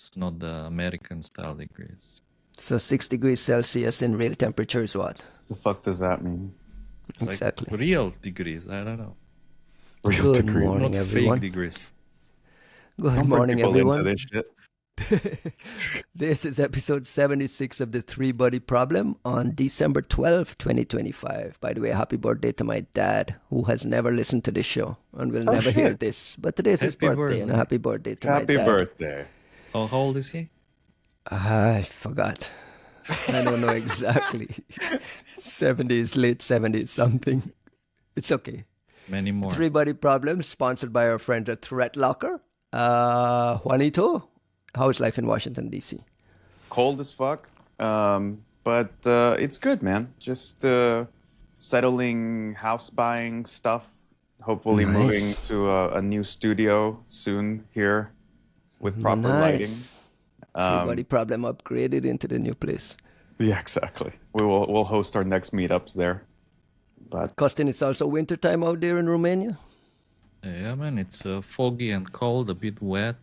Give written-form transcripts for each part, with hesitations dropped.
It's not the American style degrees. So 6 degrees Celsius in real temperature is what? The fuck does that mean? It's Exactly. like real degrees. I don't know. Real Good degree. morning, Not everyone. fake degrees. Good Don't bring morning, people everyone. into this shit. This is episode 76 of the Three Body Problem on December 12th, 2025. By the way, happy birthday to my dad, who has never listened to this show and will never hear this. But today's his Happy birthday, and birthday. happy birthday to my Happy dad. birthday. Oh, how old is he? I forgot. I don't know exactly. 70s, late 70s, something. It's okay. Many more. Three Body Problems, sponsored by our friends at Threat Locker. Juanito, how is life in Washington, D.C.? Cold as fuck. But it's good, man. Just settling, house buying stuff. Hopefully Nice. moving to a new studio soon here with proper lighting. Three Body Problem upgraded into the new place. Yeah, exactly. We'll host our next meetups there. But Costin, it's also wintertime out there in Romania. Yeah, man, it's foggy and cold, a bit wet.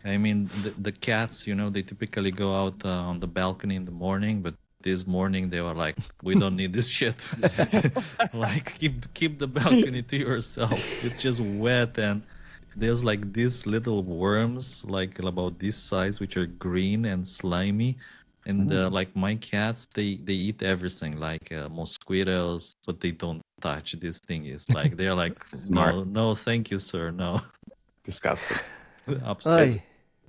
I mean, the cats, they typically go out on the balcony in the morning, but this morning they were like, we don't need this shit. Like, keep the balcony to yourself. It's just wet, and there's like these little worms, like about this size, which are green and slimy. And like my cats, they eat everything, like mosquitoes, but they don't touch this thing. Is like they're like, no, thank you, sir, no. disgusting. Upset. Aye.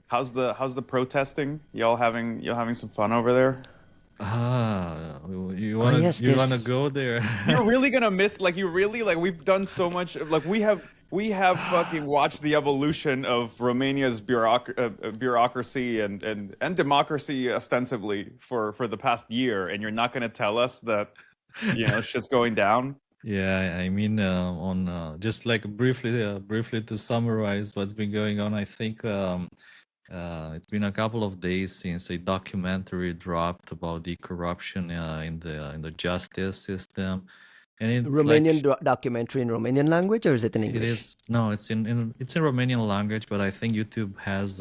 How's the protesting? Y'all having some fun over there? You wanna yes, you there's- wanna go there? You're really gonna miss we've done so much, like we have fucking watched the evolution of Romania's bureaucracy and democracy ostensibly for the past year, and you're not gonna tell us that shit's going down. Yeah, I mean, on just like briefly to summarize what's been going on, I think it's been a couple of days since a documentary dropped about the corruption in the justice system, and it's Romanian documentary in Romanian language, or is it in English? It is it's in Romanian language, but I think YouTube has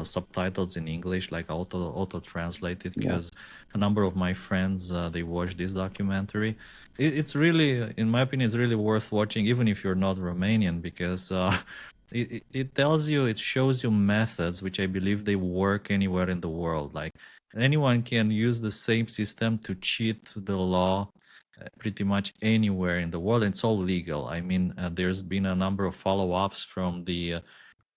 subtitles in English, like auto translated, because a number of my friends they watched this documentary. It's really, in my opinion, it's really worth watching, even if you're not Romanian, because it shows you methods which I believe they work anywhere in the world. Like anyone can use the same system to cheat the law pretty much anywhere in the world, and it's all legal. I mean, there's been a number of follow-ups from the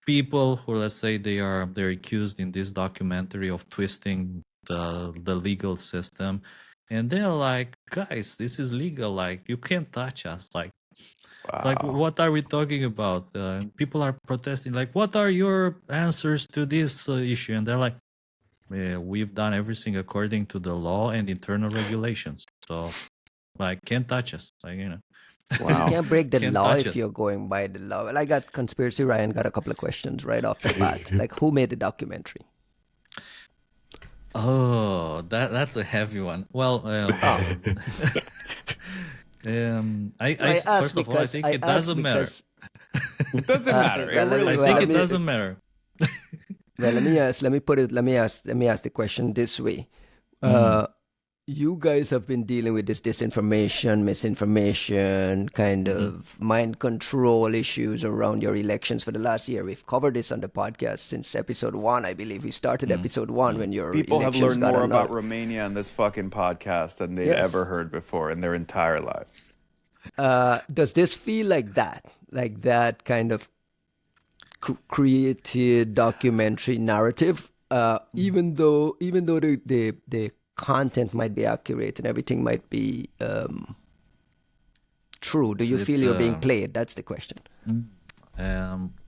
people who, let's say, they're accused in this documentary of twisting the legal system, and they're like, guys, this is legal, like you can't touch us, like what are we talking about? People are protesting, like, what are your answers to this issue? And they're like, we've done everything according to the law and internal regulations, so like can't touch us, like Wow. You can't break the Can't law touch if it. you're going by the law. Well, I got Conspiracy Ryan got a couple of questions right off the bat. Like, who made the documentary? Oh, that's a heavy one. Well, I asked first of all, I think it doesn't matter. It doesn't matter. It well, really I well, think I it mean, doesn't matter. Well, let me ask the question this way. You guys have been dealing with this disinformation, misinformation, kind of mind control issues around your elections for the last year. We've covered this on the podcast since episode 1, I believe. We started episode 1 when your People have elections learned got more about annulled. Romania on this fucking podcast than they've Yes. ever heard before in their entire lives. Does this feel like that kind of created documentary narrative? Even though the content might be accurate and everything might be true, do you feel you're being played? That's the question.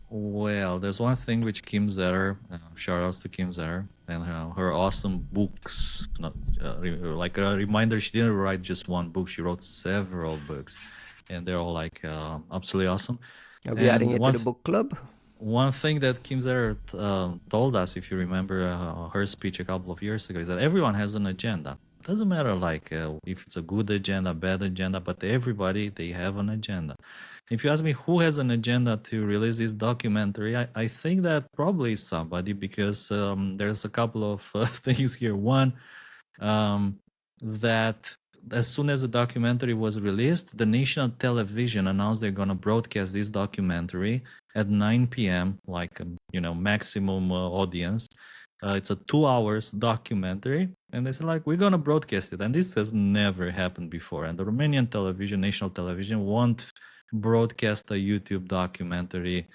Well, there's one thing which Kim Zetter, shout outs to Kim Zetter and her awesome books. Like a reminder, she didn't write just one book; she wrote several books, and they're all like absolutely awesome. Are we adding it to the book club? One thing that Kim Zetter told us, if you remember her speech a couple of years ago, is that everyone has an agenda. doesn't matter like if it's a good agenda, bad agenda, but everybody, they have an agenda. If you ask me who has an agenda to release this documentary, I think that probably somebody, because there's a couple of things here. One, that as soon as the documentary was released, the national television announced they're going to broadcast this documentary at 9 p.m., like, maximum audience. It's a 2 hours documentary, and they said, like, we're going to broadcast it. And this has never happened before. And the Romanian television, national television, won't broadcast a YouTube documentary,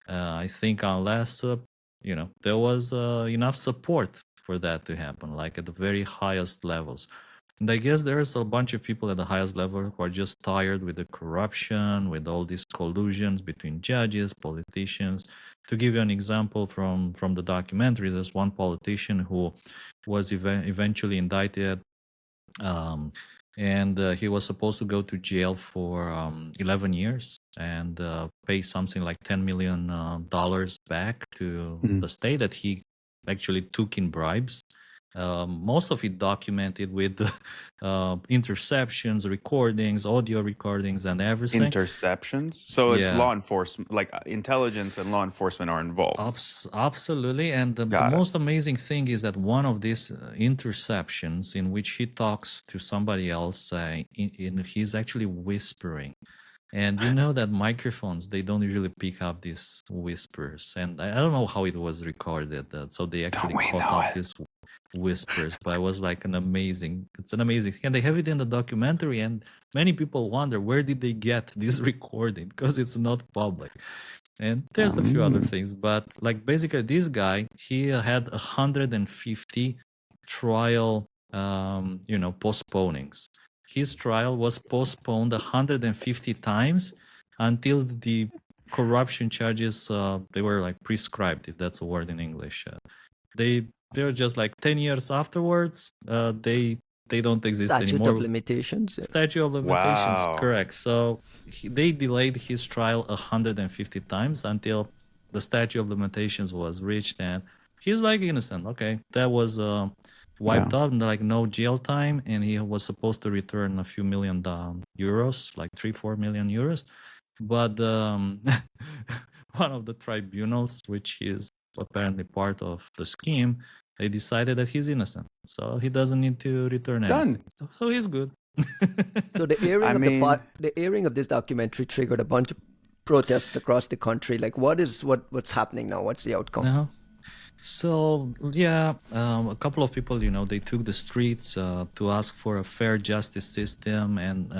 I think, unless, there was enough support for that to happen, like at the very highest levels. And I guess there's a bunch of people at the highest level who are just tired with the corruption, with all these collusions between judges, politicians. To give you an example from the documentary, there's one politician who was eventually indicted, and he was supposed to go to jail for 11 years and pay something like $10 million back to the state that he actually took in bribes. Most of it documented with interceptions, recordings, audio recordings, and everything. Interceptions? So it's law enforcement, like intelligence and law enforcement are involved. Absolutely. And the most amazing thing is that one of these interceptions, in which he talks to somebody else, he's actually whispering. And you know that microphones, they don't usually pick up these whispers. And I don't know how it was recorded. So they actually caught up these whispers. But it was like it's an amazing thing. And they have it in the documentary. And many people wonder, where did they get this recording? Because it's not public. And there's a few other things. But like basically this guy, he had 150 trial, postponings. His trial was postponed 150 times until the corruption charges, they were like prescribed, if that's a word in English. They were just like 10 years afterwards, they don't exist anymore. Statute of limitations. Statute of limitations, correct. So they delayed his trial 150 times until the statute of limitations was reached, and he's like innocent. Okay, that was wiped out, like no jail time, and he was supposed to return a few million euros, like 3-4 million euros. But one of the tribunals, which is apparently part of the scheme, they decided that he's innocent, so he doesn't need to return anything. So he's good. So the airing of this documentary triggered a bunch of protests across the country. Like, what's happening now? What's the outcome? So a couple of people, they took the streets to ask for a fair justice system, and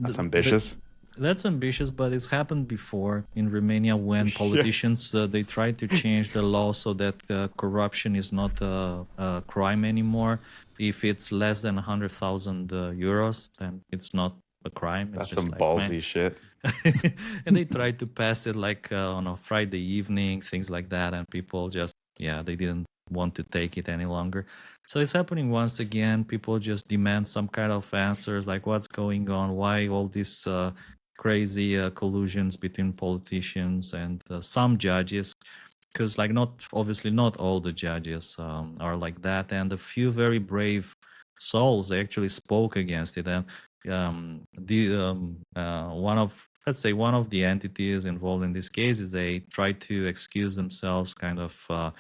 that's ambitious. That's ambitious, but it's happened before in Romania when politicians they tried to change the law so that corruption is not a crime anymore. If it's less than 100,000 euros, then it's not a crime. That's some ballsy shit. And they tried to pass it like on a Friday evening, things like that, and people just they didn't want to take it any longer. So it's happening once again. People just demand some kind of answers, like what's going on, why all these crazy collusions between politicians and some judges, because like not all the judges are like that, and a few very brave souls actually spoke against it. And one of the entities involved in this case is they tried to excuse themselves, kind of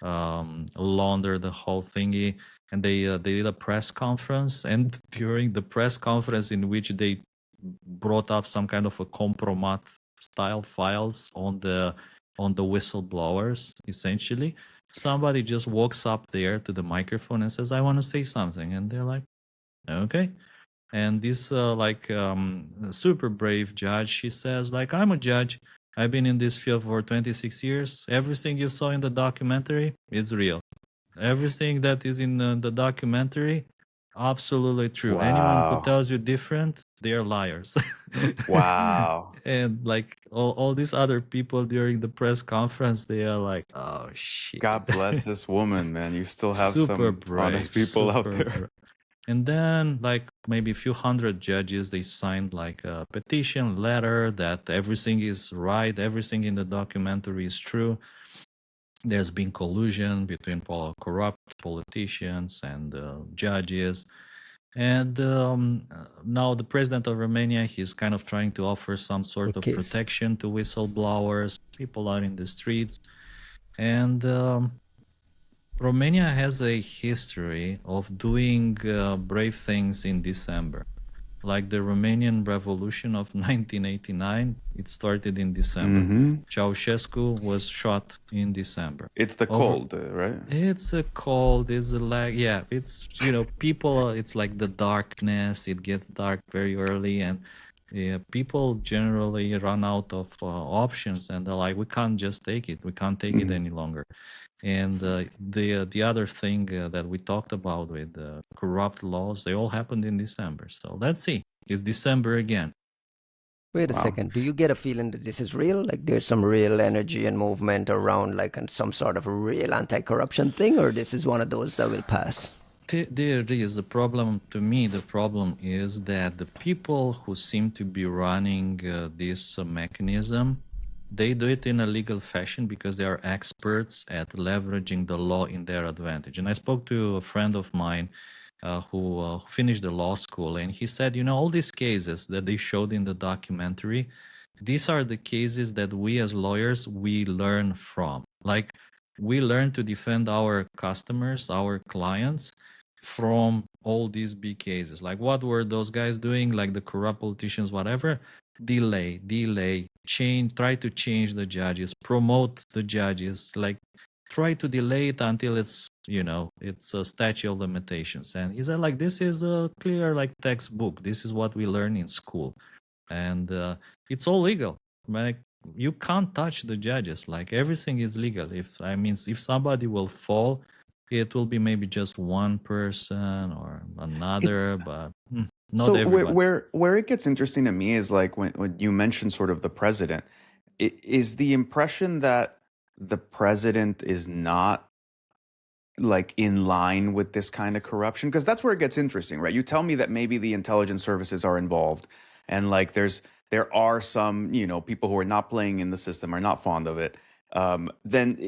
launder the whole thingy, and they did a press conference, and during the press conference in which they brought up some kind of a compromat style files on the whistleblowers, essentially, somebody just walks up there to the microphone and says, I want to say something, and they're like, okay. And this super brave judge, she says, like, I'm a judge, I've been in this field for 26 years. Everything you saw in the documentary is real. Everything that is in the documentary, absolutely true. Wow. Anyone who tells you different, they are liars. Wow. And like all these other people during the press conference, they are like, oh shit. God bless this woman, man. You still have some honest people out there. And then like maybe a few hundred judges, they signed like a petition letter that everything is right, everything in the documentary is true. There's been collusion between corrupt politicians and judges. And now the president of Romania, he's kind of trying to offer some sort of Okay. protection to whistleblowers, people out in the streets. And Romania has a history of doing brave things in December. Like the Romanian Revolution of 1989, it started in December. Ceausescu was shot in December. It's the cold, right? It's a cold, it's a it's, people, it's like the darkness, it gets dark very early, and people generally run out of options, and they're like, we can't just take it, we can't take it any longer. And the other thing that we talked about with corrupt laws, they all happened in December. So let's see. It's December again. Wait a second. Do you get a feeling that this is real? Like there's some real energy and movement around, like some sort of real anti-corruption thing, or this is one of those that will pass? There is a problem. To me, the problem is that the people who seem to be running this mechanism, they do it in a legal fashion because they are experts at leveraging the law in their advantage. And I spoke to a friend of mine who finished the law school, and he said, all these cases that they showed in the documentary, these are the cases that we as lawyers, we learn from. Like, we learn to defend our customers, our clients, from all these big cases. Like, what were those guys doing? Like the corrupt politicians, whatever. Delay, change, try to change the judges, promote the judges, like try to delay it until it's, it's a statute of limitations. And he said, like, this is a clear, like, textbook. This is what we learn in school. And it's all legal. Like, you can't touch the judges. Like, everything is legal. If somebody will fall, it will be maybe just one person or another, but not everybody. Where it gets interesting to me is like when you mention sort of the president, is the impression that the president is not like in line with this kind of corruption? Because that's where it gets interesting, right? You tell me that maybe the intelligence services are involved, and like there are some people who are not playing in the system, are not fond of it. Then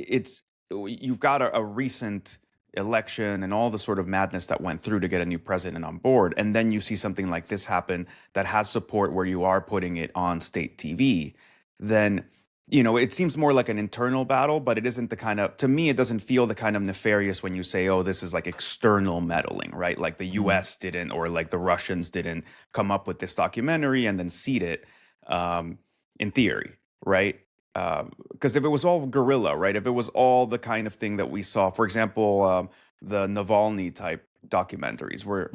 you've got a recent election and all the sort of madness that went through to get a new president on board, and then you see something like this happen that has support where you are putting it on state TV, then it seems more like an internal battle, but it isn't the kind of, to me, it doesn't feel the kind of nefarious when you say, oh, this is like external meddling, right? Like the US didn't, or like the Russians didn't come up with this documentary and then seed it in theory, right? Because if it was all guerrilla, right? If it was all the kind of thing that we saw, for example, the Navalny type documentaries where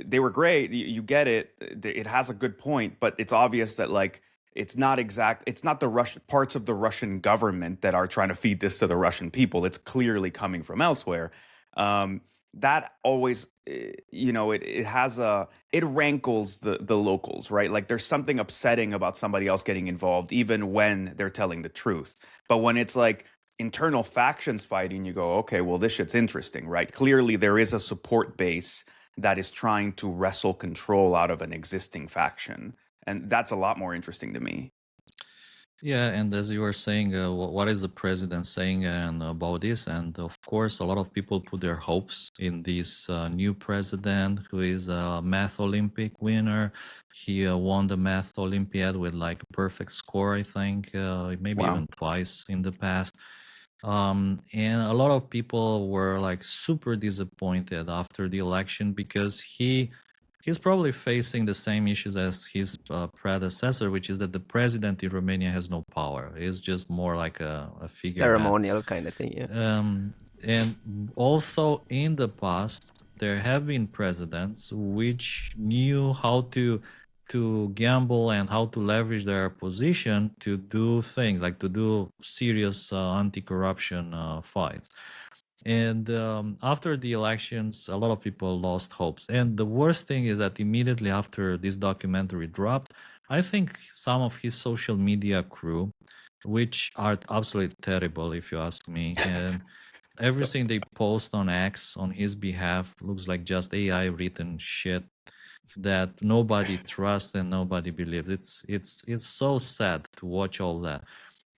they were great, you get it, it has a good point, but it's obvious that like, it's not the Russian parts of the Russian government that are trying to feed this to the Russian people. It's clearly coming from elsewhere. That always, it rankles the locals, right? Like there's something upsetting about somebody else getting involved, even when they're telling the truth. But when it's like internal factions fighting, you go, okay, well, this shit's interesting, right? Clearly there is a support base that is trying to wrestle control out of an existing faction. And that's a lot more interesting to me. Yeah, and as you were saying, what is the president saying about this? And of course, a lot of people put their hopes in this new president who is a math Olympic winner. He won the math Olympiad with like a perfect score, I think, maybe even twice in the past. And a lot of people were like super disappointed after the election because he's probably facing the same issues as his predecessor, which is that the president in Romania has no power. He's just more like a figure. Ceremonial kind of thing, yeah. And also in the past, there have been presidents which knew how to gamble and how to leverage their position to do things, like to do serious anti-corruption fights. And after the elections, a lot of people lost hopes. And the worst thing is that immediately after this documentary dropped, I think some of his social media crew, which are absolutely terrible, if you ask me, and everything they post on X on his behalf looks like just AI written shit that nobody trusts and nobody believes. It's so sad to watch all that.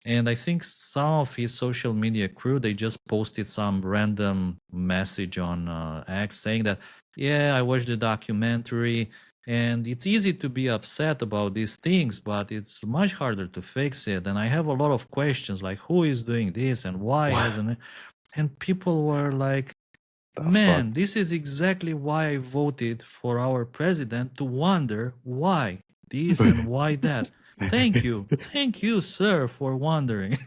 And I think some of his social media crew, they just posted some random message on X saying that, yeah, I watched the documentary, and it's easy to be upset about these things, but it's much harder to fix it. And I have a lot of questions, like who is doing this and why hasn't it? And people were like, man, this is exactly why I voted for our president, to wonder why this and why that. Thank you, sir, for wondering.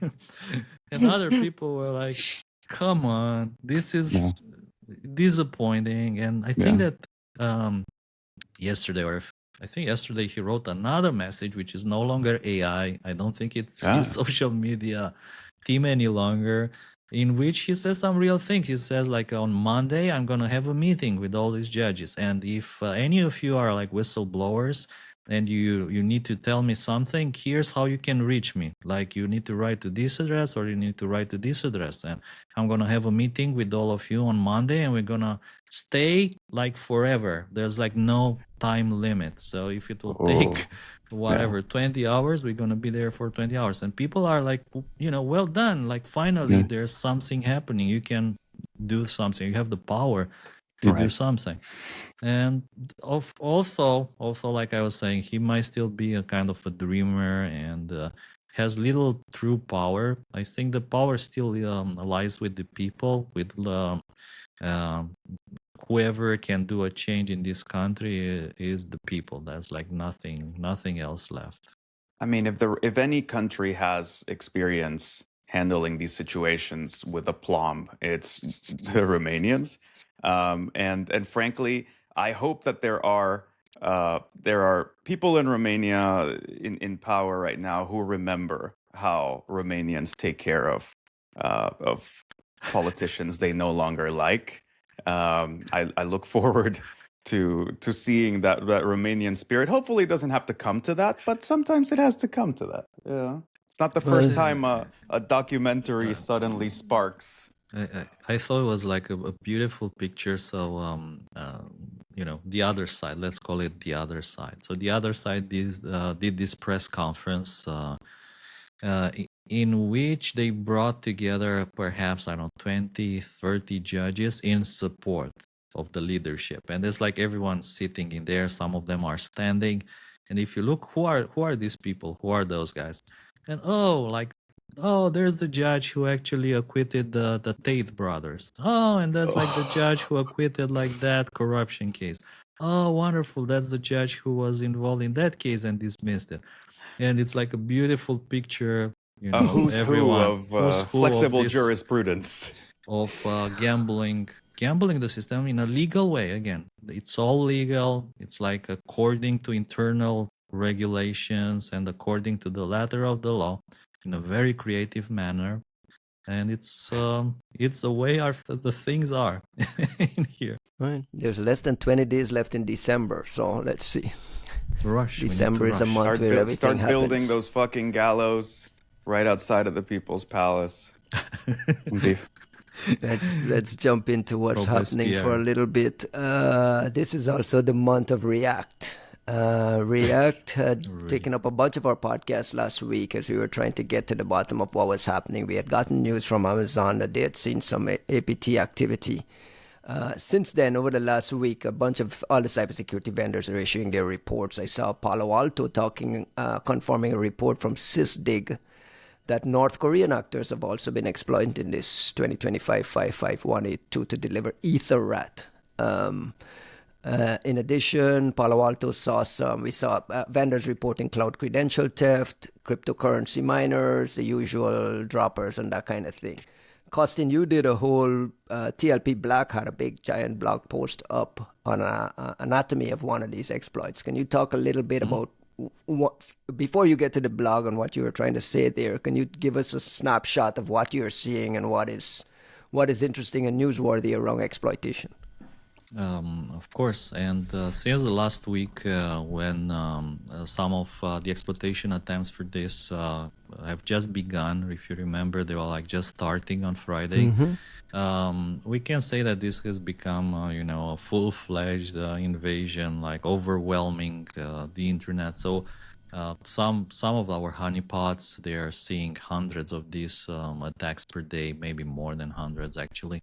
And other people were like, come on, this is disappointing. And I think that yesterday, I think yesterday, he wrote another message, which is no longer AI. I don't think it's his social media team any longer, in which he says some real thing. He says, like, on Monday, I'm going to have a meeting with all these judges. And if any of you are like whistleblowers and you need to tell me something, here's how you can reach me. Like, you need to write to this address or you need to write to this address. And I'm going to have a meeting with all of you on Monday, and we're going to stay like forever. There's like no time limit. So if it will take whatever 20 hours, we're going to be there for 20 hours. And people are like, well done. Like, finally, there's something happening. You can do something. You have the power to do something. And also, like I was saying, he might still be a kind of a dreamer and has little true power. I think the power still lies with the people, with whoever can do a change in this country is the people. There's like nothing else left. I mean, if any country has experience handling these situations with aplomb, it's the Romanians. And frankly, I hope that there are people in Romania in power right now who remember how Romanians take care of politicians they no longer like. I look forward to seeing that Romanian spirit. Hopefully, it doesn't have to come to that, but sometimes it has to come to that. Yeah, it's not the first time a documentary suddenly sparks. I thought it was like a beautiful picture. So, the other side, let's call it the other side. So the other side did this press conference in which they brought together perhaps, 20, 30 judges in support of the leadership. And it's like everyone sitting in there. Some of them are standing. And if you look, who are these people? Who are those guys? And there's the judge who actually acquitted the Tate brothers. Oh, and that's like the judge who acquitted like that corruption case. Oh, wonderful. That's the judge who was involved in that case and dismissed it. And it's like a beautiful picture. Who's who of flexible jurisprudence. Of gambling the system in a legal way. Again, it's all legal. It's like according to internal regulations and according to the letter of the law, in a very creative manner. And it's the way the things are in here. Right. There's less than 20 days left in December, so let's see. Rush. December is a month where everything happens. Start building those fucking gallows right outside of the people's palace. Let's jump into what's happening for a little bit. This is also the month of React. React had taken up a bunch of our podcasts last week as we were trying to get to the bottom of what was happening. We had gotten news from Amazon that they had seen some APT activity. Since then, over the last week, a bunch of all the cybersecurity vendors are issuing their reports. I saw Palo Alto confirming a report from SysDig that North Korean actors have also been exploiting this 2025-55182 to deliver EtherRAT. In addition, Palo Alto we saw vendors reporting cloud credential theft, cryptocurrency miners, the usual droppers and that kind of thing. Costin, you did a whole, TLP Black had a big giant blog post up on anatomy of one of these exploits. Can you talk a little bit about before you get to the blog and what you were trying to say there, can you give us a snapshot of what you're seeing and what is interesting and newsworthy around exploitation? Of course, and since the last week when some of the exploitation attempts for this have just begun, if you remember, they were like just starting on Friday. We can say that this has become, a full-fledged invasion, like overwhelming the internet. So Some of our honeypots, they are seeing hundreds of these attacks per day, maybe more than hundreds actually.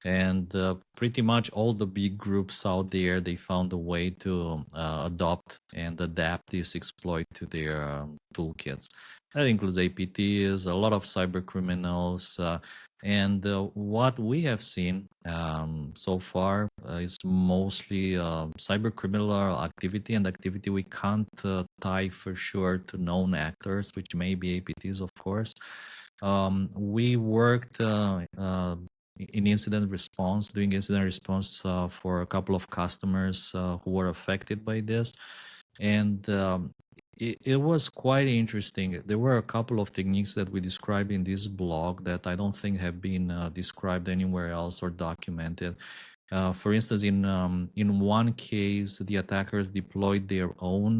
And pretty much all the big groups out there, they found a way to adopt and adapt this exploit to their toolkits. That includes APTs, a lot of cyber criminals, and what we have seen so far is mostly cyber criminal activity, and activity we can't tie for sure to known actors, which may be APTs, of course. We worked in incident response, doing incident response for a couple of customers who were affected by this. And it was quite interesting. There were a couple of techniques that we described in this blog that I don't think have been described anywhere else or documented. For instance, in one case, the attackers deployed their own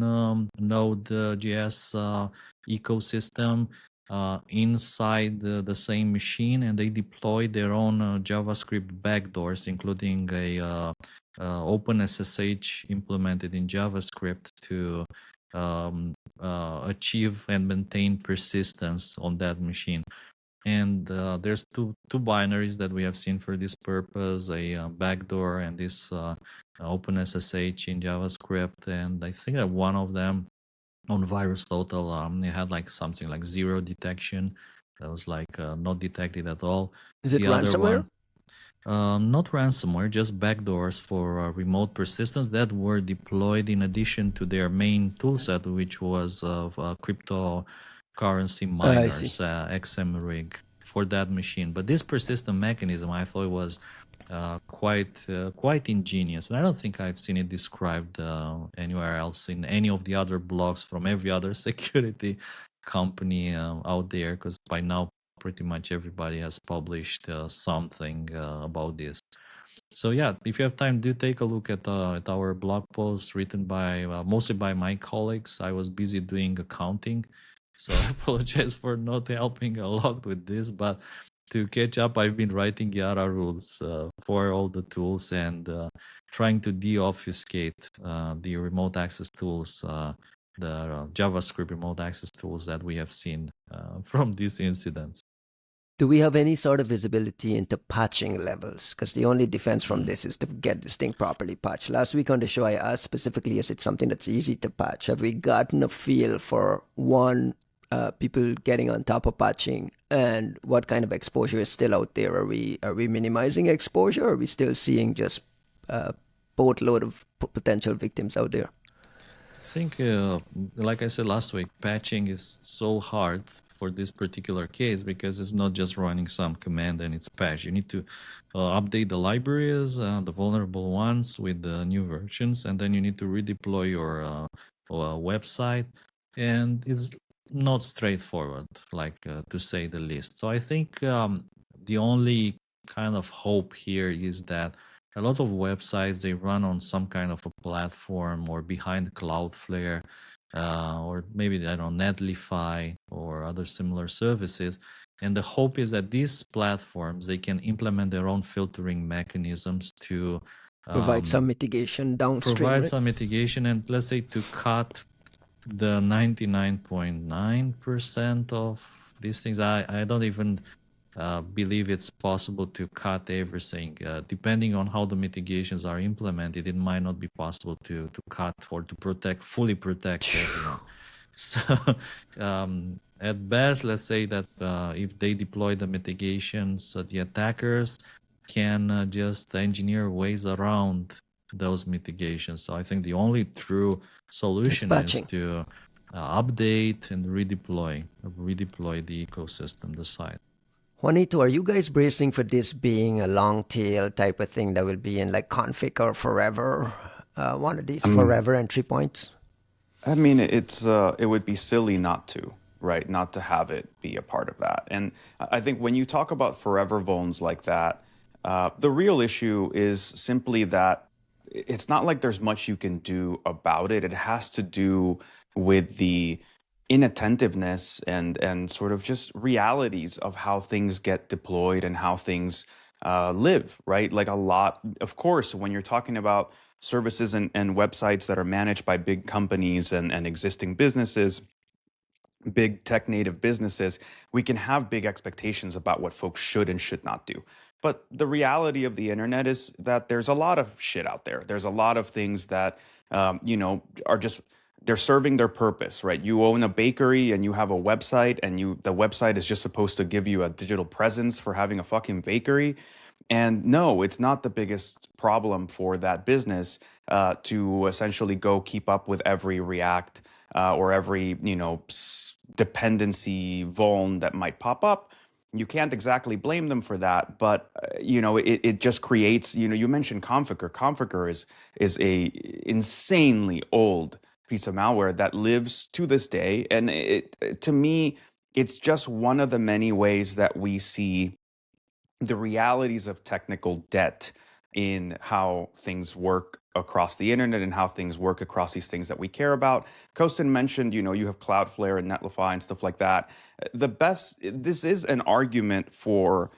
Node.js ecosystem inside the same machine, and they deployed their own JavaScript backdoors, including a OpenSSH implemented in JavaScript to achieve and maintain persistence on that machine. And there's two binaries that we have seen for this purpose, a backdoor and this OpenSSH in JavaScript. And I think that one of them on VirusTotal, they had like something like 0 detection. That was like not detected at all. Is it The ransomware? Not ransomware, just backdoors for remote persistence that were deployed in addition to their main toolset, which was cryptocurrency miners, XMRig, for that machine. But this persistent mechanism, I thought was quite ingenious, and I don't think I've seen it described anywhere else in any of the other blogs from every other security company out there, because by now pretty much everybody has published something about this. So yeah, if you have time, do take a look at our blog posts written by mostly by my colleagues. I was busy doing accounting, so I apologize for not helping a lot with this, but to catch up, I've been writing Yara rules for all the tools and trying to deobfuscate the remote access tools, the JavaScript remote access tools that we have seen from these incidents. Do we have any sort of visibility into patching levels? Because the only defense from this is to get this thing properly patched. Last week on the show, I asked specifically, is it something that's easy to patch? Have we gotten a feel for people getting on top of patching, and what kind of exposure is still out there? Are we minimizing exposure, or are we still seeing just a boatload of potential victims out there? I think, like I said last week, patching is so hard for this particular case because it's not just running some command and it's patched. You need to update the libraries, the vulnerable ones, with the new versions, and then you need to redeploy your website. And it's not straightforward, like to say the least. So I think the only kind of hope here is that a lot of websites, they run on some kind of a platform or behind Cloudflare or maybe, I don't know, Netlify or other similar services. And the hope is that these platforms, they can implement their own filtering mechanisms to provide some mitigation downstream. Provide some mitigation, and let's say to cut the 99.9% of these things. I don't even believe it's possible to cut everything. Depending on how the mitigations are implemented, it might not be possible to cut or to fully protect everyone. So at best, let's say that if they deploy the mitigations, the attackers can just engineer ways around those mitigations. So I think the only true solution is to update and redeploy the ecosystem, the site. Juanito, are you guys bracing for this being a long tail type of thing that will be in like config or forever, one of these forever entry points? I mean, it would be silly not to, right? Not to have it be a part of that. And I think when you talk about forever vulns like that, the real issue is simply that it's not like there's much you can do about it. It has to do with the inattentiveness and sort of just realities of how things get deployed and how things live, right? Like a lot, of course, when you're talking about services and websites that are managed by big companies and existing businesses, big tech native businesses, we can have big expectations about what folks should and should not do. But the reality of the internet is that there's a lot of shit out there. There's a lot of things that, are just, they're serving their purpose, right? You own a bakery and you have a website, and the website is just supposed to give you a digital presence for having a fucking bakery. And no, it's not the biggest problem for that business to essentially go keep up with every React or every dependency vuln that might pop up. You can't exactly blame them for that, but it just creates. You mentioned Configure. Configure is a insanely old piece of malware that lives to this day, and to me, it's just one of the many ways that we see the realities of technical debt in how things work across the internet and how things work across these things that we care about. Costin mentioned, you have Cloudflare and Netlify and stuff like that. This is an argument for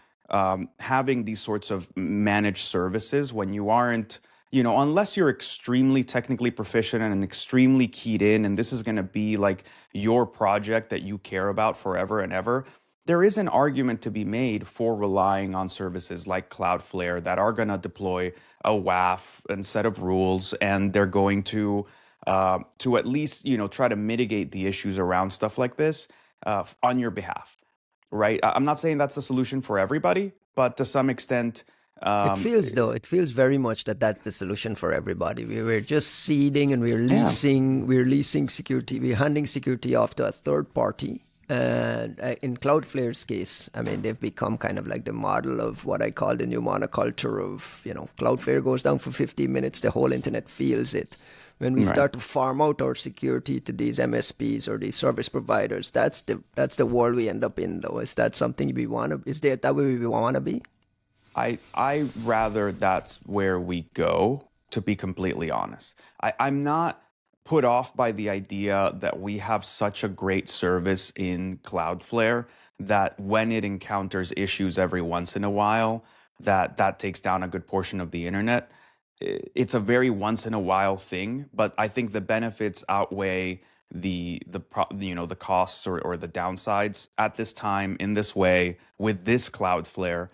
having these sorts of managed services when you aren't, unless you're extremely technically proficient and extremely keyed in, and this is going to be like your project that you care about forever and ever. There is an argument to be made for relying on services like Cloudflare that are going to deploy a WAF and set of rules, and they're going to at least try to mitigate the issues around stuff like this on your behalf, right? I'm not saying that's the solution for everybody, but to some extent, it feels very much that that's the solution for everybody. We're just seeding and we're leasing security, we're handing security off to a third party. And in Cloudflare's case, I mean, they've become kind of like the model of what I call the new monoculture of, Cloudflare goes down for 15 minutes, the whole internet feels it. When we start to farm out our security to these MSPs or these service providers, that's the world we end up in, though. Is that something we want to? Is that way we want to be? I rather that's where we go, to be completely honest. I'm not put off by the idea that we have such a great service in Cloudflare that when it encounters issues every once in a while, that takes down a good portion of the internet. It's a very once in a while thing, but I think the benefits outweigh the costs or the downsides at this time in this way with this Cloudflare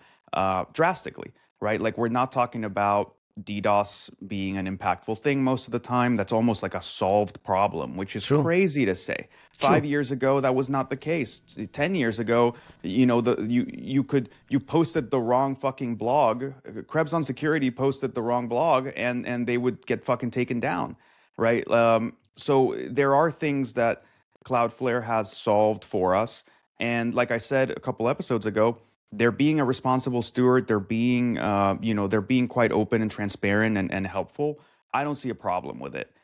drastically, right? Like, we're not talking about DDoS being an impactful thing most of the time. That's almost like a solved problem, which is crazy to say. 5 years ago, that was not the case. 10 years ago, you posted the wrong fucking blog. Krebs on Security posted the wrong blog, and they would get fucking taken down, right? So there are things that Cloudflare has solved for us, and like I said a couple episodes ago, they're being a responsible steward. They're being, they're being quite open and transparent and helpful. I don't see a problem with it.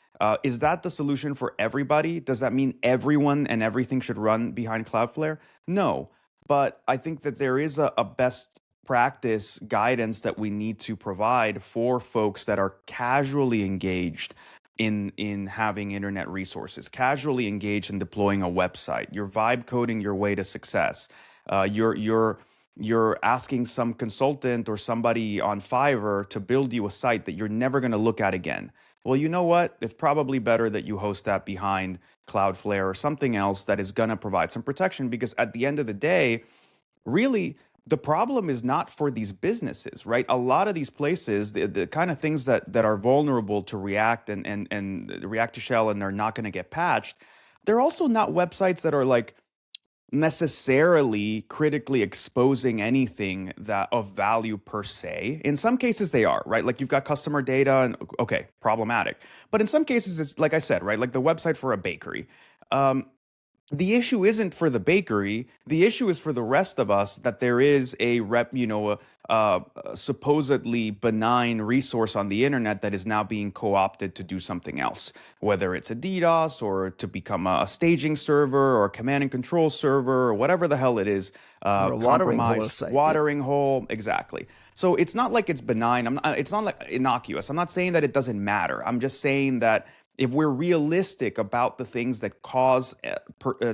Is that the solution for everybody? Does that mean everyone and everything should run behind Cloudflare? No, but I think that there is a best practice guidance that we need to provide for folks that are casually engaged in having internet resources, casually engaged in deploying a website. You're vibe coding your way to success. You're asking some consultant or somebody on Fiverr to build you a site that you're never going to look at again. Well, you know what? It's probably better that you host that behind Cloudflare or something else that is going to provide some protection, because at the end of the day, really, the problem is not for these businesses, right? A lot of these places, the kind of things that are vulnerable to React and React2Shell and are not going to get patched, they're also not websites that are like necessarily critically exposing anything that of value per se. In some cases they are, right? Like, you've got customer data and okay, problematic. But in some cases, it's like I said, right? Like the website for a bakery. The issue isn't for the bakery. The issue is for the rest of us that there is a supposedly benign resource on the internet that is now being co-opted to do something else, whether it's a DDoS or to become a staging server or a command and control server or whatever the hell it is. Or a watering hole site. Watering hole, exactly. So it's not like it's benign. It's not like innocuous. I'm not saying that it doesn't matter. I'm just saying that if we're realistic about the things that cause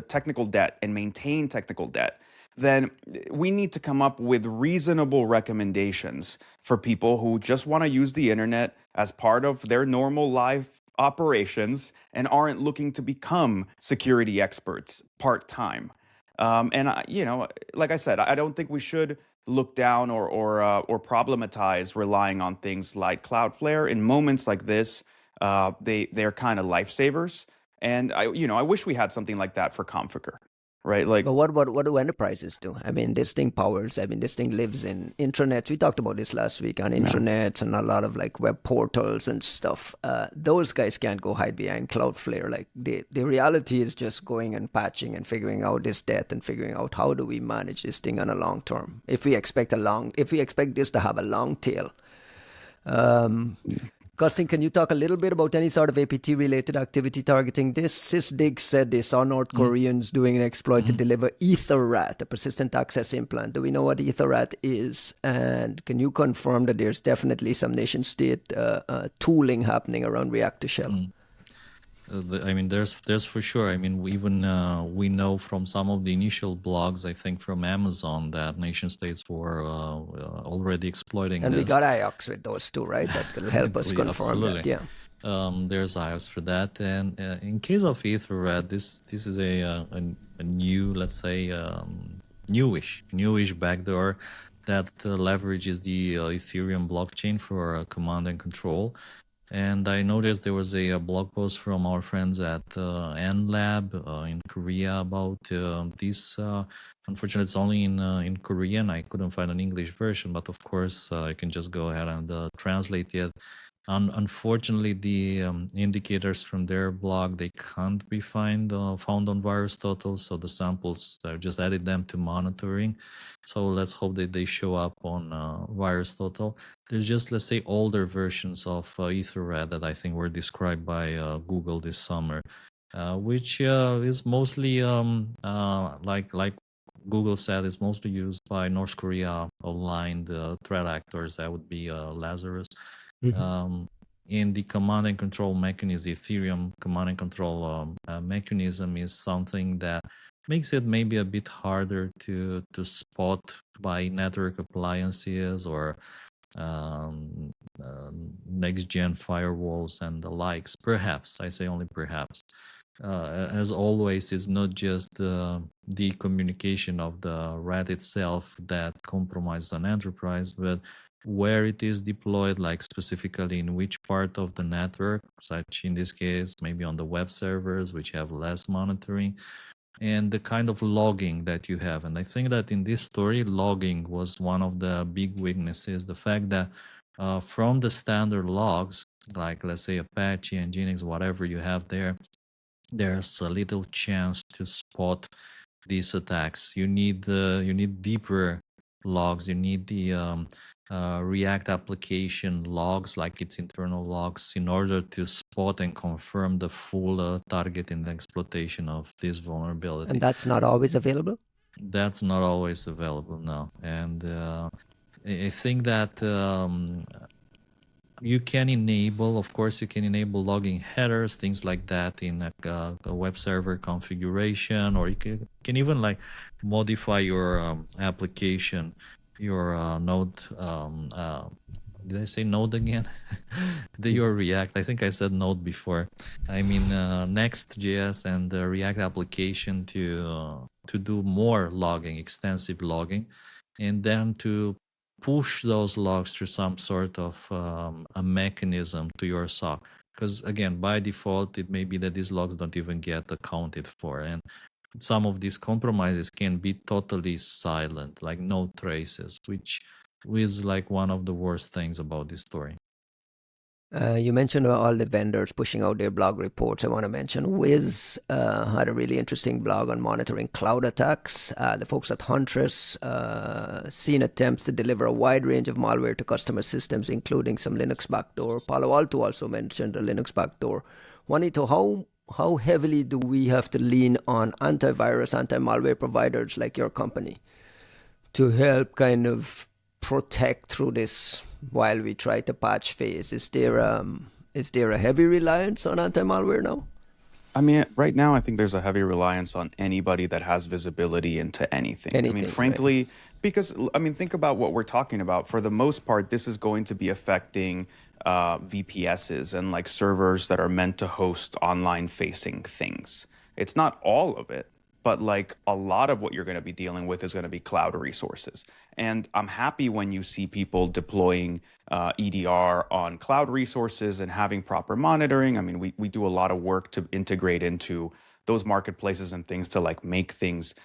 technical debt and maintain technical debt, then we need to come up with reasonable recommendations for people who just want to use the internet as part of their normal life operations and aren't looking to become security experts part-time. Like I said, I don't think we should look down or problematize relying on things like Cloudflare in moments like this. They're kind of lifesavers, and I wish we had something like that for Configur, right? Like, but what do enterprises do? I mean, this thing powers. I mean, this thing lives in intranets. We talked about this last week on intranets and a lot of like web portals and stuff. Those guys can't go hide behind Cloudflare. Like the reality is just going and patching and figuring out this debt and figuring out how do we manage this thing on a long term. If we expect this to have a long tail. Costin, can you talk a little bit about any sort of APT-related activity targeting this? Sysdig said they saw North Koreans doing an exploit to deliver EtherRAT, a persistent access implant. Do we know what EtherRAT is? And can you confirm that there's definitely some nation-state tooling happening around React2Shell? There's for sure. I mean, we know from some of the initial blogs, I think from Amazon, that nation states were already exploiting and this. We got IOX with those too, right? That will help us confirm absolutely. that. Yeah. There's IOX for that, and in case of EtherRAT, this is a new, let's say, newish backdoor that leverages the Ethereum blockchain for command and control. And I noticed there was a blog post from our friends at NLab in Korea about this. Unfortunately, it's only in Korean. I couldn't find an English version, but of course, I can just go ahead and translate it. Unfortunately, the indicators from their blog, they can't be found on VirusTotal, so the samples, I just added them to monitoring. So let's hope that they show up on VirusTotal. There's just, let's say, older versions of EtherRAT that I think were described by Google this summer, which is mostly, like Google said, is mostly used by North Korea aligned threat actors. That would be Lazarus. In the command and control mechanism, Ethereum command and control mechanism is something that makes it maybe a bit harder to spot by network appliances or next-gen firewalls and the likes. Perhaps, I say only perhaps. As always, it's not just the communication of the RAT itself that compromises an enterprise, but where it is deployed, like specifically in which part of the network, such in this case, maybe on the web servers, which have less monitoring, and the kind of logging that you have. And I think that in this story, logging was one of the big weaknesses. The fact that from the standard logs, like let's say Apache, Nginx, whatever you have there, there's a little chance to spot these attacks. You need deeper logs. You need the React application logs, like its internal logs, in order to spot and confirm the full target and exploitation of this vulnerability. And that's not always available? That's not always available, no. And I think that you can enable, of course, you can enable logging headers, things like that in a web server configuration, or you can even like modify your application, your node. Did I say node again? Your React. I think I said node before. I mean Next.js and the React application to do more logging, extensive logging, and then to push those logs through some sort of a mechanism to your SOC. Because again, by default, it may be that these logs don't even get accounted for, and some of these compromises can be totally silent, like no traces, which is like one of the worst things about this story. You mentioned all the vendors pushing out their blog reports. I want to mention Wiz had a really interesting blog on monitoring cloud attacks. The folks at Huntress seen attempts to deliver a wide range of malware to customer systems, including some Linux backdoor. Palo Alto also mentioned a Linux backdoor. Juanito, how heavily do we have to lean on antivirus, anti-malware providers like your company to help kind of protect through this while we try to patch phase? Is there a heavy reliance on anti-malware now? I mean, right now, I think there's a heavy reliance on anybody that has visibility into anything. I mean, Anything, right? frankly, because, I mean, think about what we're talking about. For the most part, this is going to be affecting VPSs and like servers that are meant to host online facing things. It's not all of it, but like a lot of what you're going to be dealing with is going to be cloud resources. And I'm happy when you see people deploying EDR on cloud resources and having proper monitoring. I mean, we do a lot of work to integrate into those marketplaces and things to like make things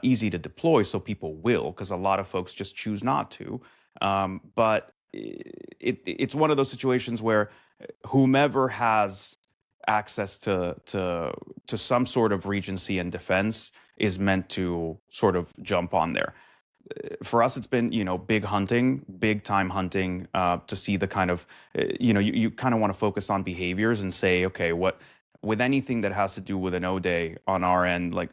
easy to deploy so people will, because a lot of folks just choose not to. But it's one of those situations where whomever has access to some sort of regency and defense is meant to sort of jump on there. For us, it's been, big hunting, big time hunting, to see the kind of, you kind of want to focus on behaviors and say, okay, with anything that has to do with an O-Day on our end, like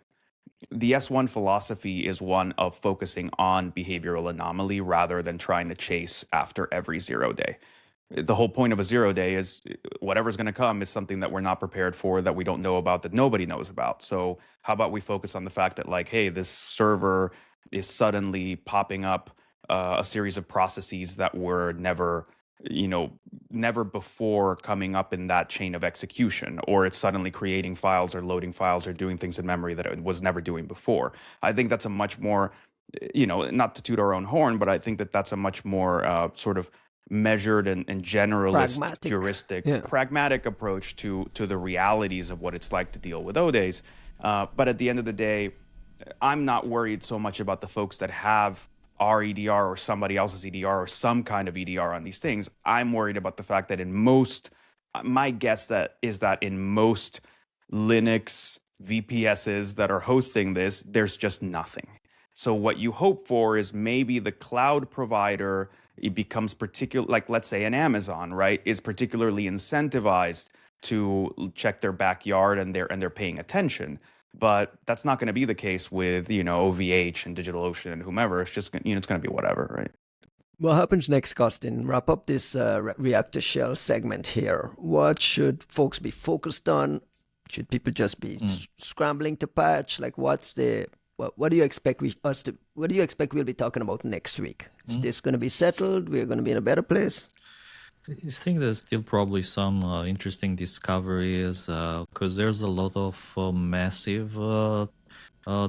the S1 philosophy is one of focusing on behavioral anomaly rather than trying to chase after every 0 day. The whole point of a 0 day is whatever's going to come is something that we're not prepared for, that we don't know about, that nobody knows about. So how about we focus on the fact that like, hey, this server is suddenly popping up a series of processes that were never before coming up in that chain of execution, or it's suddenly creating files or loading files or doing things in memory that it was never doing before. I think that's a much more, not to toot our own horn, but I think that that's a much more sort of measured and generalist, pragmatic approach to the realities of what it's like to deal with O-Days. But at the end of the day, I'm not worried so much about the folks that have our EDR or somebody else's EDR or some kind of EDR on these things. I'm worried about the fact that my guess is that in most Linux VPSs that are hosting this, there's just nothing. So what you hope for is maybe the cloud provider, it becomes particular, like let's say an Amazon, right, is particularly incentivized to check their backyard and they're paying attention. But that's not going to be the case with, OVH and DigitalOcean and whomever. It's just, it's going to be whatever, right? What happens next, Costin? Wrap up this React2Shell segment here. What should folks be focused on? Should people just be scrambling to patch? Like, what do you expect what do you expect we'll be talking about next week? Is this going to be settled? We're going to be in a better place? I think there's still probably some interesting discoveries because there's a lot of massive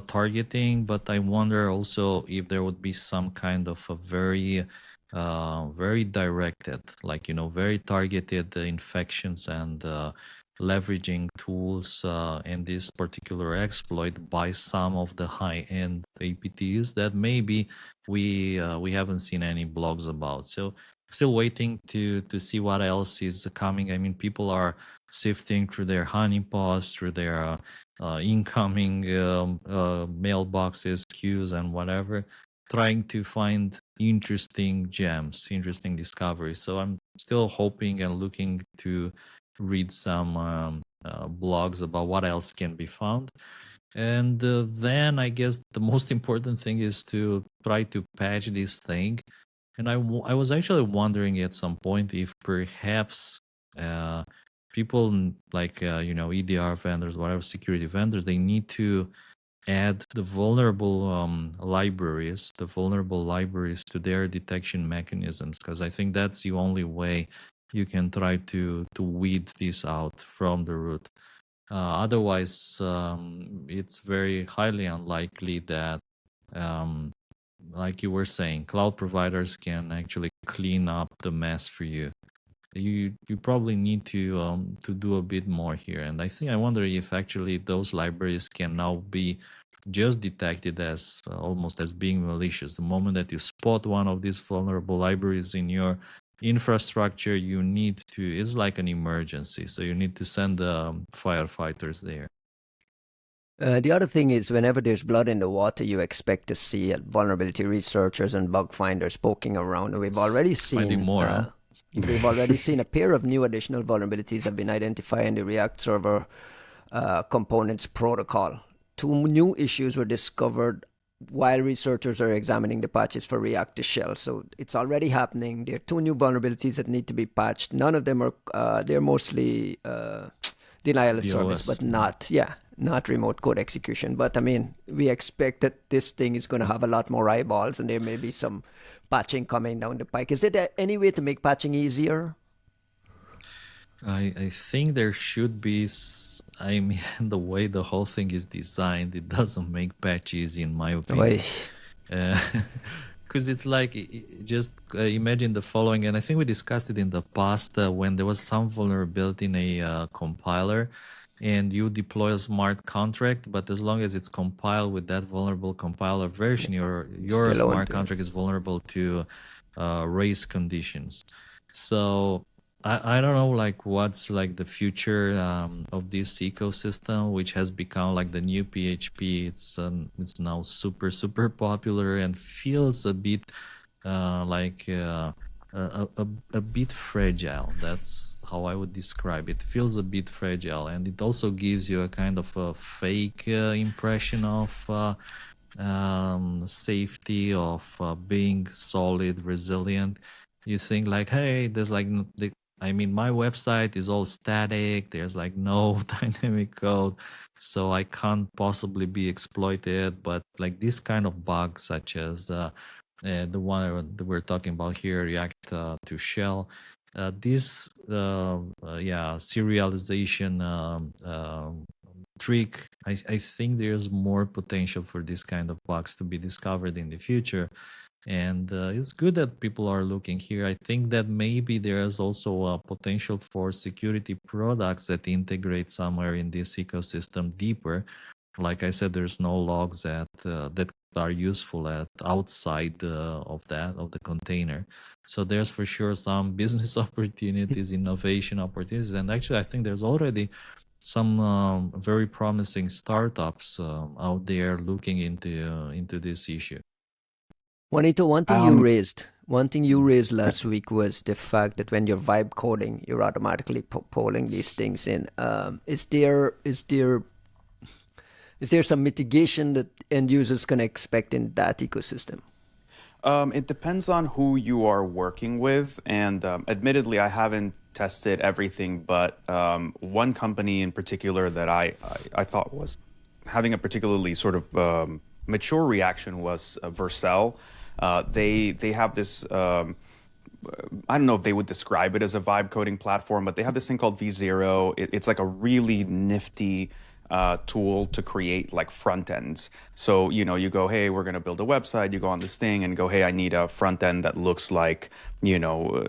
targeting, but I wonder also if there would be some kind of a very directed, like, very targeted infections and leveraging tools in this particular exploit by some of the high-end APTs that maybe we haven't seen any blogs about. So still waiting to see what else is coming. I mean, people are sifting through their honeypots, through their incoming mailboxes, queues, and whatever, trying to find interesting gems, interesting discoveries. So I'm still hoping and looking to read some blogs about what else can be found. And then I guess the most important thing is to try to patch this thing. And I was actually wondering at some point if perhaps people like, EDR vendors, whatever security vendors, they need to add the vulnerable libraries to their detection mechanisms, because I think that's the only way you can try to weed this out from the root. Otherwise, it's very highly unlikely that like you were saying, cloud providers can actually clean up the mess for you. You probably need to do a bit more here. And I wonder if actually those libraries can now be just detected as almost as being malicious. The moment that you spot one of these vulnerable libraries in your infrastructure, it's like an emergency. So you need to send firefighters there. The other thing is, whenever there's blood in the water, you expect to see vulnerability researchers and bug finders poking around. And we've already seen more. We've already seen a pair of new additional vulnerabilities have been identified in the React server components protocol. 2 new issues were discovered while researchers are examining the patches for React2Shell. So it's already happening. There are 2 new vulnerabilities that need to be patched. None of them are, they're mostly denial of service, DOS. but not remote code execution. But I mean, we expect that this thing is going to have a lot more eyeballs, and there may be some patching coming down the pike. Is there any way to make patching easier? I think there should be. I mean, the way the whole thing is designed, it doesn't make patch easy, in my opinion. Because it's like, just imagine the following, and I think we discussed it in the past when there was some vulnerability in a compiler, and you deploy a smart contract, but as long as it's compiled with that vulnerable compiler version, your smart contract is vulnerable to race conditions. So I don't know, like, what's like the future of this ecosystem, which has become like the new PHP. It's now super popular and feels a bit like a bit fragile. That's how I would describe it. It feels a bit fragile, and it also gives you a kind of a fake impression of safety, of being solid, resilient. You think like, hey, there's like I mean, my website is all static. There's like no dynamic code, so I can't possibly be exploited. But like this kind of bugs, such as the one that we're talking about here, React2Shell, this serialization trick, I think there's more potential for this kind of bugs to be discovered in the future. And it's good that people are looking here. I think that maybe there's also a potential for security products that integrate somewhere in this ecosystem deeper. Like I said, there's no logs that are useful outside of the container. So there's for sure some business opportunities, innovation opportunities, and actually I think there's already some very promising startups out there looking into this issue. Juanito, one thing you raised last week was the fact that when you're vibe coding, you're automatically polling these things in. Is there some mitigation that end users can expect in that ecosystem? It depends on who you are working with, and admittedly, I haven't tested everything, but one company in particular that I thought was having a particularly sort of mature reaction was Vercel. They have this, I don't know if they would describe it as a vibe coding platform, but they have this thing called V0. It's like a really nifty tool to create like front ends. So, you know, you go, hey, we're going to build a website. You go on this thing and go, hey, I need a front end that looks like, you know,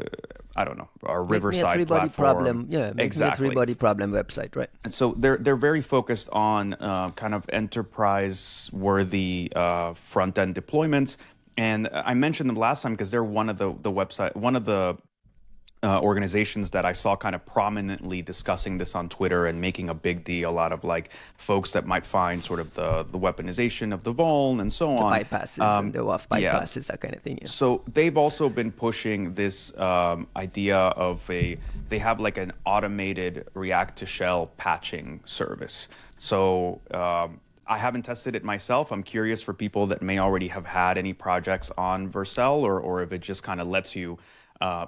I don't know, our Riverside platform. Exactly. A three-body problem website, right? And so they're very focused on kind of enterprise-worthy front-end deployments. And I mentioned them last time because they're one of the organizations that I saw kind of prominently discussing this on Twitter and making a big deal out of like folks that might find sort of the weaponization of the vuln and so on. Bypasses and the WAF bypasses, that kind of thing. Yeah. So they've also been pushing this idea of they have like an automated React2Shell patching service. So I haven't tested it myself. I'm curious for people that may already have had any projects on Vercel or if it just kind of lets you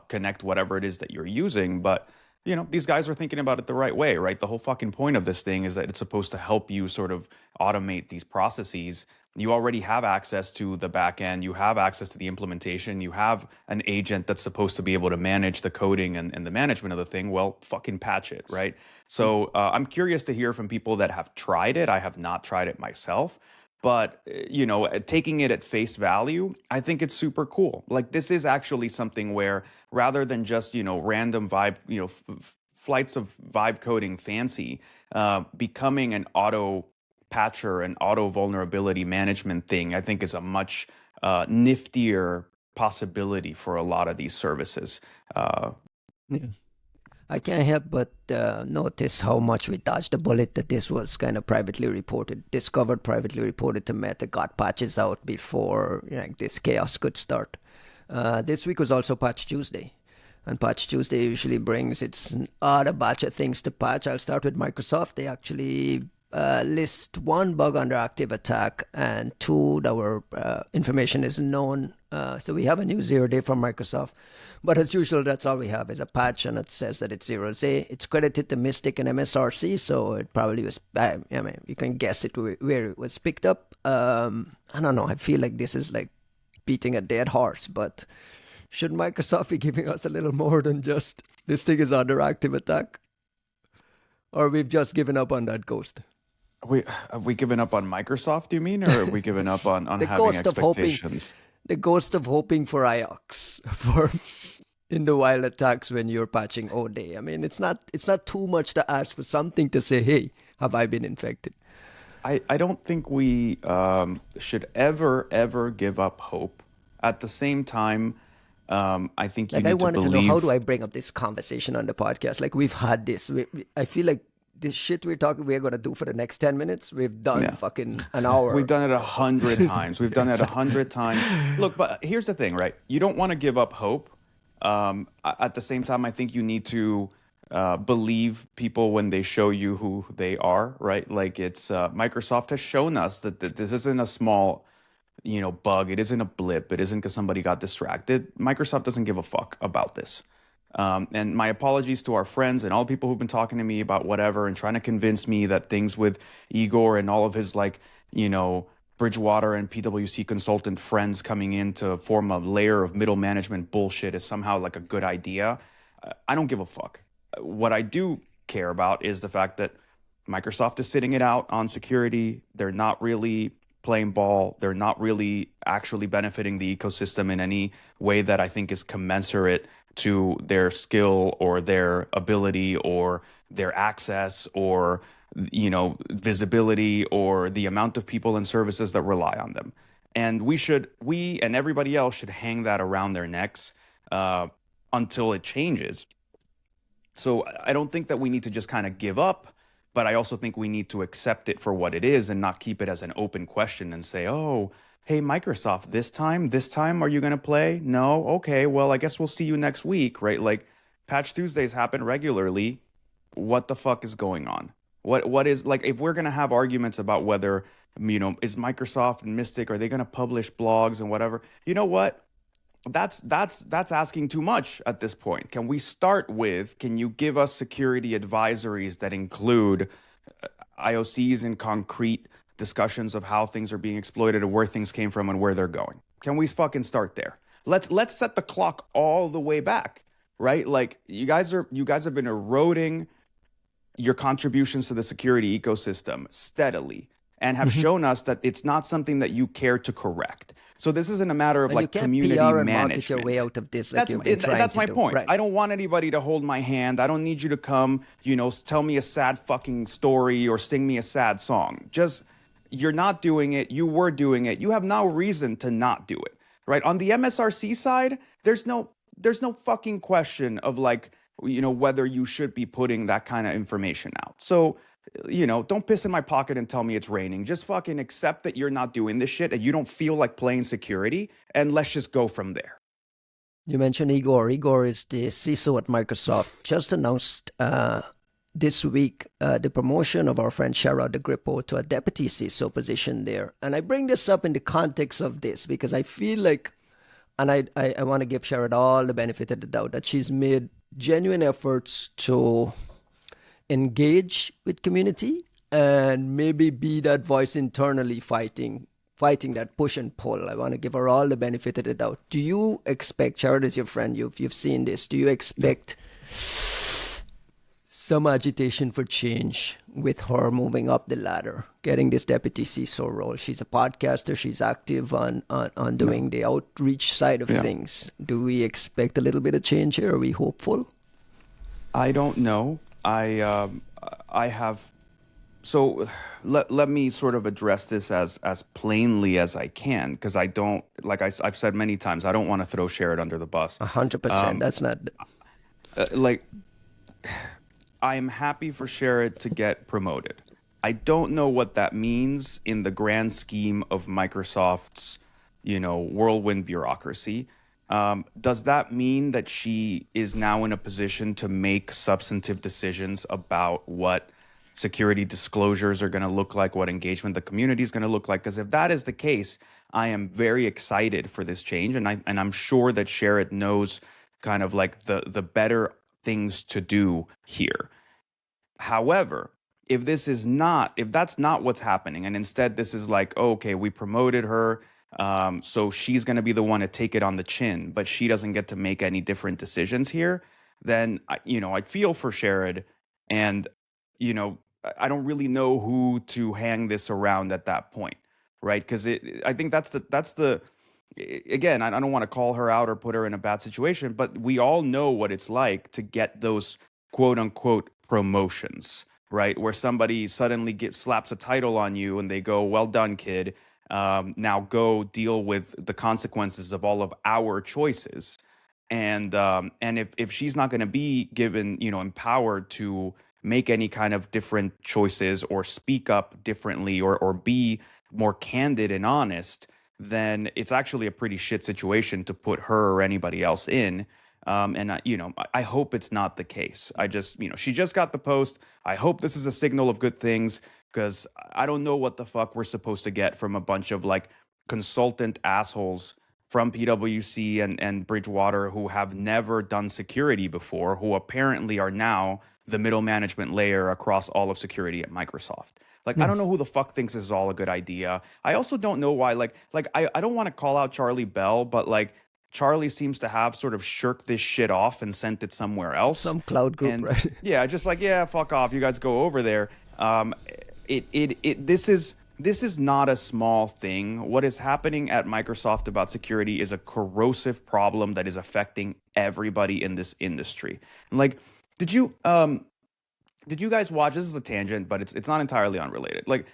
connect whatever it is that you're using. But, you know, these guys are thinking about it the right way, right? The whole fucking point of this thing is that it's supposed to help you sort of automate these processes. You already have access to the back end. You have access to the implementation. You have an agent that's supposed to be able to manage the coding and the management of the thing. Well, fucking patch it, right? So I'm curious to hear from people that have tried it. I have not tried it myself. But, you know, taking it at face value, I think it's super cool. Like, this is actually something where rather than just, you know, random vibe, you know, flights of vibe coding fancy, becoming an auto patcher and auto vulnerability management thing, I think is a much niftier possibility for a lot of these services. Yeah. I can't help but notice how much we dodged the bullet that this was kind of privately reported, discovered, privately reported to Meta, got patches out before this chaos could start. This week was also Patch Tuesday. And Patch Tuesday usually brings its odd batch of things to patch. I'll start with Microsoft. They actually list one bug under active attack and two that were information is known. So we have a new 0-day from Microsoft. But as usual, that's all we have is a patch, and it says that it's 0-day. It's credited to Mystic and MSRC, so it probably was, I mean, you can guess it where it was picked up. I don't know. I feel like this is like beating a dead horse, but should Microsoft be giving us a little more than just this thing is under active attack? Or we've just given up on that ghost? Have we given up on Microsoft, you mean? Or have we given up on the having ghost expectations? The ghost of hoping for IOX for in the wild attacks when you're patching all day. I mean, it's not too much to ask for something to say, hey, have I been infected? I don't think we should ever give up hope. At the same time, I think you need to believe... I wanted to know, how do I bring up this conversation on the podcast? Like, we've had this. I feel like this shit we're going to do for the next 10 minutes, we've done fucking an hour. We've done it 100 times. We've done it 100 times. Look, but here's the thing, right? You don't want to give up hope. At the same time, I think you need to believe people when they show you who they are, right? Like it's Microsoft has shown us that this isn't a small, bug. It isn't a blip. It isn't because somebody got distracted. Microsoft doesn't give a fuck about this. And my apologies to our friends and all the people who've been talking to me about whatever and trying to convince me that things with Igor and all of his Bridgewater and PwC consultant friends coming in to form a layer of middle management bullshit is somehow like a good idea. I don't give a fuck. What I do care about is the fact that Microsoft is sitting it out on security. They're not really playing ball. They're not really actually benefiting the ecosystem in any way that I think is commensurate to their skill or their ability or their access or visibility or the amount of people and services that rely on them. And we and everybody else should hang that around their necks until it changes. So I don't think that we need to just kind of give up, but I also think we need to accept it for what it is and not keep it as an open question and say, oh, hey, Microsoft, this time, are you going to play? No? Okay, well, I guess we'll see you next week, right? Like, Patch Tuesdays happen regularly. What the fuck is going on? What is, like, if we're going to have arguments about whether, is Microsoft and Mystic, are they going to publish blogs and whatever? You know what? That's asking too much at this point. Can we start with, can you give us security advisories that include IOCs and concrete discussions of how things are being exploited and where things came from and where they're going? Can we fucking start there? Let's set the clock all the way back, right? Like you guys have been eroding your contributions to the security ecosystem steadily and have shown us that it's not something that you care to correct. So this isn't a matter of like community PR and management. market your way out of this. Like That's my point. Right. I don't want anybody to hold my hand. I don't need you to come, tell me a sad fucking story or sing me a sad song. Just, you're not doing it. You were doing it. You have no reason to not do it, right? On the MSRC side, there's no fucking question of like, whether you should be putting that kind of information out. So, don't piss in my pocket and tell me it's raining. Just fucking accept that you're not doing this shit and you don't feel like playing security, and let's just go from there. You mentioned Igor. Igor is the CISO at Microsoft. Just announced this week the promotion of our friend Sherrod Agrippo to a deputy CISO position there. And I bring this up in the context of this because I feel like, and I want to give Sherrod all the benefit of the doubt, that she's made genuine efforts to engage with community and maybe be that voice internally fighting that push and pull. I want to give her all the benefit of the doubt. Do you expect, Sherrod is your friend, you've seen this, do you expect some agitation for change with her moving up the ladder, getting this deputy CISO role? She's a podcaster, she's active on doing the outreach side of things. Do we expect a little bit of change here? Are we hopeful? I don't know. I have, so let me sort of address this as plainly as I can, because I don't, like I've said many times, I don't want to throw Sherrod under the bus. 100%. That's not... I am happy for Sherrod to get promoted. I don't know what that means in the grand scheme of Microsoft's, whirlwind bureaucracy. Does that mean that she is now in a position to make substantive decisions about what security disclosures are going to look like, what engagement the community is going to look like. Because if that is the case, I am very excited for this change, and I'm sure that Sherrod knows kind of like the better things to do here. However, if that's not what's happening, and instead this is like, oh, okay, we promoted her, so she's going to be the one to take it on the chin, but she doesn't get to make any different decisions here, then I feel for Sherrod, and I don't really know who to hang this around at that point, right? Because I think that's the again, I don't want to call her out or put her in a bad situation, but we all know what it's like to get those quote unquote promotions, right? Where somebody suddenly slaps a title on you and they go, well done, kid. Now go deal with the consequences of all of our choices. And if she's not going to be given, empowered to make any kind of different choices or speak up differently or be more candid and honest, then it's actually a pretty shit situation to put her or anybody else in. I hope it's not the case. She just got the post. I hope this is a signal of good things, because I don't know what the fuck we're supposed to get from a bunch of like consultant assholes from PwC and Bridgewater who have never done security before, who apparently are now the middle management layer across all of security at Microsoft. Like, I don't know who the fuck thinks this is all a good idea. I also don't know why, I don't want to call out Charlie Bell, but like, Charlie seems to have sort of shirked this shit off and sent it somewhere else. Some cloud group, right? Yeah, just like, yeah, fuck off. You guys go over there. This is not a small thing. What is happening at Microsoft about security is a corrosive problem that is affecting everybody in this industry. And like, did you guys watch? This is a tangent, but it's not entirely unrelated. Like,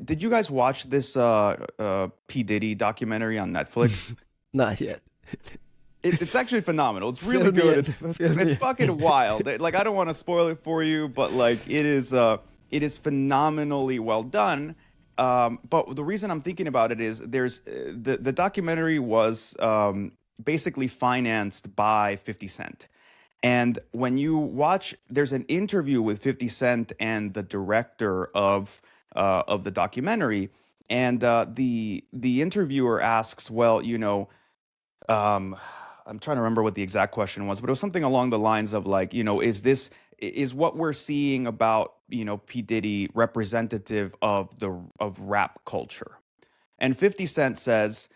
did you guys watch this P. Diddy documentary on Netflix? Not yet. It's actually phenomenal. It's really good. It's fucking wild. Like, I don't want to spoil it for you, but like, it is phenomenally well done. But the reason I'm thinking about it is there's the documentary was basically financed by 50 Cent. And when you watch, there's an interview with 50 Cent and the director of the documentary, and the interviewer asks, well, I'm trying to remember what the exact question was, but it was something along the lines of like, is what we're seeing about P. Diddy representative of rap culture? And 50 Cent says,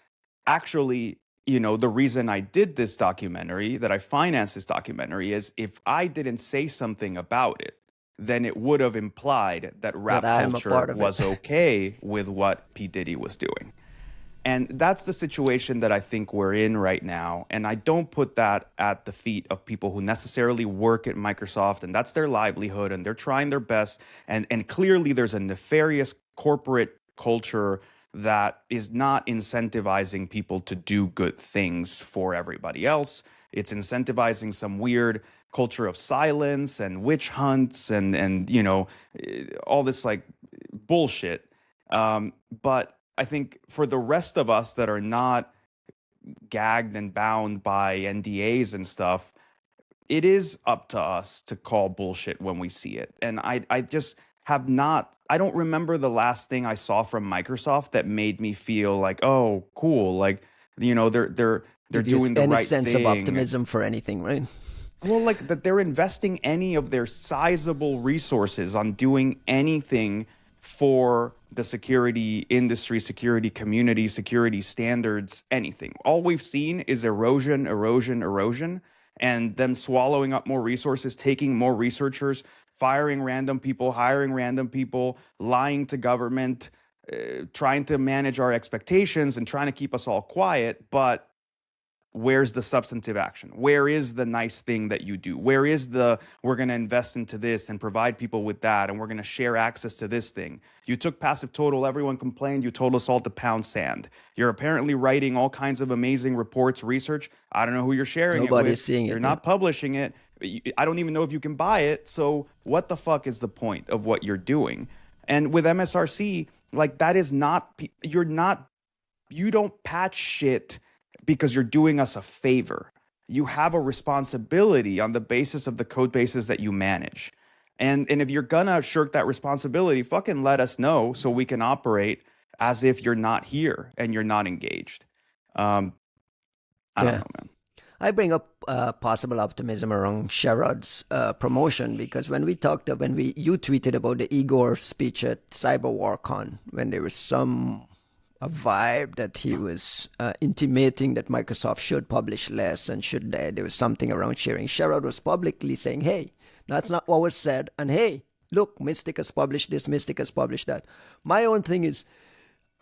actually, the reason I did this documentary, that I financed this documentary, is if I didn't say something about it, then it would have implied that rap culture was okay with what P. Diddy was doing. And that's the situation that I think we're in right now. And I don't put that at the feet of people who necessarily work at Microsoft, and that's their livelihood, and they're trying their best. And clearly there's a nefarious corporate culture that is not incentivizing people to do good things for everybody else. It's incentivizing some weird culture of silence and witch hunts and all this like bullshit. But I think for the rest of us that are not gagged and bound by NDAs and stuff, it is up to us to call bullshit when we see it. And I just have not, I don't remember the last thing I saw from Microsoft that made me feel like, oh, cool. Like, they're doing the right thing. Any sense of optimism for anything, right? Well, like that they're investing any of their sizable resources on doing anything for the security industry, security community, security standards, anything. All we've seen is erosion, and them swallowing up more resources, taking more researchers, firing random people, hiring random people, lying to government, trying to manage our expectations and trying to keep us all quiet. But where's the substantive action? Where is the nice thing that you do? Where is we're going to invest into this and provide people with that, and we're going to share access to this thing? You took passive total, everyone complained, you told us all to pound sand. You're apparently writing all kinds of amazing reports, research. I don't know who you're sharing it with. Nobody's seeing it. You're not publishing it. I don't even know if you can buy it. So what the fuck is the point of what you're doing? And with MSRC, like, that is not, you don't patch shit because you're doing us a favor. You have a responsibility on the basis of the code bases that you manage. And if you're gonna shirk that responsibility, fucking let us know so we can operate as if you're not here and you're not engaged. I don't know, man. I bring up possible optimism around Sherrod's promotion because when you tweeted about the Igor speech at CyberWarCon, when there was a vibe that he was intimating that Microsoft should publish less and there was something around sharing. Sherrod was publicly saying, hey, that's not what was said. And hey, look, Mystic has published this, Mystic has published that. My own thing is,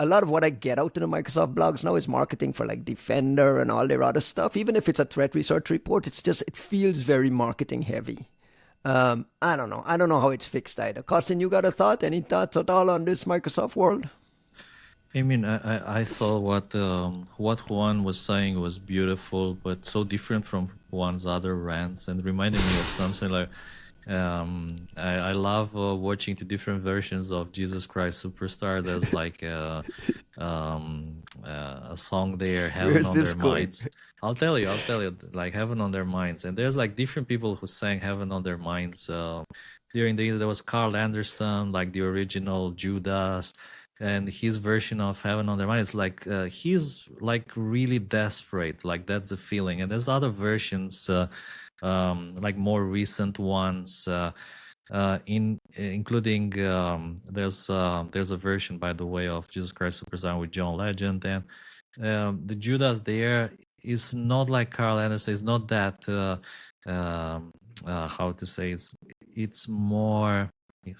a lot of what I get out in the Microsoft blogs now is marketing for like Defender and all their other stuff. Even if it's a threat research report, it feels very marketing heavy. I don't know. I don't know how it's fixed either. Costin, you got a thought? Any thoughts at all on this Microsoft world? I mean, I thought what Juan was saying was beautiful, but so different from Juan's other rants, and reminded me of something like, I love watching the different versions of Jesus Christ Superstar. There's like a song there, Heaven on Their Minds. I'll tell you, like Heaven on Their Minds. And there's like different people who sang Heaven on Their Minds. There was Carl Anderson, like the original Judas. And his version of Heaven on Their Minds, like he's like really desperate, like that's the feeling. And there's other versions, like more recent ones, including there's a version, by the way, of Jesus Christ Superstar with John Legend, and the Judas there is not like Carl Anderson. It's not that how to say it's more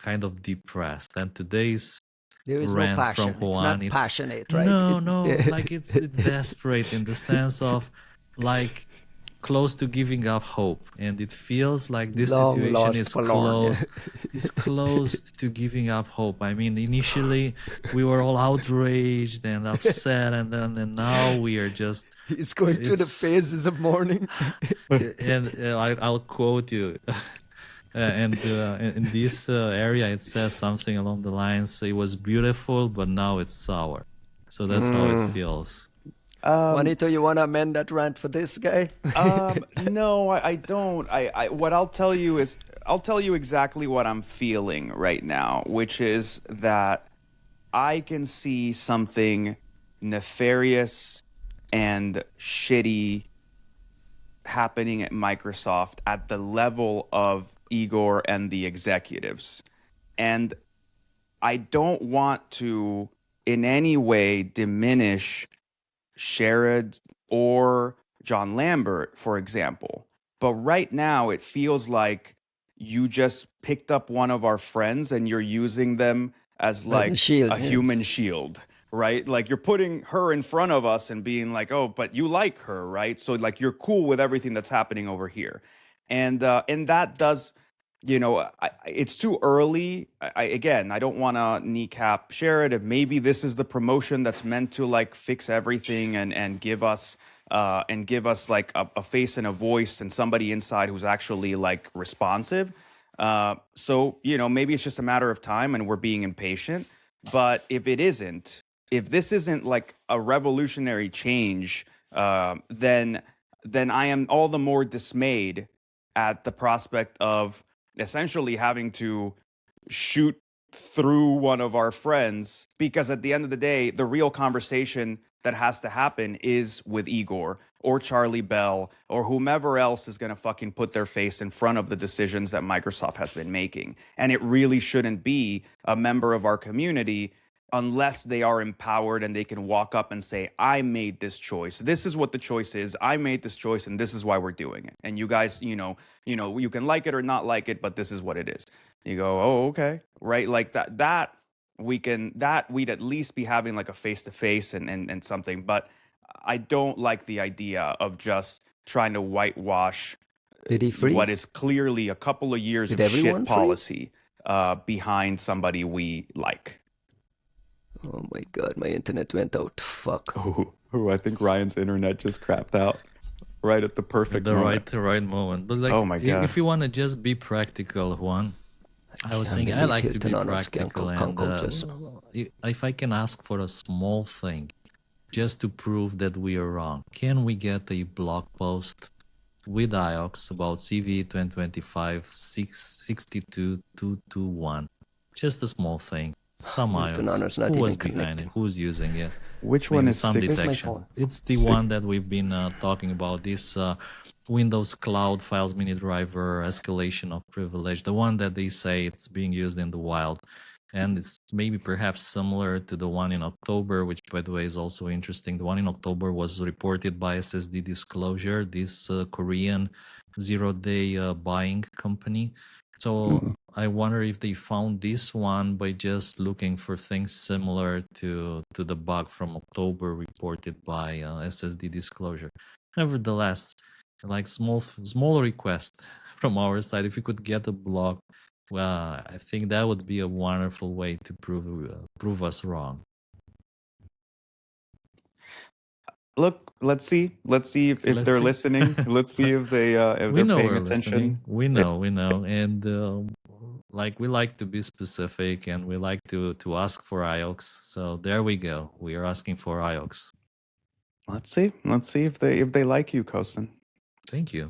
kind of depressed. And today's there is no passion. From Juan, it's not passionate, right? No, like it's desperate in the sense of like close to giving up hope, and it feels like this situation is close. It's close to giving up hope. I mean, initially we were all outraged and upset, and now we are just. It's going through the phases of mourning. And I'll quote you. And in this area, it says something along the lines, it was beautiful, but now it's sour. So that's how it feels. Juanito, you want to amend that rant for this guy? No, I don't. What I'll tell you is, I'll tell you exactly what I'm feeling right now, which is that I can see something nefarious and shitty happening at Microsoft at the level of Igor and the executives. And I don't want to in any way diminish Sherrod or John Lambert, for example. But right now it feels like you just picked up one of our friends and you're using them as like a human shield, right? Like you're putting her in front of us and being like, oh, but you like her, right? So like you're cool with everything that's happening over here. And that does, it's too early. Again, I don't want to kneecap Sherrod. If maybe this is the promotion that's meant to like fix everything and give us like a face and a voice and somebody inside who's actually like responsive. So, maybe it's just a matter of time and we're being impatient. But if this isn't like a revolutionary change, then I am all the more dismayed at the prospect of essentially having to shoot through one of our friends, because at the end of the day, the real conversation that has to happen is with Igor or Charlie Bell or whomever else is going to fucking put their face in front of the decisions that Microsoft has been making. And it really shouldn't be a member of our community unless they are empowered and they can walk up and say, I made this choice. This is what the choice is. I made this choice and this is why we're doing it. And you guys, you can like it or not like it, but this is what it is. You go, oh, okay. Right. Like we'd at least be having like a face-to-face and something. But I don't like the idea of just trying to whitewash what is clearly a couple of years of shit policy behind somebody we like. Oh my God, my internet went out. Fuck. Oh, I think Ryan's internet just crapped out right at the perfect moment. The right moment. But like, oh my God. If you want to just be practical, Juan, I was thinking I like to be practical. And if I can ask for a small thing, just to prove that we are wrong, can we get a blog post with IOX about CV 2025-662-221. Just a small thing. Some Milton IOX. Honor's not Who even was behind connected. it? Who's using it? Which one Maybe is some six? Where's my detection. phone? It's the one that we've been talking about. This Windows Cloud Files Mini Driver escalation of privilege. The one that they say it's being used in the wild. And it's maybe perhaps similar to the one in October, which, by the way, is also interesting. The one in October was reported by SSD Disclosure, this Korean zero-day buying company. So I wonder if they found this one by just looking for things similar to the bug from October reported by SSD Disclosure. Nevertheless, like small request from our side, if we could get a blog, well, I think that would be a wonderful way to prove us wrong. Look, let's see if Let's they're see. listening. Let's see if We they're know paying we're attention. listening. We know, and like we like to be specific, and we like to ask for IOX. So there we go. We are asking for IOX. Let's see if they like you, Costin. Thank you.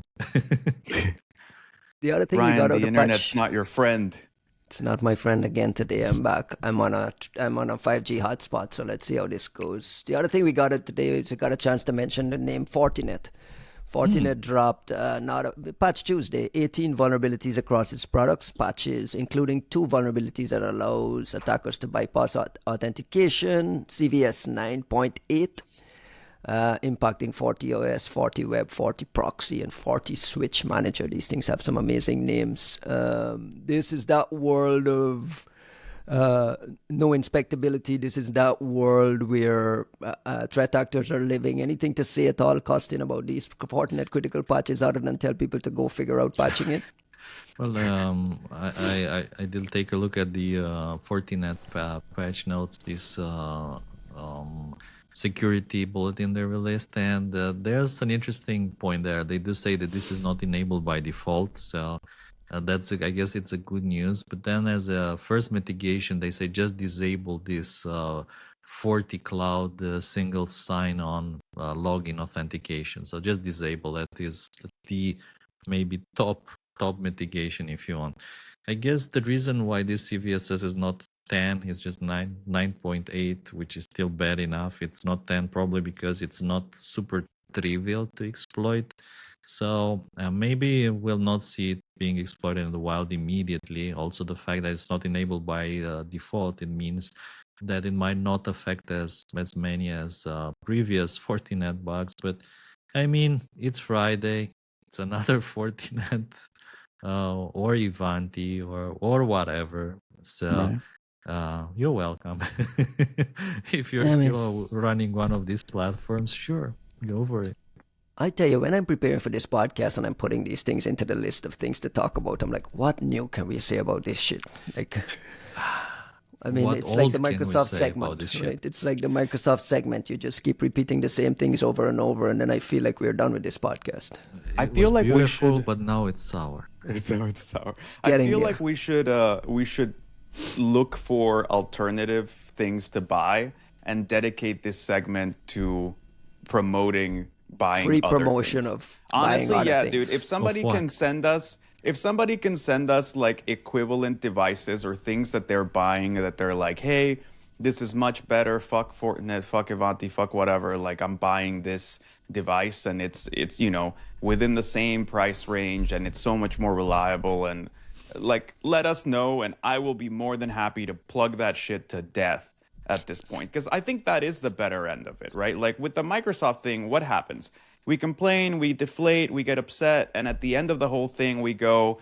The other thing we Ryan, got out the of internet's patch. not your friend. It's not my friend again today. I'm back. I'm on a 5G hotspot, so let's see how this goes. The other thing we got it today is we got a chance to mention the name Fortinet. Fortinet dropped patch Tuesday 18 vulnerabilities across its products patches, including 2 vulnerabilities that allows attackers to bypass authentication, CVS 9.8. Impacting 40 OS, 40 web, 40 proxy, and 40 switch manager. These things have some amazing names. This is that world of no inspectability. This is that world where threat actors are living. Anything to say at all, Costin, about these Fortinet critical patches other than tell people to go figure out patching it? Well, I did take a look at the Fortinet patch notes, this security bulletin they released, and there's an interesting point there. They do say that this is not enabled by default, so that's I guess it's a good news. But then as a first mitigation, they say just disable this FortiCloud single sign-on login authentication. So just disable that is the maybe top mitigation if you want. I guess the reason why this CVSS is not 10 is just 9.8, which is still bad enough. It's not 10 probably because it's not super trivial to exploit. So maybe we'll not see it being exploited in the wild immediately. Also, the fact that it's not enabled by default, it means that it might not affect as many as previous Fortinet bugs. But I mean, it's Friday. It's another Fortinet or Ivanti or whatever. So. Right. You're welcome. If you're still running one of these platforms, sure, go for it. I tell you, when I'm preparing for this podcast and I'm putting these things into the list of things to talk about, I'm like, what new can we say about this shit? Like, I mean, What it's like the old can we Microsoft say segment, about this right? shit? It's like the Microsoft segment. You just keep repeating the same things over and over, and then I feel like we're done with this podcast. I It feel was like we beautiful, should. but now it's sour. It's sour. I getting feel there. like we should look for alternative things to buy and dedicate this segment to promoting buying Free other promotion things. of buying Honestly, other yeah, things. dude. If somebody what? can send us like equivalent devices or things that they're buying that they're like, hey, this is much better. Fuck Fortinet, fuck Ivanti, fuck whatever. Like I'm buying this device and it's within the same price range and it's so much more reliable and like let us know and I will be more than happy to plug that shit to death at this point because I think that is the better end of it, right? Like with the Microsoft thing, what happens? We complain, we deflate, we get upset, and at the end of the whole thing we go,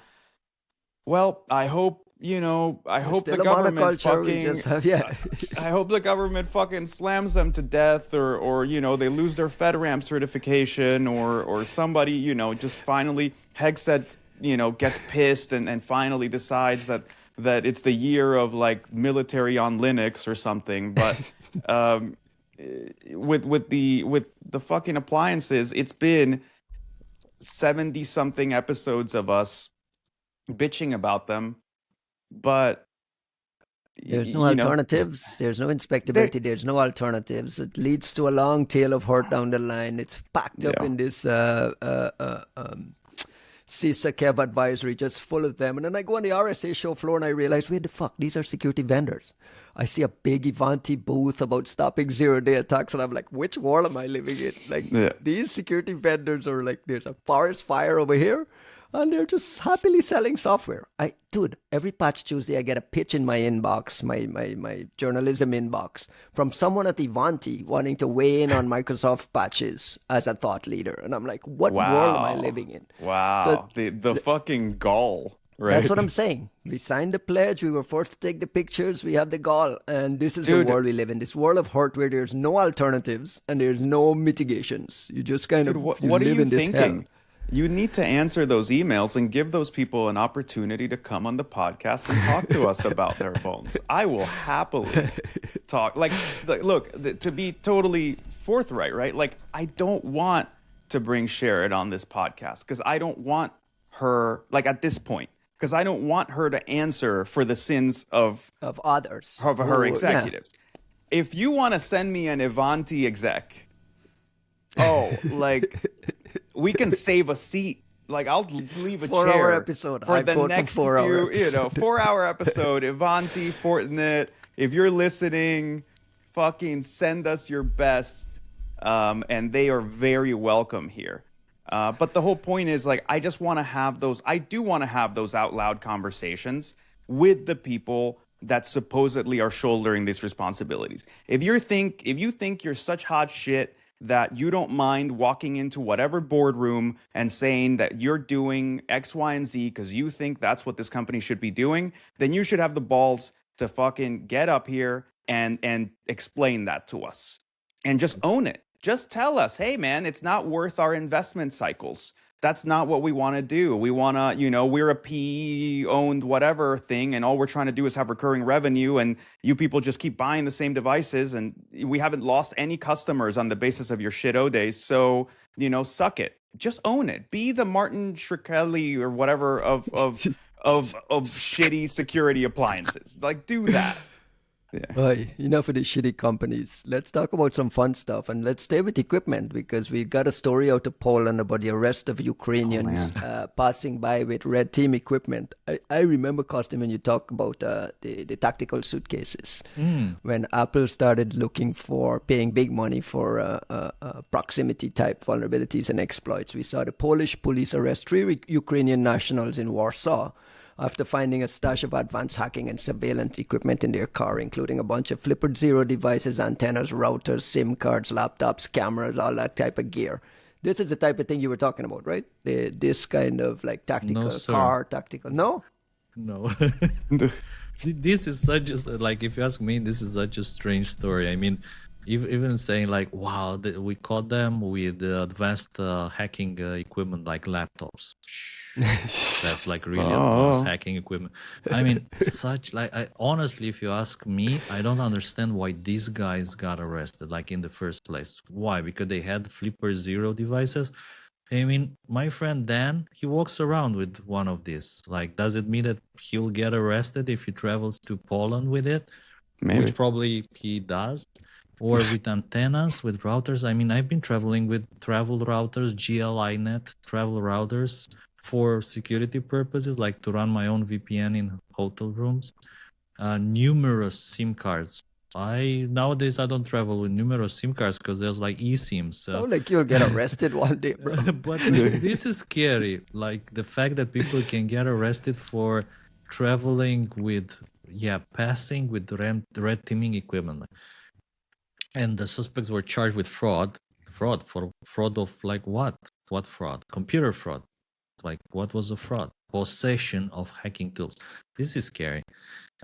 well, I hope the Still a government monoculture. We fucking just have I hope the government fucking slams them to death or they lose their FedRAMP certification or somebody, just finally Hegseth, gets pissed and finally decides that it's the year of like military on Linux or something. But with the fucking appliances, it's been 70 something episodes of us bitching about them, but There's no alternatives. There's no inspectability. There's no alternatives. It leads to a long tail of hurt down the line. It's packed up in this CISA Kev advisory, just full of them. And then I go on the RSA show floor and I realize, wait the fuck, these are security vendors. I see a big Ivanti booth about stopping zero-day attacks, and I'm like, which world am I living in? Like, these security vendors are like, there's a forest fire over here, and they're just happily selling software. Dude, every Patch Tuesday, I get a pitch in my inbox, my journalism inbox, from someone at Ivanti wanting to weigh in on Microsoft patches as a thought leader. And I'm like, what world am I living in? Wow. So, the fucking gall. Right. That's what I'm saying. We signed the pledge. We were forced to take the pictures. We have the gall. And this is the world we live in. This world of hurt where there's no alternatives and there's no mitigations. You just kind of what live are you in this thinking? hell. You need to answer those emails and give those people an opportunity to come on the podcast and talk to us about their phones. I will happily talk. Like, look, to be totally forthright, right? Like, I don't want to bring Sharon on this podcast because I don't want her, like at this point, because I don't want her to answer for the sins of others, of her executives. Yeah. If you want to send me an Ivanti exec, like we can save a seat. Like I'll leave a 4-hour episode for the next 4-hour episode. 4-hour episode. Ivanti, Fortinet. If you're listening, fucking send us your best, and they are very welcome here. But the whole point is, like, I just want to have those. I do want to have those out loud conversations with the people that supposedly are shouldering these responsibilities. If you think you're such hot shit that you don't mind walking into whatever boardroom and saying that you're doing X, Y, and Z because you think that's what this company should be doing, then you should have the balls to fucking get up here and explain that to us and just own it. Just tell us, hey, man, it's not worth our investment cycles. That's not what we want to do. We want to, we're a PE-owned whatever thing, and all we're trying to do is have recurring revenue, and you people just keep buying the same devices, and we haven't lost any customers on the basis of your shit days. So, suck it. Just own it. Be the Martin Shkreli or whatever of shitty security appliances. Like, do that. Yeah. Enough of the shitty companies. Let's talk about some fun stuff, and let's stay with equipment because we got a story out of Poland about the arrest of Ukrainians passing by with red team equipment. I remember, Costin, when you talk about the tactical suitcases, when Apple started looking for paying big money for proximity type vulnerabilities and exploits. We saw the Polish police arrest 3 Ukrainian nationals in Warsaw after finding a stash of advanced hacking and surveillance equipment in their car, including a bunch of flippered zero devices, antennas, routers, SIM cards, laptops, cameras, all that type of gear. This is the type of thing you were talking about, right? This kind of like tactical tactical. No? No. This is such a, like, if you ask me, this is such a strange story. I mean, even saying like, wow, we caught them with advanced hacking equipment like laptops. That's like really advanced hacking equipment. I mean, honestly, if you ask me, I don't understand why these guys got arrested, like in the first place. Why? Because they had Flipper Zero devices. I mean, my friend Dan, he walks around with one of these. Like, does it mean that he'll get arrested if he travels to Poland with it? Maybe. Which probably he does. Or with antennas, with routers. I mean, I've been traveling with travel routers, GLINet travel routers for security purposes, like to run my own VPN in hotel rooms. Numerous SIM cards. Nowadays I don't travel with numerous SIM cards because there's like eSIMs. Like you'll get arrested one day, bro. But this is scary. Like the fact that people can get arrested for traveling with, passing with red teaming equipment. And the suspects were charged with fraud of like what? What fraud? Computer fraud. Like what was the fraud? Possession of hacking tools. This is scary.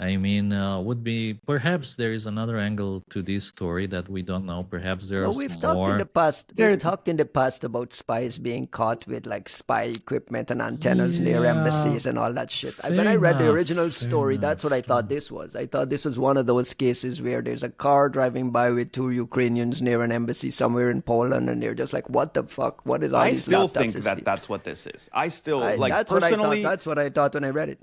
I mean, would be perhaps there is another angle to this story that we don't know. Perhaps there's more. We've talked in the past about spies being caught with like spy equipment and antennas near embassies and all that shit. When I read the original story, that's what I thought this was. I thought this was one of those cases where there's a car driving by with 2 Ukrainians near an embassy somewhere in Poland, and they're just like, "What the fuck? What is all these laptops?" I still think that's what this is. I still personally. That's what I thought when I read it.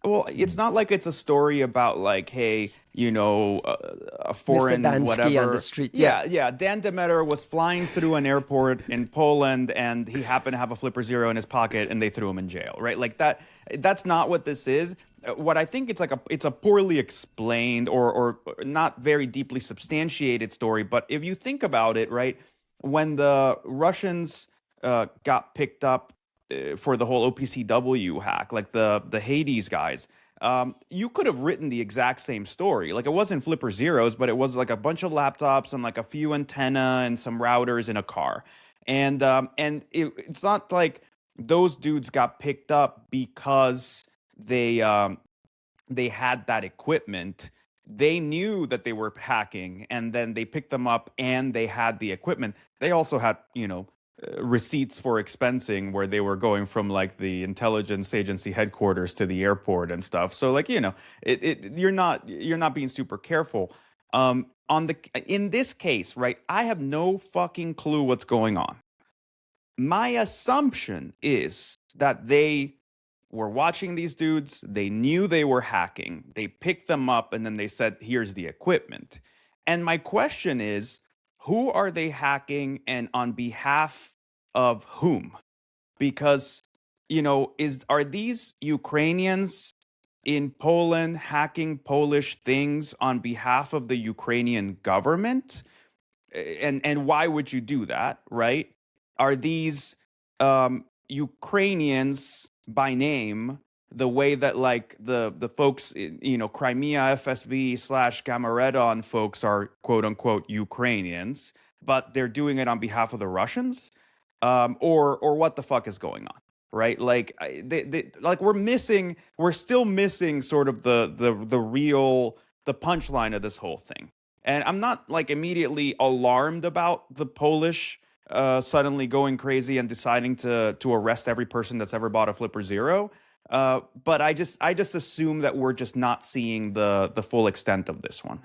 Well, it's not like it's a story about like, hey, you know, a Mr. foreign Dansky on the whatever. street. Yeah. Dan Demeter was flying through an airport in Poland, and he happened to have a Flipper Zero in his pocket, and they threw him in jail, right? Like that. That's not what this is. What I think it's a poorly explained or not very deeply substantiated story. But if you think about it, right, when the Russians got picked up for the whole OPCW hack, like the Hades guys, you could have written the exact same story. Like it wasn't Flipper Zeros, but it was like a bunch of laptops and like a few antenna and some routers in a car. And it's not like those dudes got picked up because they had that equipment. They knew that they were hacking, and then they picked them up, and they had the equipment. They also had, you know, receipts for expensing where they were going from like the intelligence agency headquarters to the airport and stuff. So like, you know, you're not being super careful. On the in this case, right? I have no fucking clue what's going on. My assumption is that they were watching these dudes. They knew they were hacking. They picked them up and then they said, here's the equipment. And my question is, who are they hacking and on behalf of whom? Because, you know, are these Ukrainians in Poland hacking Polish things on behalf of the Ukrainian government? And why would you do that, right? Are these Ukrainians by name, the way that like the folks in, you know, Crimea FSB / Gamaredon folks are quote unquote Ukrainians, but they're doing it on behalf of the Russians, or what the fuck is going on, right? Like like we're still missing sort of the real the punchline of this whole thing. And I'm not like immediately alarmed about the Polish suddenly going crazy and deciding to arrest every person that's ever bought a Flipper Zero. But I just assume that we're just not seeing the full extent of this one.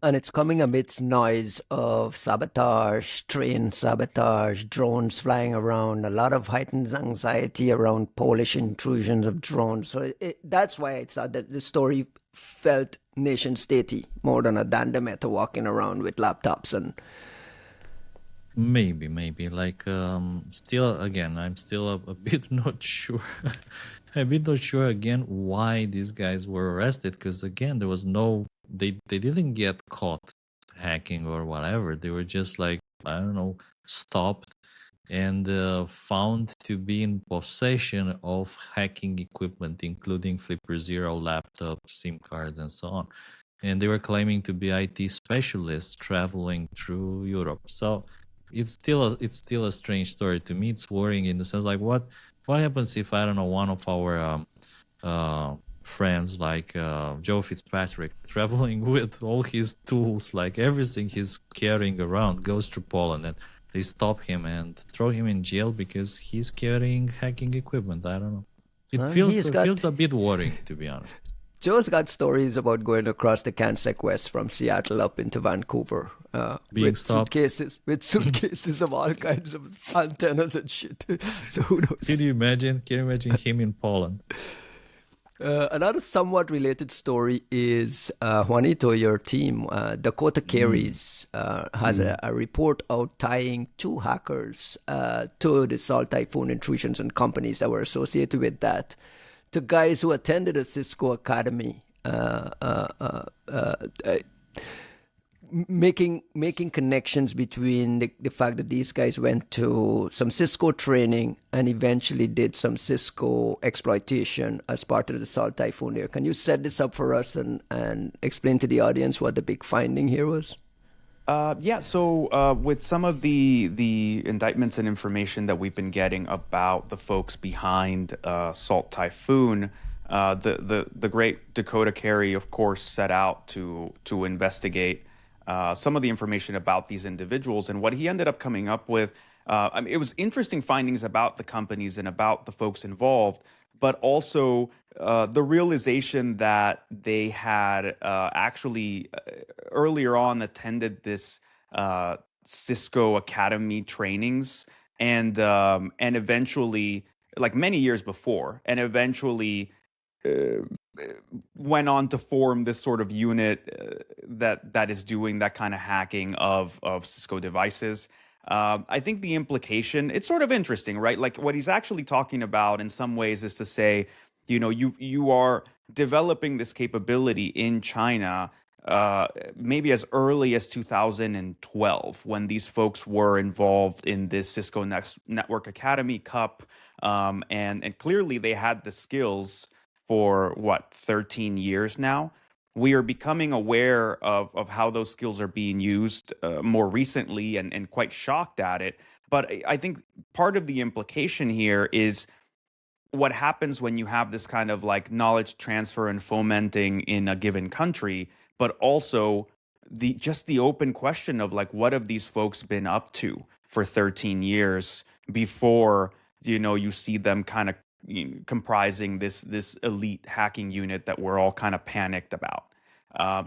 And it's coming amidst noise of sabotage, train sabotage, drones flying around, a lot of heightened anxiety around Polish intrusions of drones. So that's why I thought that the story felt nation-statey more than a Dan Demeter walking around with laptops and... Maybe like still again I'm still a bit not sure. A bit not sure again why these guys were arrested, because again there was no they didn't get caught hacking or whatever. They were just like, I don't know, stopped and found to be in possession of hacking equipment, including Flipper Zero laptops, SIM cards, and so on. And they were claiming to be IT specialists traveling through Europe. So it's still a strange story to me. It's worrying in the sense like what happens if, I don't know, one of our friends like Joe Fitzpatrick traveling with all his tools, like everything he's carrying around, goes to Poland and they stop him and throw him in jail because he's carrying hacking equipment. I don't know. It feels a bit worrying, to be honest. Joe's got stories about going across the CanSec West from Seattle up into Vancouver Being with stopped. suitcases of all kinds of antennas and shit. So who knows? Can you imagine him in Poland? Another somewhat related story is Juanito, your team, Dakota Carries, has a report out tying 2 hackers to the Salt Typhoon intrusions and companies that were associated with that, to guys who attended a Cisco academy, making connections between the fact that these guys went to some Cisco training and eventually did some Cisco exploitation as part of the Salt Typhoon here. Can you set this up for us and explain to the audience what the big finding here was? Yeah, so with some of the indictments and information that we've been getting about the folks behind Salt Typhoon, the great Dakota Carey, of course, set out to investigate some of the information about these individuals. And what he ended up coming up with, I mean, it was interesting findings about the companies and about the folks involved, but also the realization that they had actually earlier on attended this Cisco Academy trainings and eventually, like many years before, and eventually went on to form this sort of unit that is doing that kind of hacking of Cisco devices. I think the implication, it's sort of interesting, right? Like what he's actually talking about in some ways is to say, you are developing this capability in China, maybe as early as 2012, when these folks were involved in this Cisco Network Academy Cup, and clearly they had the skills for what, 13 years now. We are becoming aware of how those skills are being used more recently, and quite shocked at it. But I think part of the implication here is what happens when you have this kind of like knowledge transfer and fomenting in a given country, but also the open question of like, what have these folks been up to for 13 years before you see them kind of comprising this elite hacking unit that we're all kind of panicked about.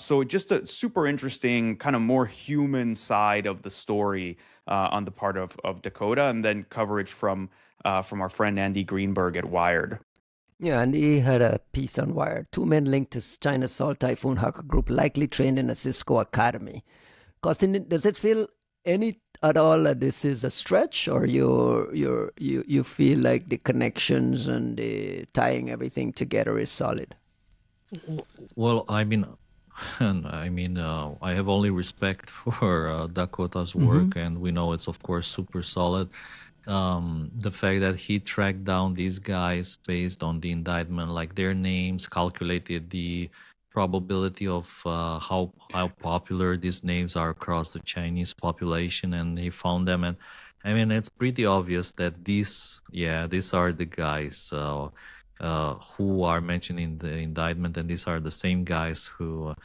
So just a super interesting kind of more human side of the story on the part of Dakota, and then coverage from our friend Andy Greenberg at Wired. Yeah, and he had a piece on Wired. 2 men linked to China's Salt Typhoon hacker group, likely trained in a Cisco academy. Costin, does it feel any at all that this is a stretch, or you feel like the connections and the tying everything together is solid? Well, I mean, I have only respect for Dakota's work, and we know it's of course super solid. The fact that he tracked down these guys based on the indictment, like their names, calculated the probability of how popular these names are across the Chinese population, and he found them. And I mean, it's pretty obvious that these are the guys who are mentioned in the indictment, and these are the same guys who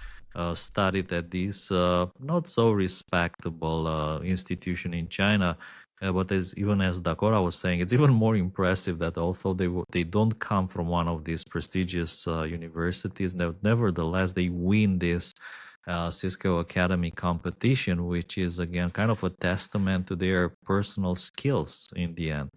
studied at this not so respectable institution in China. But even as Dakota was saying, it's even more impressive that although they don't come from one of these prestigious universities, nevertheless they win this Cisco Academy competition, which is again kind of a testament to their personal skills in the end.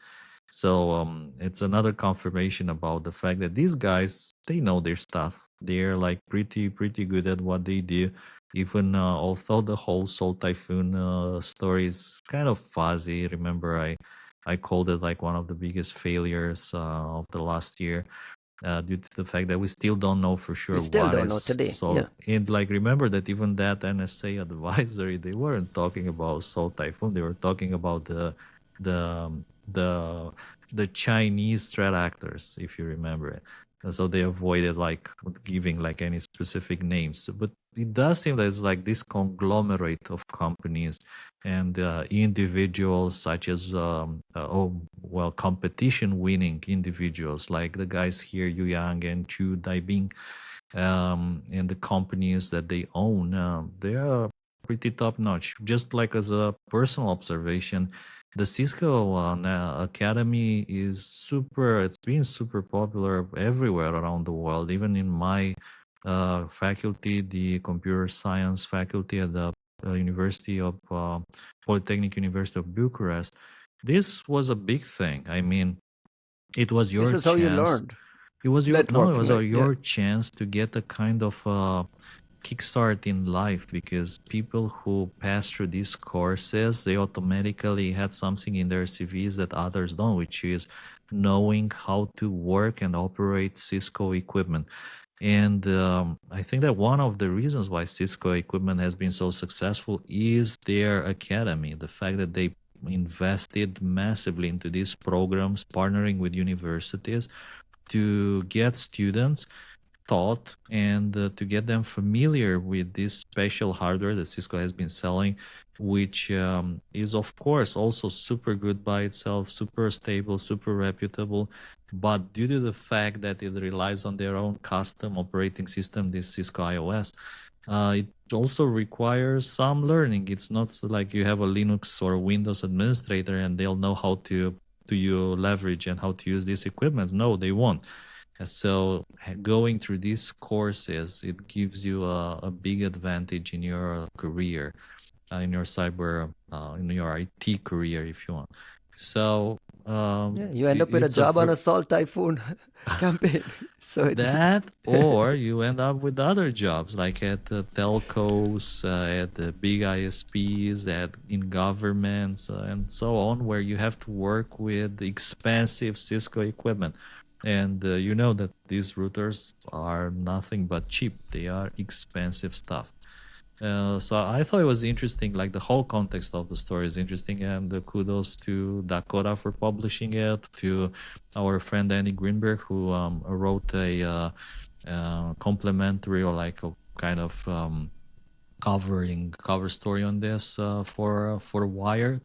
So it's another confirmation about the fact that these guys, they know their stuff. They're like pretty good at what they do. Even although the whole Salt Typhoon story is kind of fuzzy. Remember, I called it like one of the biggest failures of the last year due to the fact that we still don't know for sure. We still what don't is. know today. So, yeah. And like remember that even that NSA advisory, they weren't talking about Salt Typhoon. They were talking about the Chinese threat actors, if you remember it. And so they avoided like giving like any specific names. But it does seem that it's like this conglomerate of companies and individuals such as competition winning individuals like the guys here, Yu Yang and Chu Daibing, and the companies that they own, they are pretty top notch. Just like as a personal observation, the Cisco Academy is it's been super popular everywhere around the world, even in my faculty, the computer science faculty at the Polytechnic University of Bucharest. This was a big thing. I mean, it was your chance. This is how you learned. It was your chance to get a kind of kickstart in life, because people who pass through these courses, they automatically had something in their CVs that others don't, which is knowing how to work and operate Cisco equipment. And I think that one of the reasons why Cisco equipment has been so successful is their academy. The fact that they invested massively into these programs, partnering with universities to get students taught and to get them familiar with this special hardware that Cisco has been selling, which is of course also super good by itself, super stable, super reputable. But due to the fact that it relies on their own custom operating system, this Cisco iOS, it also requires some learning. It's not like you have a Linux or Windows administrator and they'll know how to you leverage and how to use this equipment. No, they won't. So going through these courses, it gives you a big advantage in your career, in your IT career, if you want. So you end up with a job on a Salt Typhoon campaign. So that, or you end up with other jobs like at the telcos, at the big ISPs, in governments, and so on, where you have to work with expensive Cisco equipment. And you know that these routers are nothing but cheap. They are expensive stuff. So I thought it was interesting, like the whole context of the story is interesting, and kudos to Dakota for publishing it, to our friend Andy Greenberg, who wrote a complimentary or like a kind of cover story on this for Wired.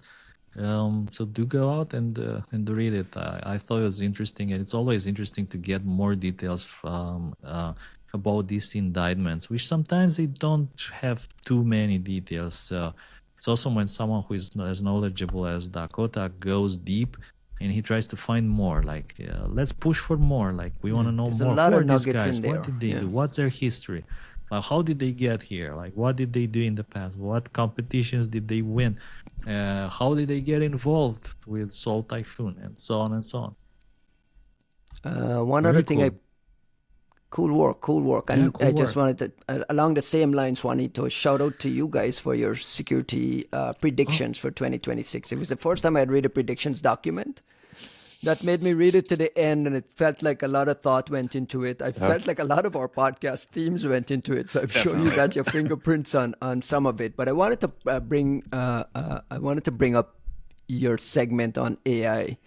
So do go out and read it. I thought it was interesting, and it's always interesting to get more details from about these indictments, which sometimes they don't have too many details. It's also when someone who is as knowledgeable as Dakota goes deep and he tries to find more, like let's push for more, like we want to know more. A lot Who of are these nuggets guys? in there. What did they do? What's their history? How did they get here? Like, what did they do in the past? What competitions did they win? How did they get involved with Salt Typhoon, and so on and so on? One Very other thing, cool. cool work. Yeah, And cool I just work. wanted to, along the same lines, Juanito, shout out to you guys for your security predictions for 2026. It was the first time I'd read a predictions document. That made me read it to the end, and it felt like a lot of thought went into it. I felt like a lot of our podcast themes went into it. So I'm sure you got your fingerprints on some of it. But I wanted to bring up your segment on AI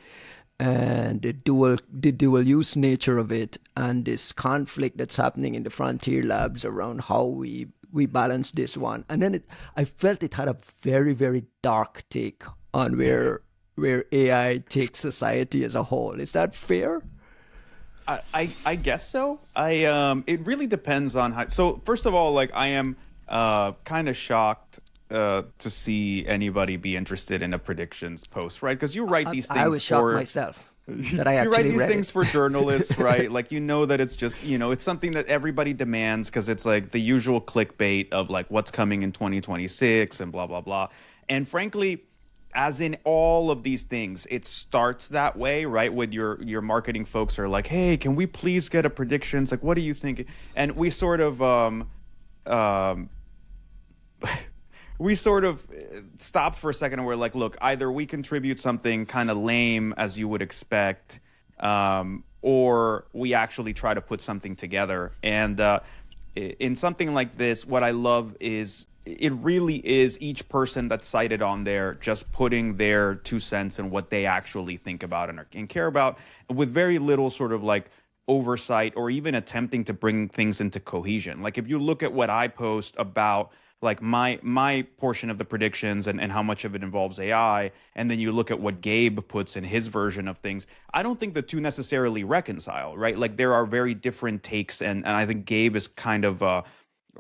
and the dual use nature of it, and this conflict that's happening in the frontier labs around how we balance this one. And then I felt it had a very, very dark take on where AI takes society as a whole. Is that fair? I guess so. It really depends on how. So first of all, like I am kind of shocked to see anybody be interested in a predictions post, right? Because you write these things. I was shocked myself that I you actually write these read things it. for journalists, right? Like you know that it's just it's something that everybody demands because it's like the usual clickbait of like what's coming in 2026 and blah blah blah. And frankly, as in all of these things, it starts that way, right? With your marketing folks are like, hey, can we please get a predictions? Like, what do you think? And we sort of stop for a second and we're like, look, either we contribute something kind of lame as you would expect, or we actually try to put something together. And in something like this, what I love is it really is each person that's cited on there just putting their 2 cents and what they actually think about and care about, with very little sort of like oversight or even attempting to bring things into cohesion. Like if you look at what I post about like my portion of the predictions and how much of it involves AI, and then you look at what Gabe puts in his version of things, I don't think the two necessarily reconcile, right? Like there are very different takes, and I think Gabe is kind of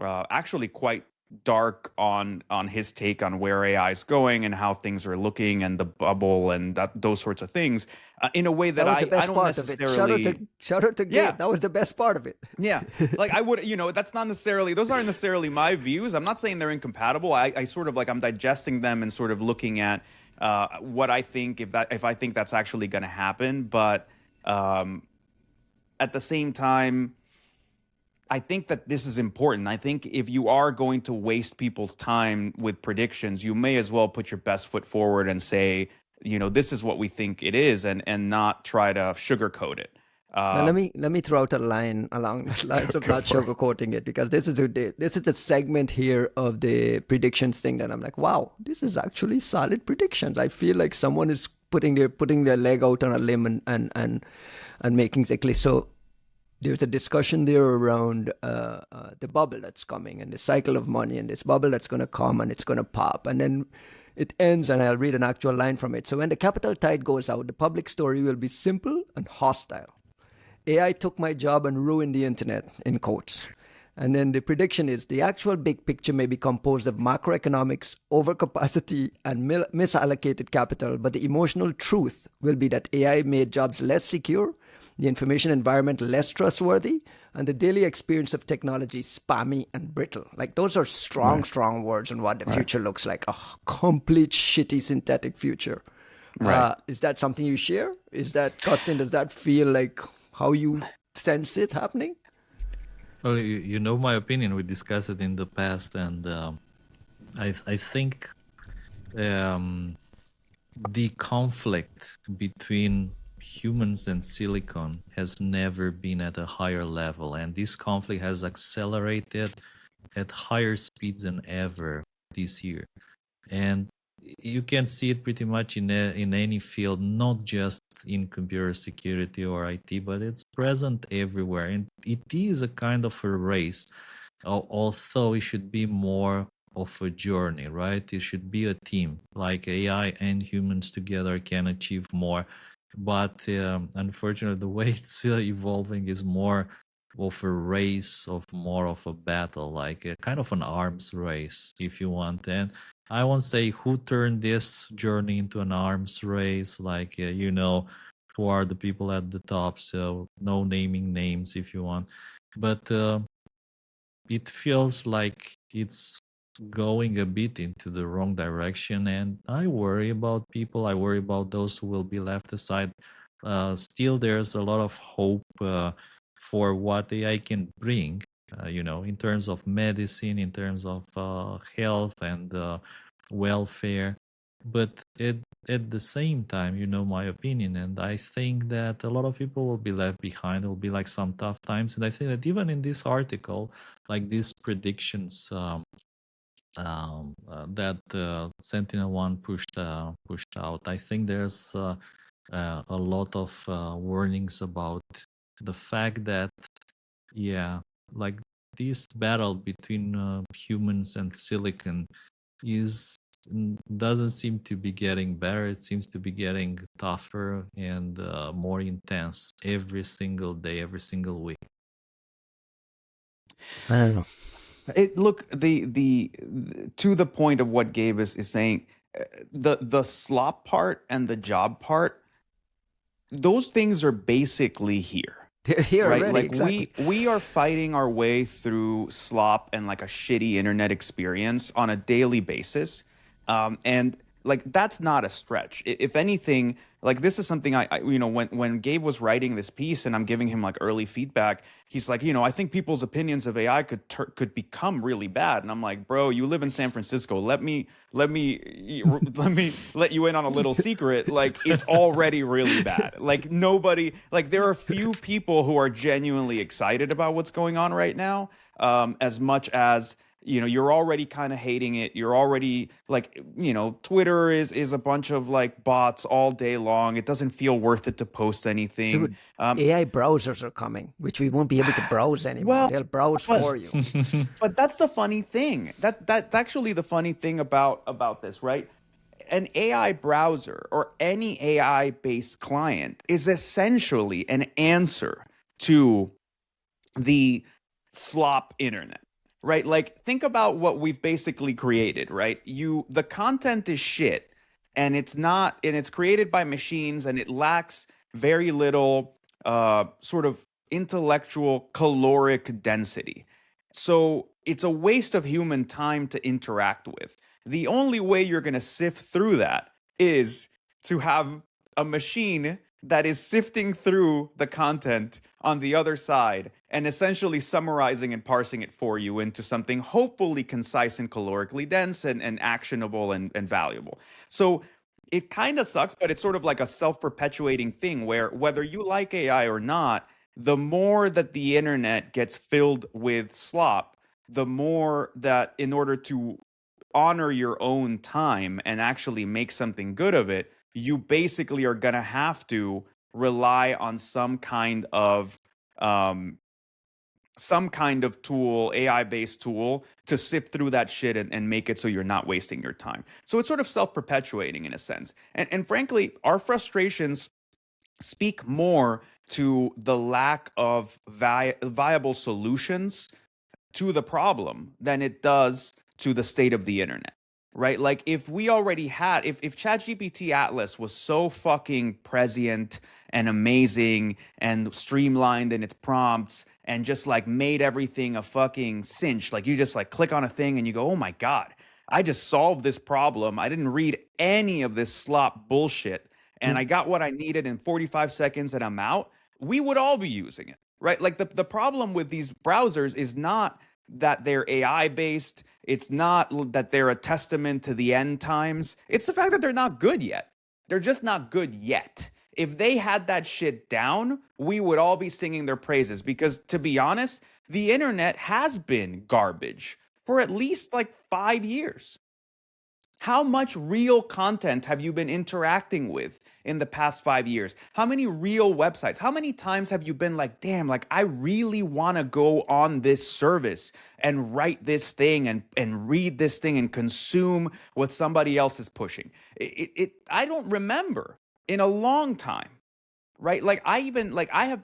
actually quite dark on his take on where AI is going and how things are looking and the bubble and those sorts of things in a way that was the best I don't part necessarily. of it. Shout out to Gabe. Yeah. That was the best part of it. Yeah, like I would, that's not necessarily, those aren't necessarily my views. I'm not saying they're incompatible. I sort of like, I'm digesting them and sort of looking at what I think, if I think that's actually going to happen. But at the same time, I think that this is important. I think if you are going to waste people's time with predictions, you may as well put your best foot forward and say, this is what we think it is, and not try to sugarcoat it. Now let me throw out a line along the lines of not sugarcoating it, because this is a segment here of the predictions thing that I'm like, wow, this is actually solid predictions. I feel like someone is putting their leg out on a limb and making exactly so. There's a discussion there around the bubble that's coming and the cycle of money and this bubble that's going to come and it's going to pop. And then it ends, and I'll read an actual line from it. So when the capital tide goes out, the public story will be simple and hostile. AI took my job and ruined the internet, in quotes. And then the prediction is the actual big picture may be composed of macroeconomics, overcapacity, and misallocated capital, but the emotional truth will be that AI made jobs less secure, the information environment less trustworthy, and the daily experience of technology spammy and brittle. Like those are strong words on what the future looks like. A complete shitty synthetic future. Right. Is that something you share? Is that, Costin, does that feel like how you sense it happening? Well, you know my opinion. We discussed it in the past, and I think the conflict between humans and silicon has never been at a higher level, and this conflict has accelerated at higher speeds than ever this year. And you can see it pretty much in any field, not just in computer security or IT, but it's present everywhere. And it is a kind of a race, although it should be more of a journey, right? It should be a team, like AI and humans together can achieve more. But unfortunately, the way it's evolving is more of a race, of more of a battle, like a kind of an arms race, if you want. And I won't say who turned this journey into an arms race, like, who are the people at the top, so no naming names if you want. But it feels like it's going a bit into the wrong direction, and I worry about people. I worry about those who will be left aside. Still, there's a lot of hope for what AI can bring, in terms of medicine, in terms of health and welfare. But at the same time, my opinion, and I think that a lot of people will be left behind. It will be like some tough times, and I think that even in this article, like these predictions that Sentinel-1 pushed out, I think there's a lot of warnings about the fact that, like this battle between humans and silicon doesn't seem to be getting better. It seems to be getting tougher and more intense every single day, every single week. I don't know. Look, the to the point of what Gabe is saying, the slop part and the job part, those things are basically here. They're here Right, already, like exactly. we are fighting our way through slop and like a shitty internet experience on a daily basis, and like that's not a stretch. If anything, like this is something I when Gabe was writing this piece and I'm giving him like early feedback, he's like, I think people's opinions of AI could become really bad, and I'm like, bro, you live in San Francisco. Let me let you in on a little secret. Like it's already really bad. Like nobody, like there are few people who are genuinely excited about what's going on right now, as much as you're already kind of hating it. You're already like, Twitter is a bunch of like bots all day long. It doesn't feel worth it to post anything. Dude, AI browsers are coming, which we won't be able to browse anymore. Well, They'll browse for you. But that's the funny thing. That's actually the funny thing about this, right? An AI browser or any AI-based client is essentially an answer to the slop internet. Right? Like think about what we've basically created, right? The content is shit and it's created by machines and it lacks very little sort of intellectual caloric density. So it's a waste of human time to interact with. The only way you're going to sift through that is to have a machine that is sifting through the content on the other side and essentially summarizing and parsing it for you into something hopefully concise and calorically dense and actionable and valuable. So it kind of sucks, but it's sort of like a self-perpetuating thing where whether you like AI or not, the more that the internet gets filled with slop, the more that in order to honor your own time and actually make something good of it, you basically are going to have to rely on some kind of tool, AI-based tool, to sift through that shit and make it so you're not wasting your time. So it's sort of self-perpetuating in a sense. And frankly, our frustrations speak more to the lack of viable solutions to the problem than it does to the state of the internet. Right? Like if we already had, if ChatGPT Atlas was so fucking prescient and amazing and streamlined in its prompts and just like made everything a fucking cinch, like you just like click on a thing and you go, oh my God, I just solved this problem. I didn't read any of this slop bullshit, and I got what I needed in 45 seconds and I'm out, we would all be using it, right? Like the problem with these browsers is not that they're AI based. It's not that they're a testament to the end times. It's the fact that they're not good yet. They're just not good yet. If they had that shit down, we would all be singing their praises because, to be honest, the internet has been garbage for at least like 5 years. How much real content have you been interacting with in the past 5 years? How many real websites? How many times have you been like, damn, like I really want to go on this service and write this thing and read this thing and consume what somebody else is pushing? I don't remember in a long time, right? Like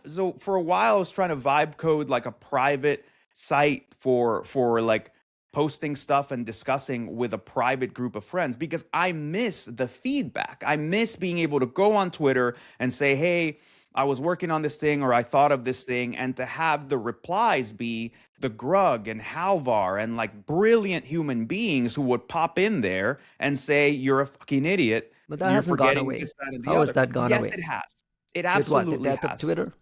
so for a while I was trying to vibe code like a private site for like posting stuff and discussing with a private group of friends because I miss the feedback. I miss being able to go on Twitter and say, hey, I was working on this thing or I thought of this thing, and to have the replies be the Grug and Halvar and like brilliant human beings who would pop in there and say, you're a fucking idiot. But that you're hasn't gone forgetting away. this, that, and the How other. has that gone away? Yes, it has. It With what? absolutely The death has. of Twitter?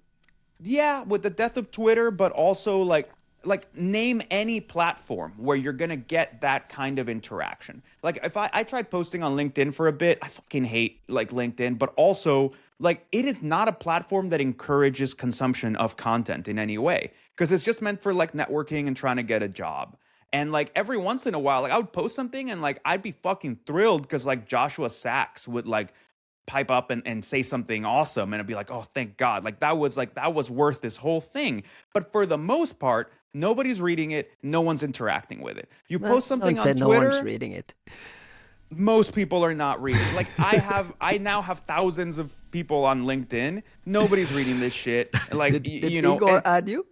Yeah, with the death of Twitter, but also like name any platform where you're gonna get that kind of interaction. Like if I tried posting on LinkedIn for a bit, I fucking hate like LinkedIn, but also like it is not a platform that encourages consumption of content in any way because it's just meant for like networking and trying to get a job. And like every once in a while, like I would post something and like I'd be fucking thrilled because like Joshua Sachs would like pipe up and say something awesome, and I'd be like, oh, thank God. Like that was worth this whole thing. But for the most part, nobody's reading it. No one's interacting with it. You post something on Twitter. No one's reading it. Most people are not reading. Like I now have thousands of people on LinkedIn. Nobody's reading this shit. Like Did Igor add you?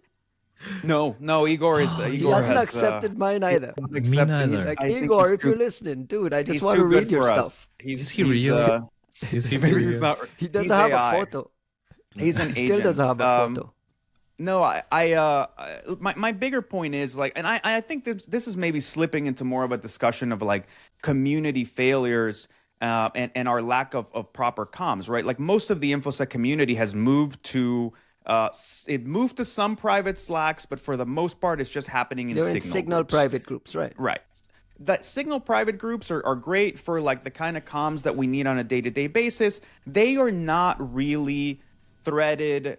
No, Igor is. He Igor hasn't has, accepted mine either. Me neither. Like Igor, if you're listening, dude, I just want to read your stuff. Is he real? Is he real? Not, he doesn't have AI. a photo. He's an He agent. still doesn't have a photo. No, my bigger point is like, and I think this is maybe slipping into more of a discussion of like community failures and our lack of proper comms, right? Like most of the InfoSec community has moved to some private Slacks, but for the most part, it's just happening in Signal groups. Private groups, right? Right. That Signal private groups are great for like the kind of comms that we need on a day-to-day basis. They are not really threaded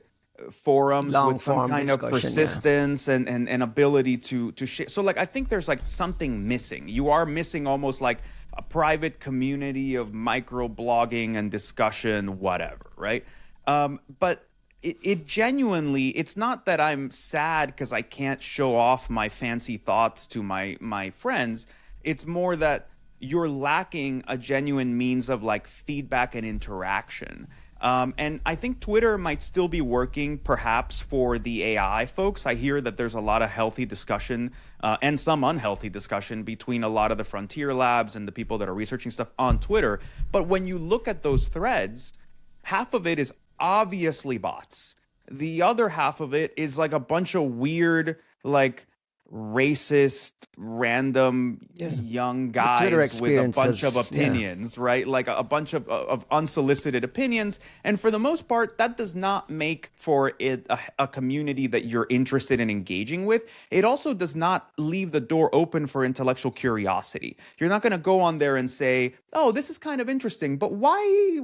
forums with some kind of persistence and ability to share. So like I think there's like something missing. You are missing almost like a private community of micro blogging and discussion, whatever, right? But it genuinely, it's not that I'm sad because I can't show off my fancy thoughts to my friends. It's more that you're lacking a genuine means of like feedback and interaction. And I think Twitter might still be working perhaps for the AI folks. I hear that there's a lot of healthy discussion and some unhealthy discussion between a lot of the frontier labs and the people that are researching stuff on Twitter. But when you look at those threads, half of it is obviously bots. The other half of it is like a bunch of weird, like racist, random young guys with a bunch of opinions, right? Like a bunch of unsolicited opinions. And for the most part, that does not make for it a community that you're interested in engaging with. It also does not leave the door open for intellectual curiosity. You're not going to go on there and say, oh, this is kind of interesting, but why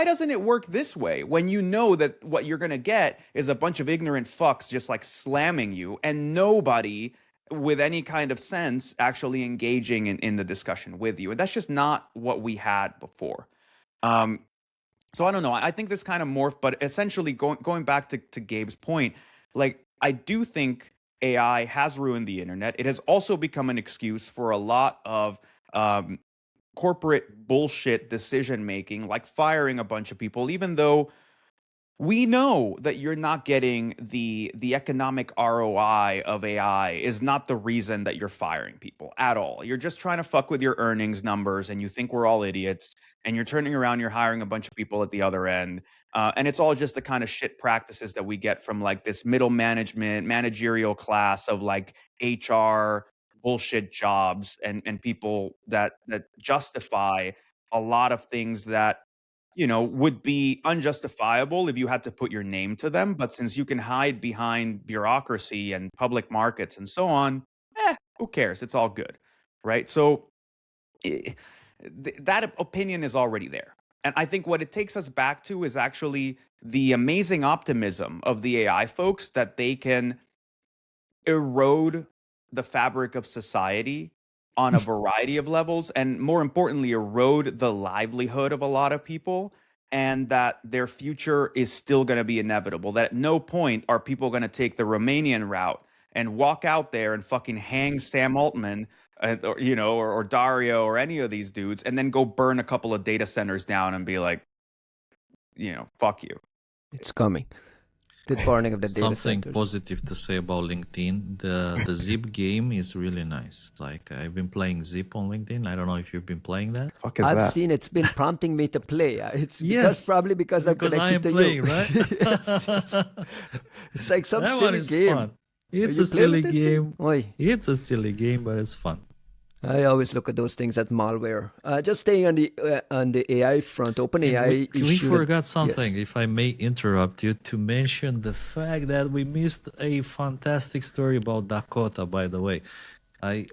doesn't it work this way? When you know that what you're going to get is a bunch of ignorant fucks just like slamming you and nobody with any kind of sense actually engaging in the discussion with you. And that's just not what we had before. So I don't know. I think this kind of morphed, but essentially going back to Gabe's point, like I do think AI has ruined the internet. It has also become an excuse for a lot of corporate bullshit decision making, like firing a bunch of people, even though we know that you're not getting the economic ROI of AI is not the reason that you're firing people at all. You're just trying to fuck with your earnings numbers and you think we're all idiots and you're turning around, you're hiring a bunch of people at the other end. And it's all just the kind of shit practices that we get from like this middle management, managerial class of like HR bullshit jobs and people that justify a lot of things that would be unjustifiable if you had to put your name to them. But since you can hide behind bureaucracy and public markets and so on, who cares? It's all good, right? So that opinion is already there. And I think what it takes us back to is actually the amazing optimism of the AI folks that they can erode the fabric of society on a variety of levels, and more importantly, erode the livelihood of a lot of people, and that their future is still going to be inevitable. That at no point are people going to take the Romanian route and walk out there and fucking hang Sam Altman, or Dario or any of these dudes, and then go burn a couple of data centers down and be like, fuck you. It's coming. The burning of the data Something centers. positive to say about LinkedIn. The Zip game is really nice. Like, I've been playing Zip on LinkedIn. I don't know if you've been playing that. Fuck is I've that? seen it's been prompting me to play. It's Yes, probably because I'm because connected I am to playing, you. right? Yes. It's like some That one silly is game. fun. It's You a play with silly this thing? game. Oi. It's a silly game, but it's fun. I always look at those things as malware. Just staying on the AI front, OpenAI We issued forgot something, Yes. if I may interrupt you, to mention the fact that we missed a fantastic story about Dakota, by the way. I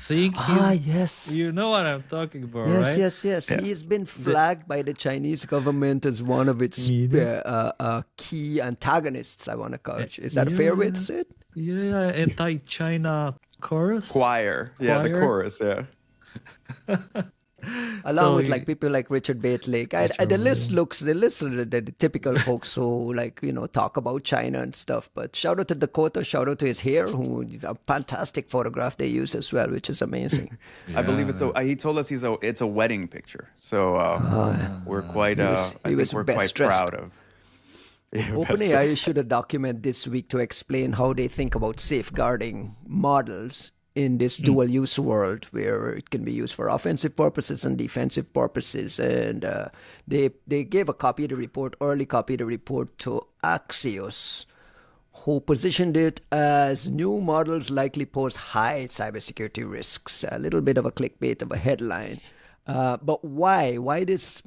think Yes. you know what I'm talking about, Yes, right? yes, yes. He's been flagged by the Chinese government as one of its key antagonists, I want to call it. Is that a fair way to say it? Yeah, anti-China chorus. Choir. Yeah, the Choir? chorus, yeah. Along with like people like Richard Baitlake. The list are the typical folks who talk about China and stuff. But shout out to Dakota, shout out to his hair, who a fantastic photograph they use as well, which is amazing. I believe he told us it's a wedding picture. So we're quite we're quite proud of. OpenAI issued a document this week to explain how they think about safeguarding models in this dual use world where it can be used for offensive purposes and defensive purposes. And they gave a copy of the report, early copy of the report, to Axios, who positioned it as new models likely pose high cybersecurity risks. A little bit of a clickbait of a headline. But why? Why this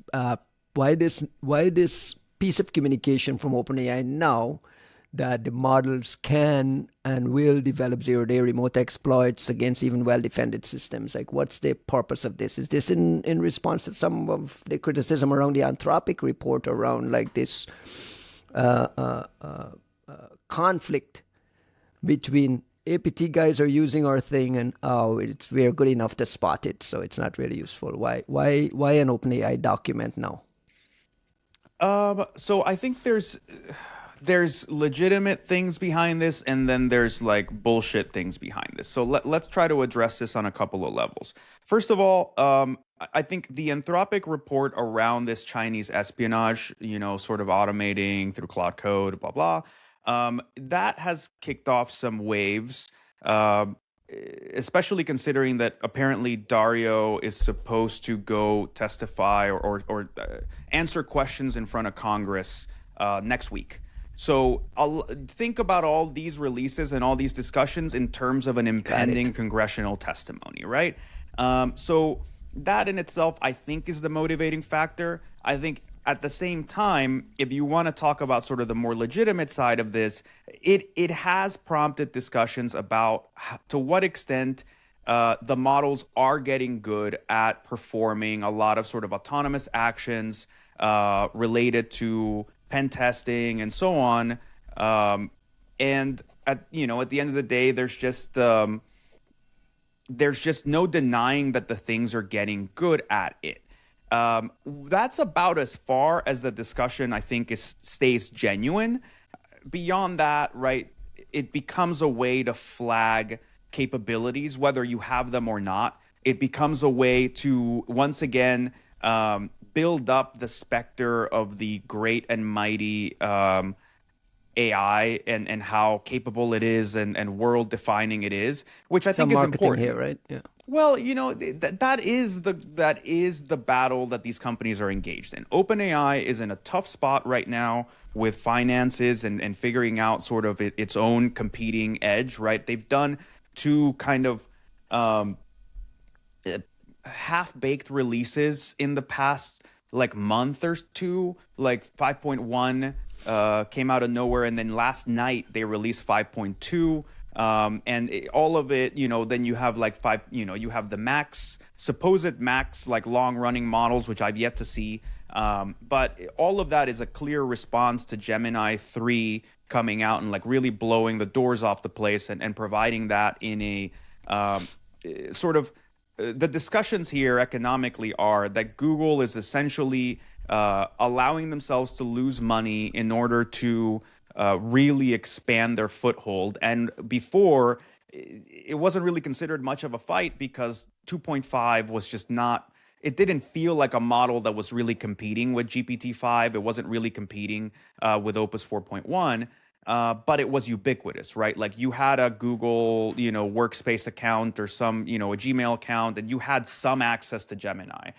piece of communication from OpenAI now that the models can and will develop zero-day remote exploits against even well-defended systems? Like, what's the purpose of this? Is this in response to some of the criticism around the Anthropic report around like this conflict between APT guys are using our thing and we're good enough to spot it, so it's not really useful? Why an OpenAI document now? So I think there's legitimate things behind this, and then there's like bullshit things behind this. So let's try to address this on a couple of levels. First of all, I think the Anthropic report around this Chinese espionage, sort of automating through cloud code, blah, blah, that has kicked off some waves, especially considering that apparently Dario is supposed to go testify or answer questions in front of Congress next week. So I'll think about all these releases and all these discussions in terms of an impending congressional testimony, right? So that in itself, I think, is the motivating factor. I think at the same time, if you want to talk about sort of the more legitimate side of this, it has prompted discussions about to what extent the models are getting good at performing a lot of sort of autonomous actions related to pen testing and so on. And at the end of the day, there's just no denying that the things are getting good at it. That's about as far as the discussion, I think, stays genuine. Beyond that, right, it becomes a way to flag capabilities, whether you have them or not. It becomes a way to, once again, build up the specter of the great and mighty AI and how capable it is and world-defining it is, which I think is important here, right? Yeah. Well, that is the battle that these companies are engaged in. OpenAI is in a tough spot right now with finances and figuring out sort of its own competing edge, right? They've done two kind of um, half-baked releases in the past like month or two. Like 5.1 came out of nowhere, and then last night they released 5.2. And all of it, then you have like you have the max, supposed max, like long running models, which I've yet to see. But all of that is a clear response to Gemini 3 coming out and like really blowing the doors off the place, and providing that in a sort of the discussions here economically are that Google is essentially allowing themselves to lose money in order to really expand their foothold. And before, it wasn't really considered much of a fight because 2.5 was just not. It didn't feel like a model that was really competing with GPT-5. It wasn't really competing with Opus 4.1. But it was ubiquitous, right? Like you had a Google, workspace account or some, a Gmail account, and you had some access to Gemini.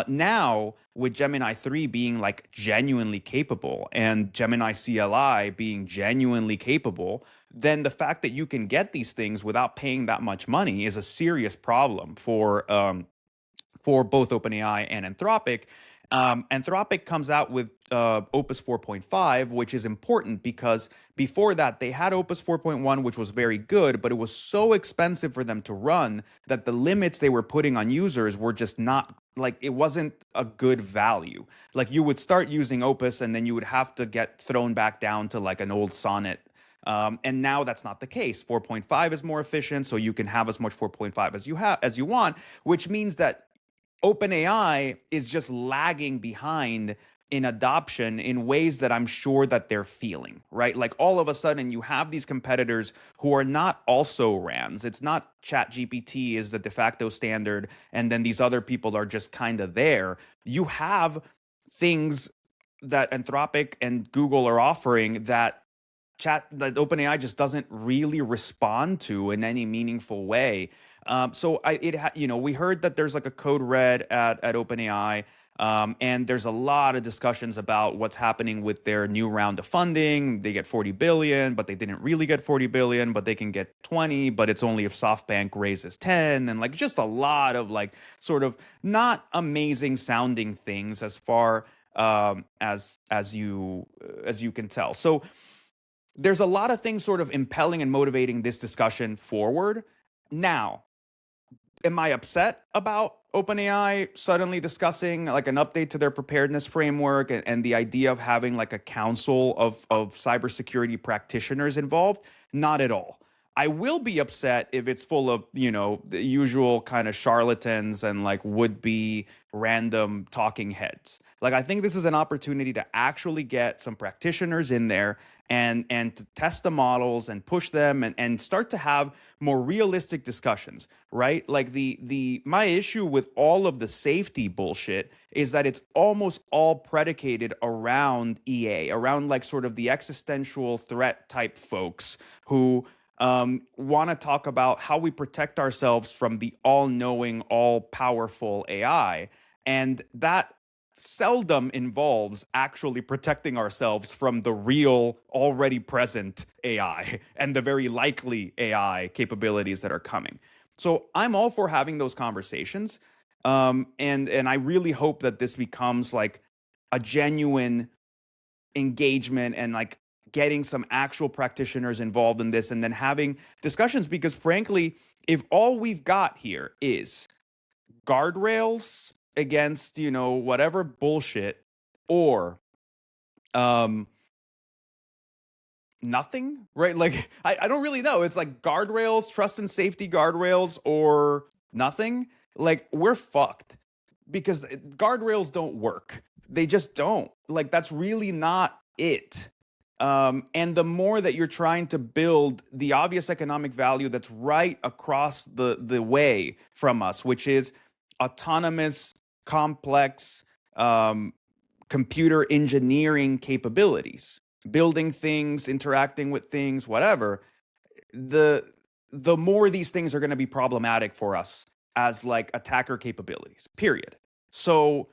Now, with Gemini 3 being like genuinely capable and Gemini CLI being genuinely capable, then the fact that you can get these things without paying that much money is a serious problem for both OpenAI and Anthropic. Anthropic comes out with Opus 4.5, which is important because before that they had Opus 4.1, which was very good, but it was so expensive for them to run that the limits they were putting on users were just not, like, it wasn't a good value. Like you would start using Opus and then you would have to get thrown back down to like an old Sonnet. And now that's not the case. 4.5 is more efficient, so you can have as much 4.5 as you want, which means that OpenAI is just lagging behind in adoption in ways that I'm sure that they're feeling, right? Like all of a sudden you have these competitors who are not also RANs. It's not ChatGPT is the de facto standard, and then these other people are just kind of there. You have things that Anthropic and Google are offering that OpenAI just doesn't really respond to in any meaningful way. We heard that there's like a code red at OpenAI, and there's a lot of discussions about what's happening with their new round of funding. They get 40 billion, but they didn't really get 40 billion, but they can get 20, but it's only if SoftBank raises 10, and like just a lot of like sort of not amazing sounding things as far as you can tell. So there's a lot of things sort of impelling and motivating this discussion forward. Now, am I upset about OpenAI suddenly discussing like an update to their preparedness framework and the idea of having like a council of cybersecurity practitioners involved? Not at all. I will be upset if it's full of, the usual kind of charlatans and like would-be random talking heads. Like, I think this is an opportunity to actually get some practitioners in there and to test the models and push them and start to have more realistic discussions, right? Like my issue with all of the safety bullshit is that it's almost all predicated around EA, around like sort of the existential threat type folks who want to talk about how we protect ourselves from the all-knowing, all-powerful AI. And that seldom involves actually protecting ourselves from the real, already present AI and the very likely AI capabilities that are coming. So I'm all for having those conversations. And I really hope that this becomes like a genuine engagement and like getting some actual practitioners involved in this and then having discussions, because frankly, if all we've got here is guardrails against, whatever bullshit, or nothing, right? Like, I don't really know. It's like guardrails, trust and safety guardrails, or nothing. Like, we're fucked because guardrails don't work. They just don't. Like, that's really not it. And the more that you're trying to build the obvious economic value that's right across the way from us, which is autonomous, complex computer engineering capabilities, building things, interacting with things, whatever, the more these things are going to be problematic for us as like attacker capabilities, period. So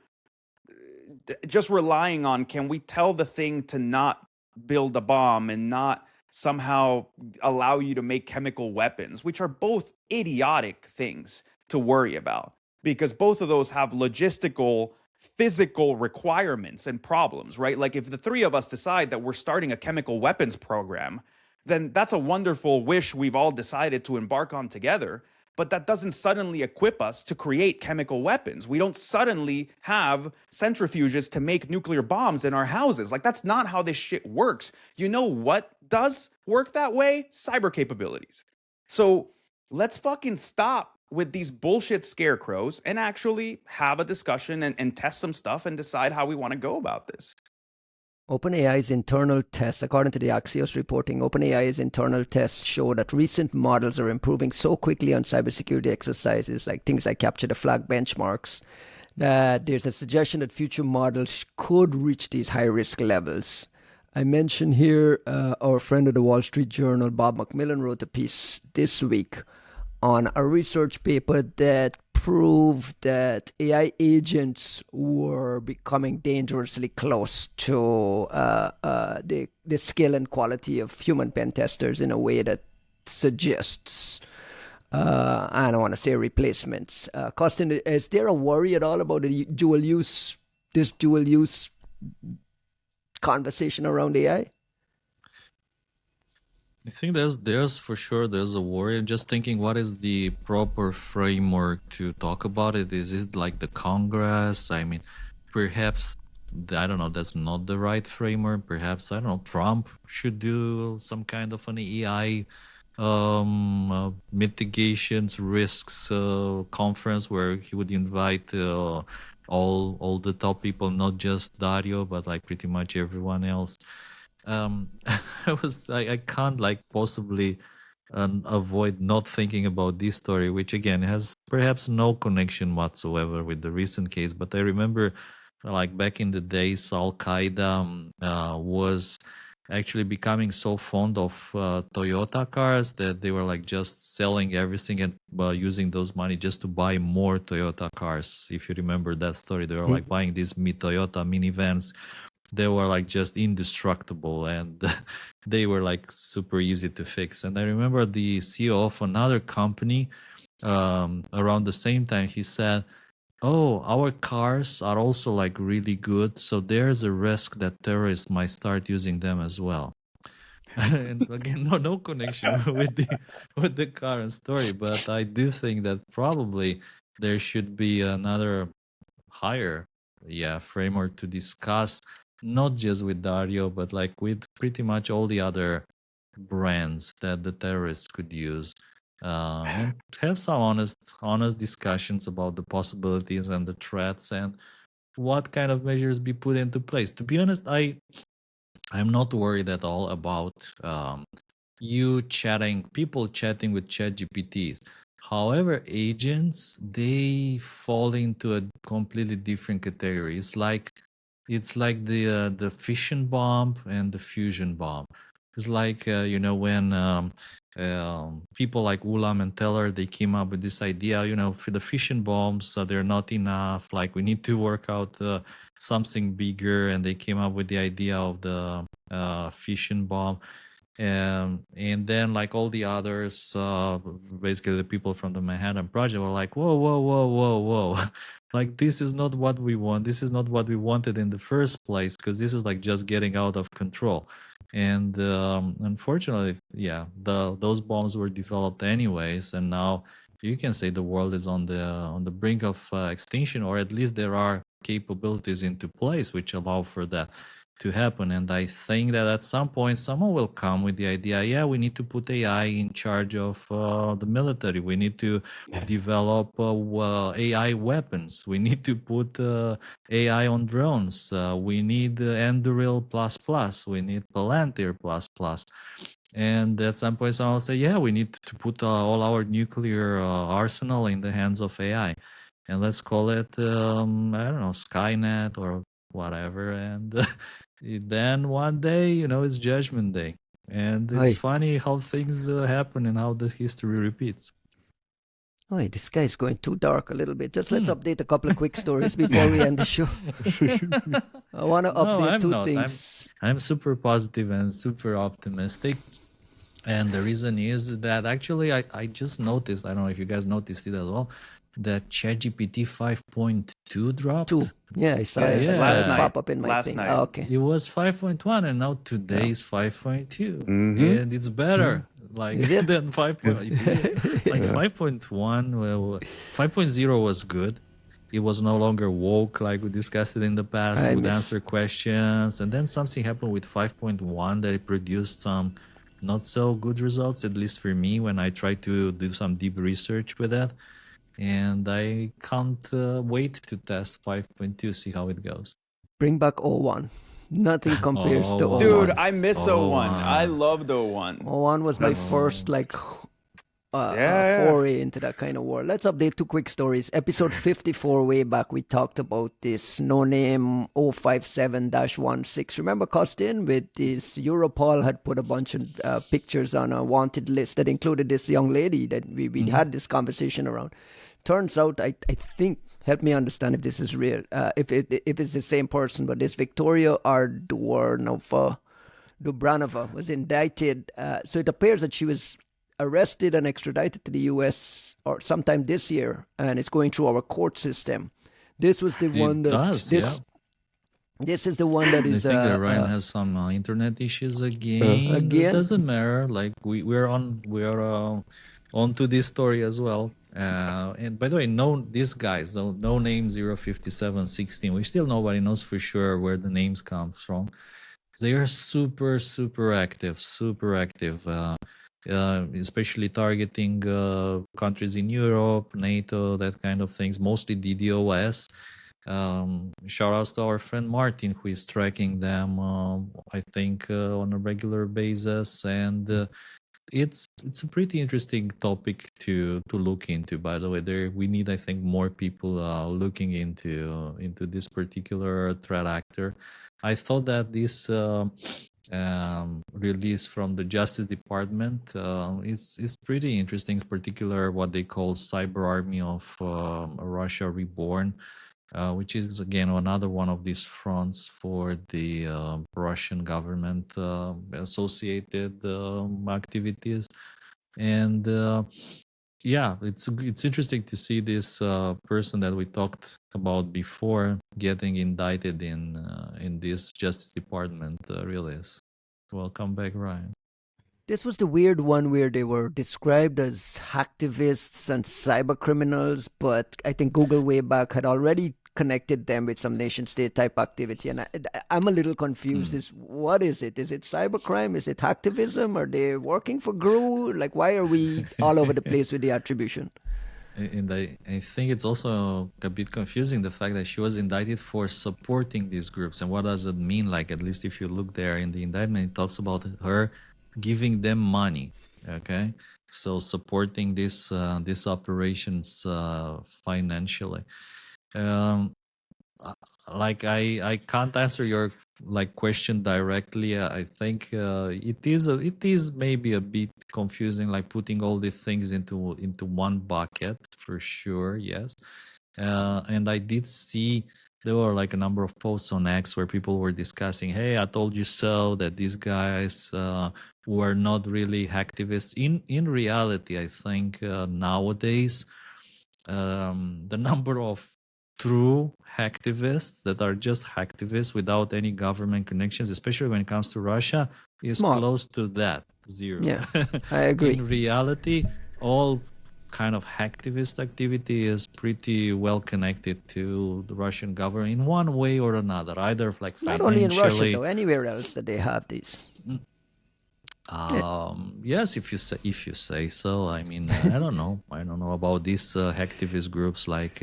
just relying on, can we tell the thing to not build a bomb and not somehow allow you to make chemical weapons, which are both idiotic things to worry about because both of those have logistical, physical requirements and problems, right? Like if the three of us decide that we're starting a chemical weapons program, then that's a wonderful wish we've all decided to embark on together. But that doesn't suddenly equip us to create chemical weapons. We don't suddenly have centrifuges to make nuclear bombs in our houses. Like, that's not how this shit works. You know what does work that way? Cyber capabilities. So let's fucking stop with these bullshit scarecrows and actually have a discussion and test some stuff and decide how we want to go about this. OpenAI's internal tests, according to the Axios reporting, OpenAI's internal tests show that recent models are improving so quickly on cybersecurity exercises, like things like capture the flag benchmarks, that there's a suggestion that future models could reach these high-risk levels. I mentioned here our friend of the Wall Street Journal, Bob McMillan, wrote a piece this week on a research paper that proved that AI agents were becoming dangerously close to the skill and quality of human pen testers in a way that suggests, I don't want to say replacements. Costin, is there a worry at all about this dual use conversation around AI? I think there's for sure there's a worry. I'm just thinking, what is the proper framework to talk about it? Is it like the Congress? I mean, perhaps I don't know. That's not the right framework. Perhaps I don't know. Trump should do some kind of an AI mitigations risks conference where he would invite all the top people, not just Dario, but like pretty much everyone else. I can't like possibly avoid not thinking about this story, which again has perhaps no connection whatsoever with the recent case. But I remember, like back in the days, Al Qaeda was actually becoming so fond of Toyota cars that they were like just selling everything and using those money just to buy more Toyota cars. If you remember that story, they were like buying these Toyota minivans. They were like just indestructible and they were like super easy to fix. And I remember the CEO of another company around the same time, he said, "Oh, our cars are also like really good, so there's a risk that terrorists might start using them as well." And again, no connection with the current story, but I do think that probably there should be another higher framework to discuss, not just with Dario, but like with pretty much all the other brands that the terrorists could use, and have some honest discussions about the possibilities and the threats and what kind of measures be put into place. To be honest, I'm not worried at all about people chatting with ChatGPTs. However, agents, they fall into a completely different category. It's like the fission bomb and the fusion bomb. It's like when people like Ulam and Teller, they came up with this idea. For the fission bombs, they're not enough. Like we need to work out something bigger, and they came up with the idea of the fission bomb. And then like all the others, basically the people from the Manhattan Project were like, whoa. Like, this is not what we want. This is not what we wanted in the first place, because this is like just getting out of control. And unfortunately, those bombs were developed anyways. And now you can say the world is on the brink of extinction, or at least there are capabilities into place which allow for that to happen. And I think that at some point someone will come with the idea, we need to put AI in charge of the military. We need to develop AI weapons. We need to put AI on drones. We need Anduril++. We need Palantir++. And at some point someone will say, we need to put all our nuclear arsenal in the hands of AI. And let's call it, I don't know, Skynet or whatever. And then one day, it's Judgment Day. And it's funny how things happen and how the history repeats. Oh, this guy is going too dark a little bit. Just let's update a couple of quick stories before we end the show. I want to update two things. I'm super positive and super optimistic. And the reason is that actually I just noticed, I don't know if you guys noticed it as well, that ChatGPT 5.2 dropped. Yeah, I saw Yeah, it. I saw last it night. pop up in my Last thing. night. Oh, okay. It was 5.1 and now today is 5.2. Mhm. And it's better like Is it? than 5. Like 5.1, well, 5.0 was good. It was no longer woke like we discussed it in the past. I It would miss- answer questions, and then something happened with 5.1 that it produced some not so good results, at least for me, when I tried to do some deep research with that. And I can't wait to test 5.2, see how it goes. Bring back 01. Nothing compares to 01. Dude, I miss Oh, 01. I wow. loved 01. 01 was my That's- first like Yeah. foray into that kind of world. Let's update two quick stories. Episode 54, way back, we talked about this no-name 057-16. Remember, Costin, with this Europol had put a bunch of pictures on a wanted list that included this young lady that we had this conversation around. Turns out, I think, help me understand if this is real, if it's the same person, but this Victoria Dubranova was indicted. So it appears that she was arrested and extradited to the U.S. or sometime this year, and it's going through our court system. This was the one that this is the one that is. I think that Ryan has some internet issues again. Again? It doesn't matter. Like we're on to this story as well. And by the way, these guys, no name 05716. We still nobody knows for sure where the names come from. They are super active, especially targeting countries in Europe, NATO, that kind of things, mostly DDoS. Shout outs to our friend Martin, who is tracking them, I think, on a regular basis. And it's a pretty interesting topic to look into. By the way, we need, I think, more people looking into this particular threat actor. I thought that this release from the Justice Department is pretty interesting. In particular, what they call Cyber Army of Russia Reborn, which is again another one of these fronts for the Russian government associated activities. And yeah, it's interesting to see this person that we talked about before getting indicted in this Justice Department release. Welcome back, Ryan. This was the weird one where they were described as hacktivists and cyber criminals, but I think Google way back had already connected them with some nation state type activity, and I'm a little confused. What is it? Is it cybercrime? Is it hacktivism? Are they working for GRU? Like, why are we all over the place with the attribution? And I think it's also a bit confusing, the fact that she was indicted for supporting these groups. And what does it mean? Like, at least if you look there in the indictment, it talks about her giving them money. Okay, so supporting these operations financially. Like I can't answer your question directly. I think it is maybe a bit confusing, like putting all these things into one bucket for sure. Yes, and I did see there were like a number of posts on X where people were discussing, hey, I told you so, that these guys were not really hacktivists. In reality, I think nowadays the number of true hacktivists that are just hacktivists without any government connections, especially when it comes to Russia, is close to that, zero. Yeah, I agree. In reality, all kind of hacktivist activity is pretty well connected to the Russian government in one way or another, either like financially. Not only in Russia, though, anywhere else that they have these. Yes, if you say so. I mean, I don't know. I don't know about these hacktivist groups like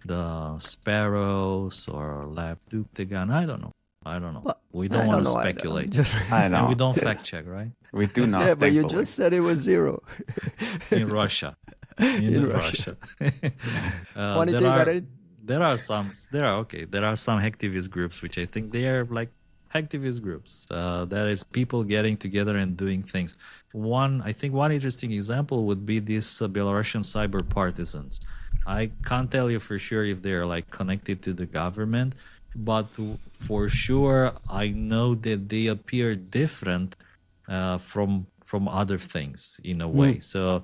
the Sparrows or Lab Duktegan. I don't know. Well, we don't want to speculate. I know. And we don't fact check, right? We do not. Yeah, but you just said it was zero. In Russia. In Russia. There are some hacktivist groups which I think they are like hacktivist groups. That is people getting together and doing things. One interesting example would be these Belarusian cyber partisans. I can't tell you for sure if they're like connected to the government, but for sure I know that they appear different from from other things in a way. So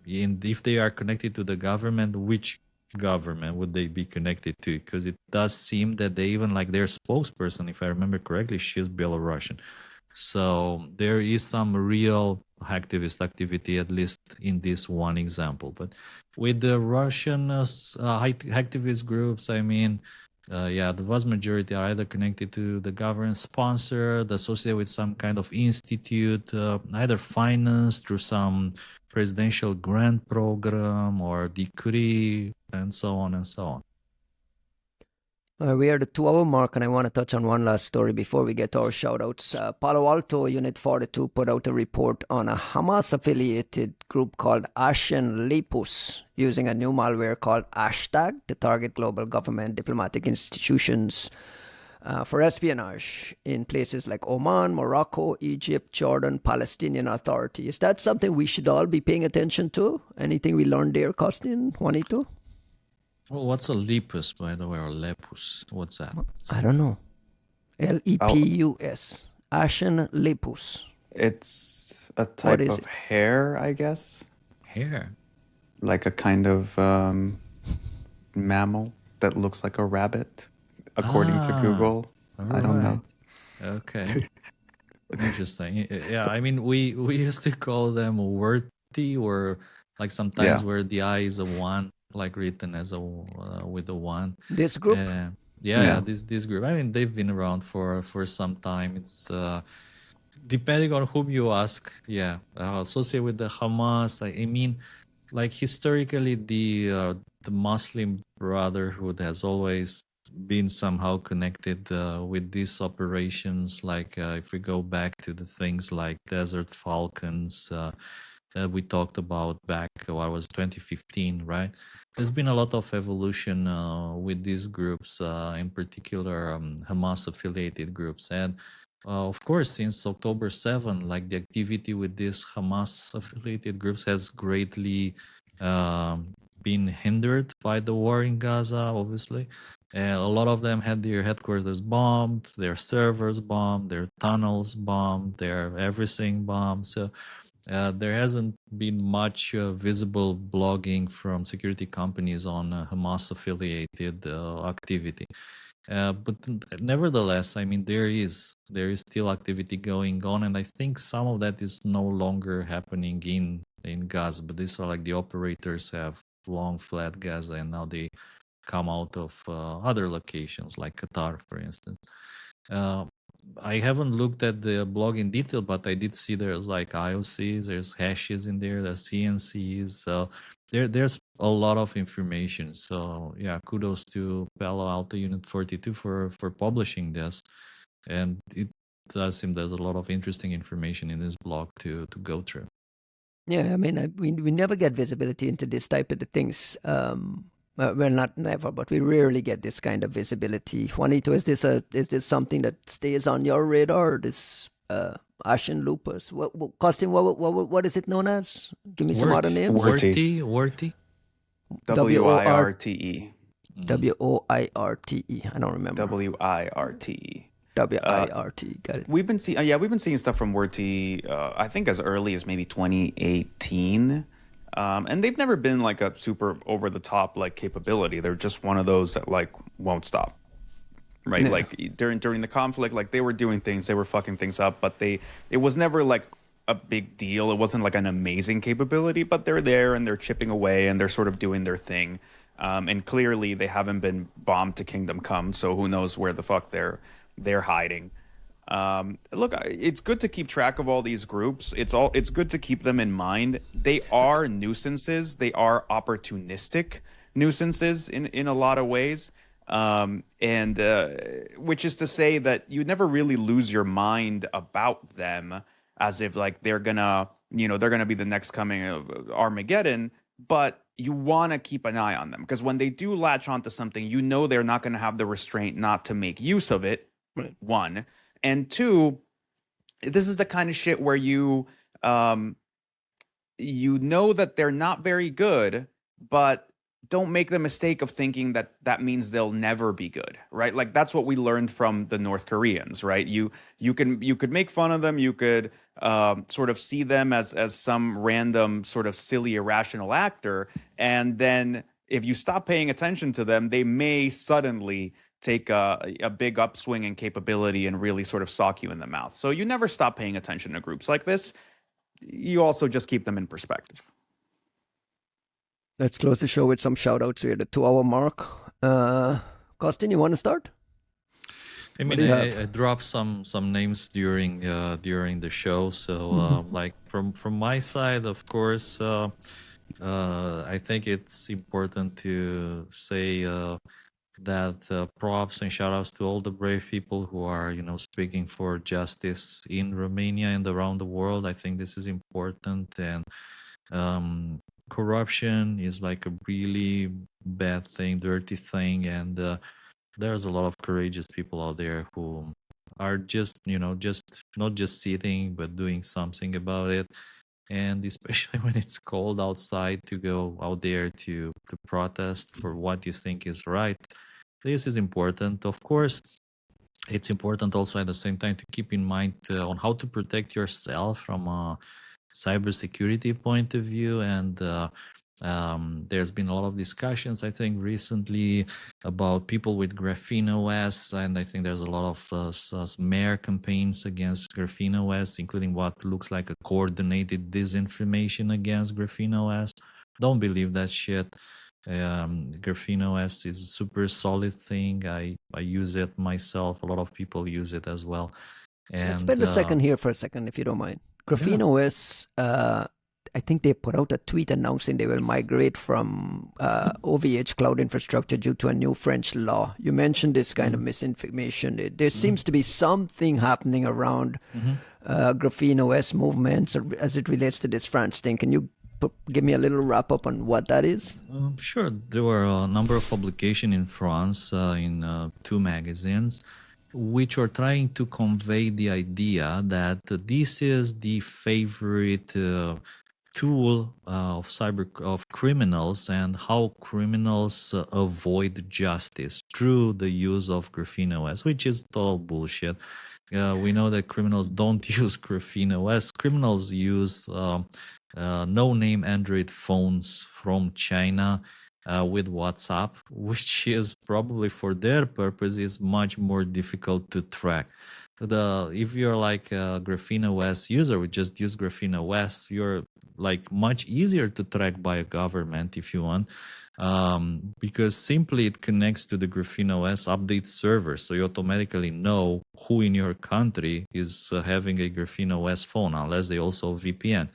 if they are connected to the government, which government would they be connected to? Because it does seem that they even like their spokesperson, if I remember correctly, she is Belarusian. So there is some real activist activity, at least in this one example. But with the Russian activist groups, I mean, the vast majority are either connected to the government sponsored, associated with some kind of institute, either financed through some presidential grant program or decree, and so on and so on. We are at the 2-hour mark, and I want to touch on one last story before we get to our shout-outs. Palo Alto Unit 42 put out a report on a Hamas-affiliated group called Ashen Lepus using a new malware called Hashtag to target global government diplomatic institutions for espionage in places like Oman, Morocco, Egypt, Jordan, Palestinian Authority. Is that something we should all be paying attention to? Anything we learned there, Costin, Juanito? Well, what's a lepus, by the way, or lepus? What's that? I don't know. Lepus. Ashen Lepus. It's a type of hair, I guess. Hair? Like a kind of mammal that looks like a rabbit, according to Google. I don't know. Okay. Interesting. Yeah, I mean, we used to call them worthy, or like sometimes where the I is a one, like written as a with a one. This group, this group. I mean, they've been around for some time. It's depending on whom you ask. Associated with the Hamas. I mean, like historically, the Muslim Brotherhood has always been somehow connected with these operations. Like if we go back to the things like Desert Falcons. We talked about back, what was 2015, right? There's been a lot of evolution with these groups, in particular Hamas-affiliated groups. And of course, since October 7, like the activity with these Hamas-affiliated groups has greatly been hindered by the war in Gaza, obviously. A lot of them had their headquarters bombed, their servers bombed, their tunnels bombed, their everything bombed. So there hasn't been much visible blogging from security companies on Hamas-affiliated activity. But nevertheless, I mean, there is still activity going on, and I think some of that is no longer happening in Gaza. But these are like the operators have long fled Gaza, and now they come out of other locations like Qatar, for instance. I haven't looked at the blog in detail, but I did see there's like IOCs, there's hashes in there, there's CNCs. So there's a lot of information. So yeah, kudos to Palo Alto Unit 42 for publishing this. And it does seem there's a lot of interesting information in this blog to go through. Yeah, I mean, we never get visibility into this type of things. Well, not never, but we rarely get this kind of visibility. Juanito, is this something that stays on your radar? This Ashen Lupus. Costin, what is it known as? Give me some other names. Worty. WIRTE. WIRTE. I don't remember. WIRTE. WIRT. Got it. We've been seeing stuff from WIRTE. I think as early as maybe 2018. And they've never been like a super over the top like capability. They're just one of those that like won't stop, right? Yeah. Like during the conflict, like they were doing things, they were fucking things up, but it was never like a big deal. It wasn't like an amazing capability, but they're there and they're chipping away and they're sort of doing their thing. And clearly they haven't been bombed to Kingdom Come, so who knows where the fuck they're hiding. Look, it's good to keep track of all these groups. It's good to keep them in mind. They are nuisances. They are opportunistic nuisances in a lot of ways. And which is to say that you never really lose your mind about them as if like they're gonna be the next coming of Armageddon, but you want to keep an eye on them because when they do latch onto something, they're not going to have the restraint not to make use of it. Right. One. And two, this is the kind of shit where you know that they're not very good, but don't make the mistake of thinking that that means they'll never be good, right? Like that's what we learned from the North Koreans, right? You could make fun of them, you could sort of see them as some random sort of silly irrational actor, and then if you stop paying attention to them, they may suddenly take a big upswing in capability and really sort of sock you in the mouth. So you never stop paying attention to groups like this. You also just keep them in perspective. Let's close the show with some shout outs. We're at the 2-hour mark. Costin, you want to start? I mean, I dropped some names during the show. So like from my side, of course, I think it's important to say that props and shout outs to all the brave people who are, speaking for justice in Romania and around the world. I think this is important. And corruption is like a really bad thing, dirty thing. And there's a lot of courageous people out there who are just not just sitting, but doing something about it. And especially when it's cold outside, to go out there to protest for what you think is right. This is important. Of course, it's important also at the same time to keep in mind on how to protect yourself from a cybersecurity point of view. And there's been a lot of discussions, I think, recently about people with Graphene OS, and I think there's a lot of smear campaigns against Graphene OS, including what looks like a coordinated disinformation against Graphene OS. Don't believe that shit. Graphene OS is a super solid thing. I use it myself. A lot of people use it as well. And let's spend a second here for a second, if you don't mind. Graphene OS, I think they put out a tweet announcing they will migrate from OVH cloud infrastructure due to a new French law. You mentioned this kind of misinformation. There seems to be something happening around Graphene OS movements as it relates to this France thing. Can you give me a little wrap up on what that is? Sure. There were a number of publications in France in 2 magazines, which are trying to convey the idea that this is the favorite tool of criminals, and how criminals avoid justice through the use of Graphene OS, which is total bullshit. We know that criminals don't use Graphene OS. Criminals use no-name Android phones from China with WhatsApp, which is probably for their purpose is much more difficult to track. If you're like a Graphene OS user, we just use Graphene OS, you're like much easier to track by a government if you want, because simply it connects to the Graphene OS update server, so you automatically know who in your country is having a Graphene OS phone, unless they also VPN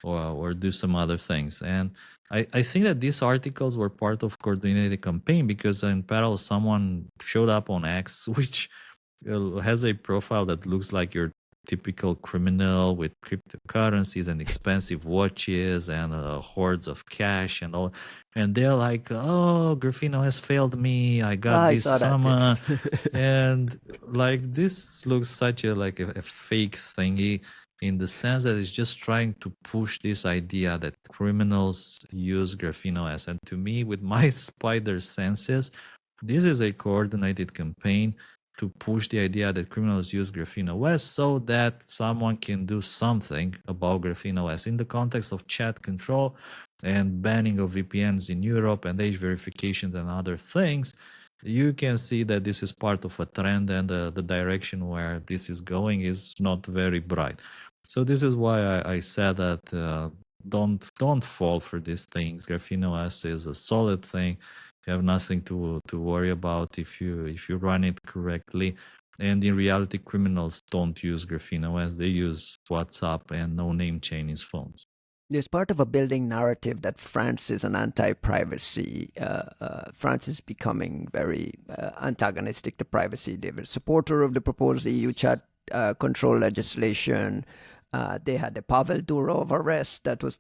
or do some other things. And I think that these articles were part of coordinated campaign, because in parallel someone showed up on X, which has a profile that looks like your typical criminal with cryptocurrencies and expensive watches and hordes of cash and all. And they're like, oh, Graphene OS failed me. I got this summer. And like, this looks such a fake thingy, in the sense that it's just trying to push this idea that criminals use Graphene OS. And to me, with my spider senses, this is a coordinated campaign to push the idea that criminals use Graphene OS so that someone can do something about Graphene OS in the context of chat control and banning of VPNs in Europe and age verifications and other things. You can see that this is part of a trend, and the direction where this is going is not very bright. So this is why I said that don't fall for these things. Graphene OS is a solid thing. You have nothing to worry about if you run it correctly. And in reality, criminals don't use Graphene OS. They use WhatsApp and no-name Chinese phones. There's part of a building narrative that France is an anti-privacy. France is becoming very antagonistic to privacy. They were a supporter of the proposed EU chat control legislation. They had the Pavel Durov arrest that was,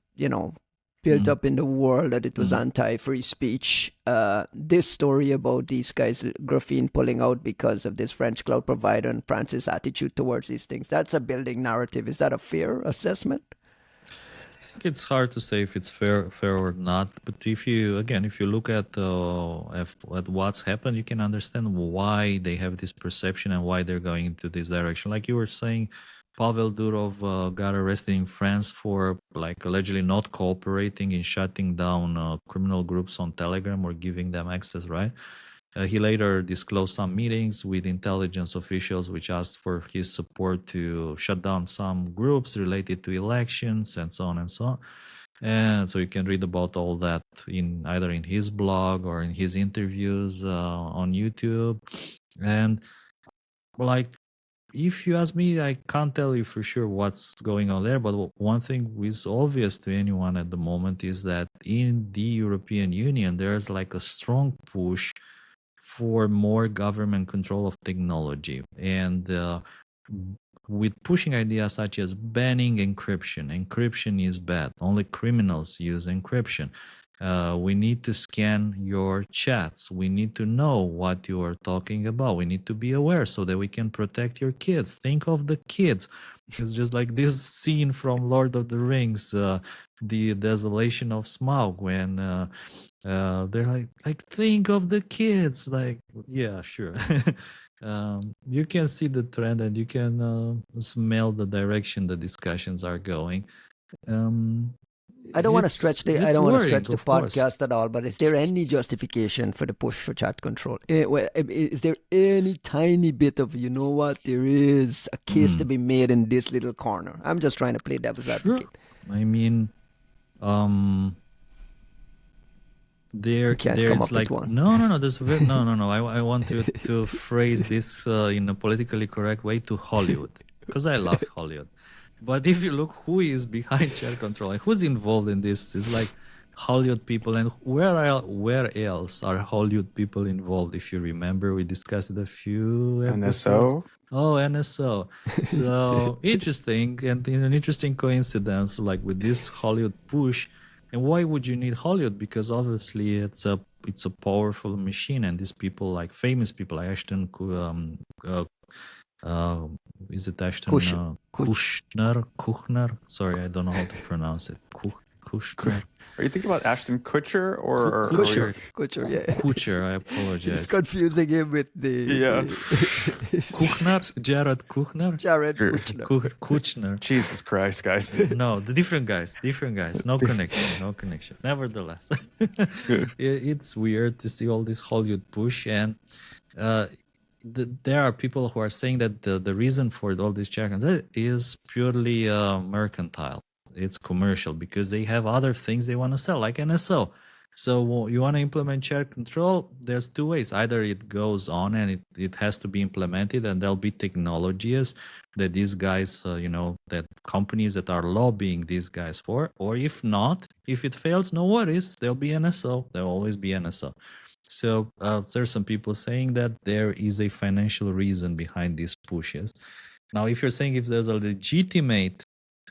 built up in the world, that it was anti-free speech. This story about these guys, Graphene, pulling out because of this French cloud provider and France's attitude towards these things, that's a building narrative. Is that a fair assessment? I think it's hard to say if it's fair or not. But if you look at what's happened, you can understand why they have this perception and why they're going into this direction. Like you were saying, Pavel Durov got arrested in France for like allegedly not cooperating in shutting down criminal groups on Telegram or giving them access, right? He later disclosed some meetings with intelligence officials which asked for his support to shut down some groups related to elections and so on and so on. And so you can read about all that in either in his blog or in his interviews on YouTube. And like, if you ask me, I can't tell you for sure what's going on there. But one thing is obvious to anyone at the moment is that in the European Union, there's like a strong push for more government control of technology, and with pushing ideas such as banning encryption. Encryption is bad. Only criminals use encryption. We need to scan your chats. We need to know what you are talking about. We need to be aware so that we can protect your kids. Think of the kids. It's just like this scene from Lord of the Rings, the desolation of Smaug, when they're like think of the kids. Like, yeah, sure. You can see the trend and you can smell the direction the discussions are going. I don't want to stretch the course. podcast at all, but is there any justification for the push for chat control? Is there any tiny bit of, you know what, there is a case to be made in this little corner? I'm just trying to play devil's advocate. I mean, there's like no. There's no. I want to phrase this in a politically correct way to Hollywood, because I love Hollywood. But if you look who is behind chat control, like who's involved in this, it's like Hollywood people. And where else are Hollywood people involved? If you remember, we discussed it a few episodes. NSO? Oh, NSO. So interesting, and an interesting coincidence, like with this Hollywood push. And why would you need Hollywood? Because obviously it's a powerful machine, and these people, like famous people, like Ashton, is it Ashton Kushner? Sorry, I don't know how to pronounce it. Kushner. Are you thinking about Ashton Kutcher or Kutcher? Yeah. Kutcher, I apologize. It's confusing him with the Kuchner, Jared Kuchner. Kuchner. Jesus Christ, guys. No, the different guys. No connection. Nevertheless, it's weird to see all this Hollywood push, and there are people who are saying that the reason for all these check-ins is purely mercantile. It's commercial, because they have other things they want to sell, like NSO. So you want to implement chat control, there's two ways. Either it goes on and it has to be implemented, and there'll be technologies that these guys, that companies that are lobbying these guys for, or if not, if it fails, no worries, there'll be NSO. There'll always be NSO. So there's some people saying that there is a financial reason behind these pushes. Now, if you're saying if there's a legitimate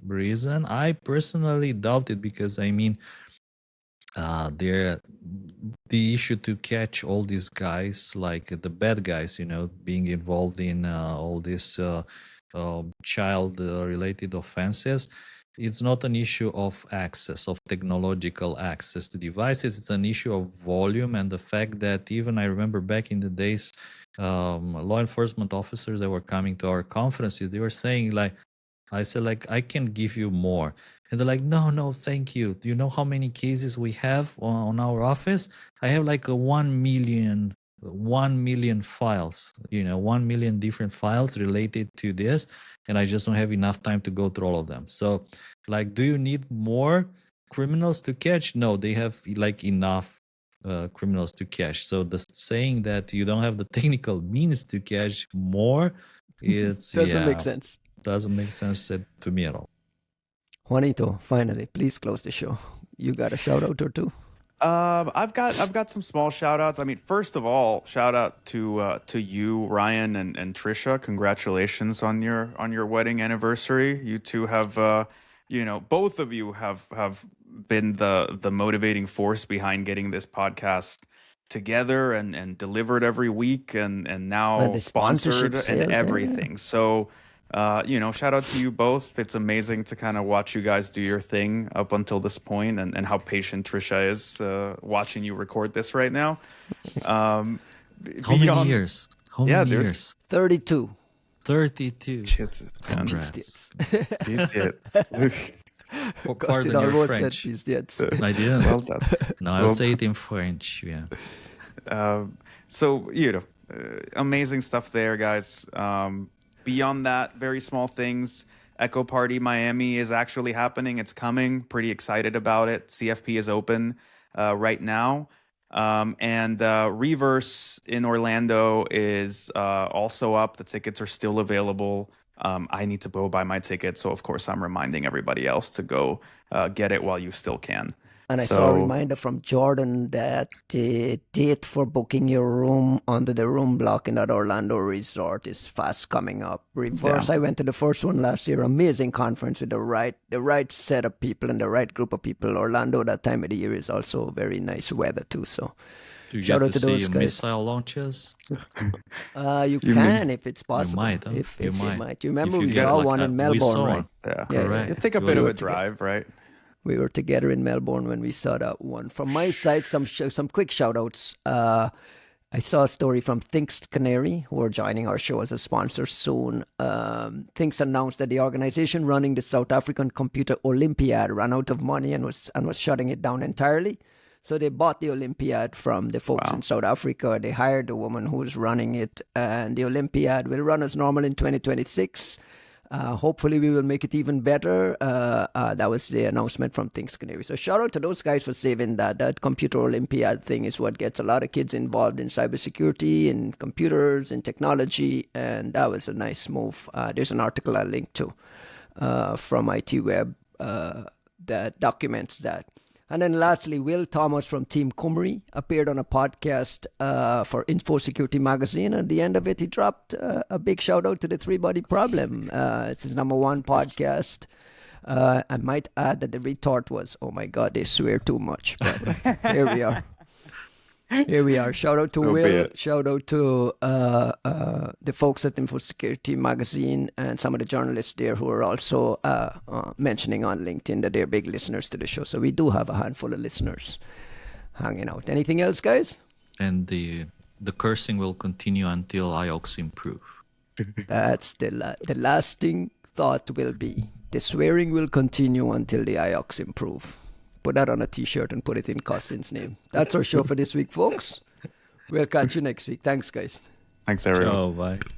reason, I personally doubt it, because I mean, the issue to catch all these guys, like the bad guys, being involved in all these child-related offenses, it's not an issue of access, of technological access to devices. It's an issue of volume, and the fact that even I remember back in the days, law enforcement officers that were coming to our conferences, they were saying I said, I can give you more. And they're like, no, thank you. Do you know how many cases we have on our office? I have like 1 million files, 1 million different files related to this. And I just don't have enough time to go through all of them. So do you need more criminals to catch? No, they have enough criminals to catch. So the saying that you don't have the technical means to catch more, doesn't make sense. Doesn't make sense to me at all. Juanito, finally, please close the show. You got a shout out or two? I've got some small shout outs. I mean, first of all, shout out to you, Ryan and Trisha. Congratulations on your wedding anniversary. You two have both of you have been the motivating force behind getting this podcast together and delivered every week and now sponsored and everything. So Shout out to you both. It's amazing to kind of watch you guys do your thing up until this point, and how patient Trisha is watching you record this right now. How many years? How many years? 32. 32. Jesus, man. Congrats. These Pardon your almost French. said these yet. I didn't. Well done. No, I'll say it in French. Yeah. So, amazing stuff there, guys. Beyond that, very small things. Echo Party Miami is actually happening. It's coming. Pretty excited about it. CFP is open right now. And Reverse in Orlando is also up. The tickets are still available. I need to go buy my ticket. So, of course, I'm reminding everybody else to go get it while you still can. And I saw a reminder from Jordan that the date for booking your room under the room block in that Orlando resort is fast coming up. Reverse, I went to the first one last year. Amazing conference with the right set of people and the right group of people. Orlando that time of the year is also very nice weather too. So shout out to those guys. Missile launches? You can if it's possible. You might. Huh? If you might. You If remember you we get saw like one that. in We Melbourne, saw right? one. Yeah, Correct. It'll take a bit of a drive, right? We were together in Melbourne when we saw that one. From my side, some quick shout-outs. I saw a story from Thinks Canary, who are joining our show as a sponsor soon. Thinks announced that the organization running the South African Computer Olympiad ran out of money and was shutting it down entirely. So they bought the Olympiad from the folks in South Africa. They hired the woman who's running it, and the Olympiad will run as normal in 2026. Hopefully we will make it even better. That was the announcement from Thinks Canary. So shout out to those guys for saving that. That Computer Olympiad thing is what gets a lot of kids involved in cybersecurity, in computers, in technology, and that was a nice move. There's an article I linked to from IT Web that documents that. And then lastly, Will Thomas from Team Cymru appeared on a podcast for Info Security Magazine. At the end of it, he dropped a big shout out to the Three Body Problem. It's his #1 podcast. I might add that the retort was, oh my God, they swear too much. But here we are. Here we are. Shout out to Will. Shout out to the folks at Info Security Magazine and some of the journalists there who are also mentioning on LinkedIn that they're big listeners to the show. So we do have a handful of listeners hanging out. Anything else, guys? And the cursing will continue until IOCs improve. That's the lasting thought will be. The swearing will continue until the IOCs improve. Put that on a t-shirt and put it in Costin's name. That's our show for this week, folks. We'll catch you next week. Thanks, guys. Thanks, everyone. Ciao, bye.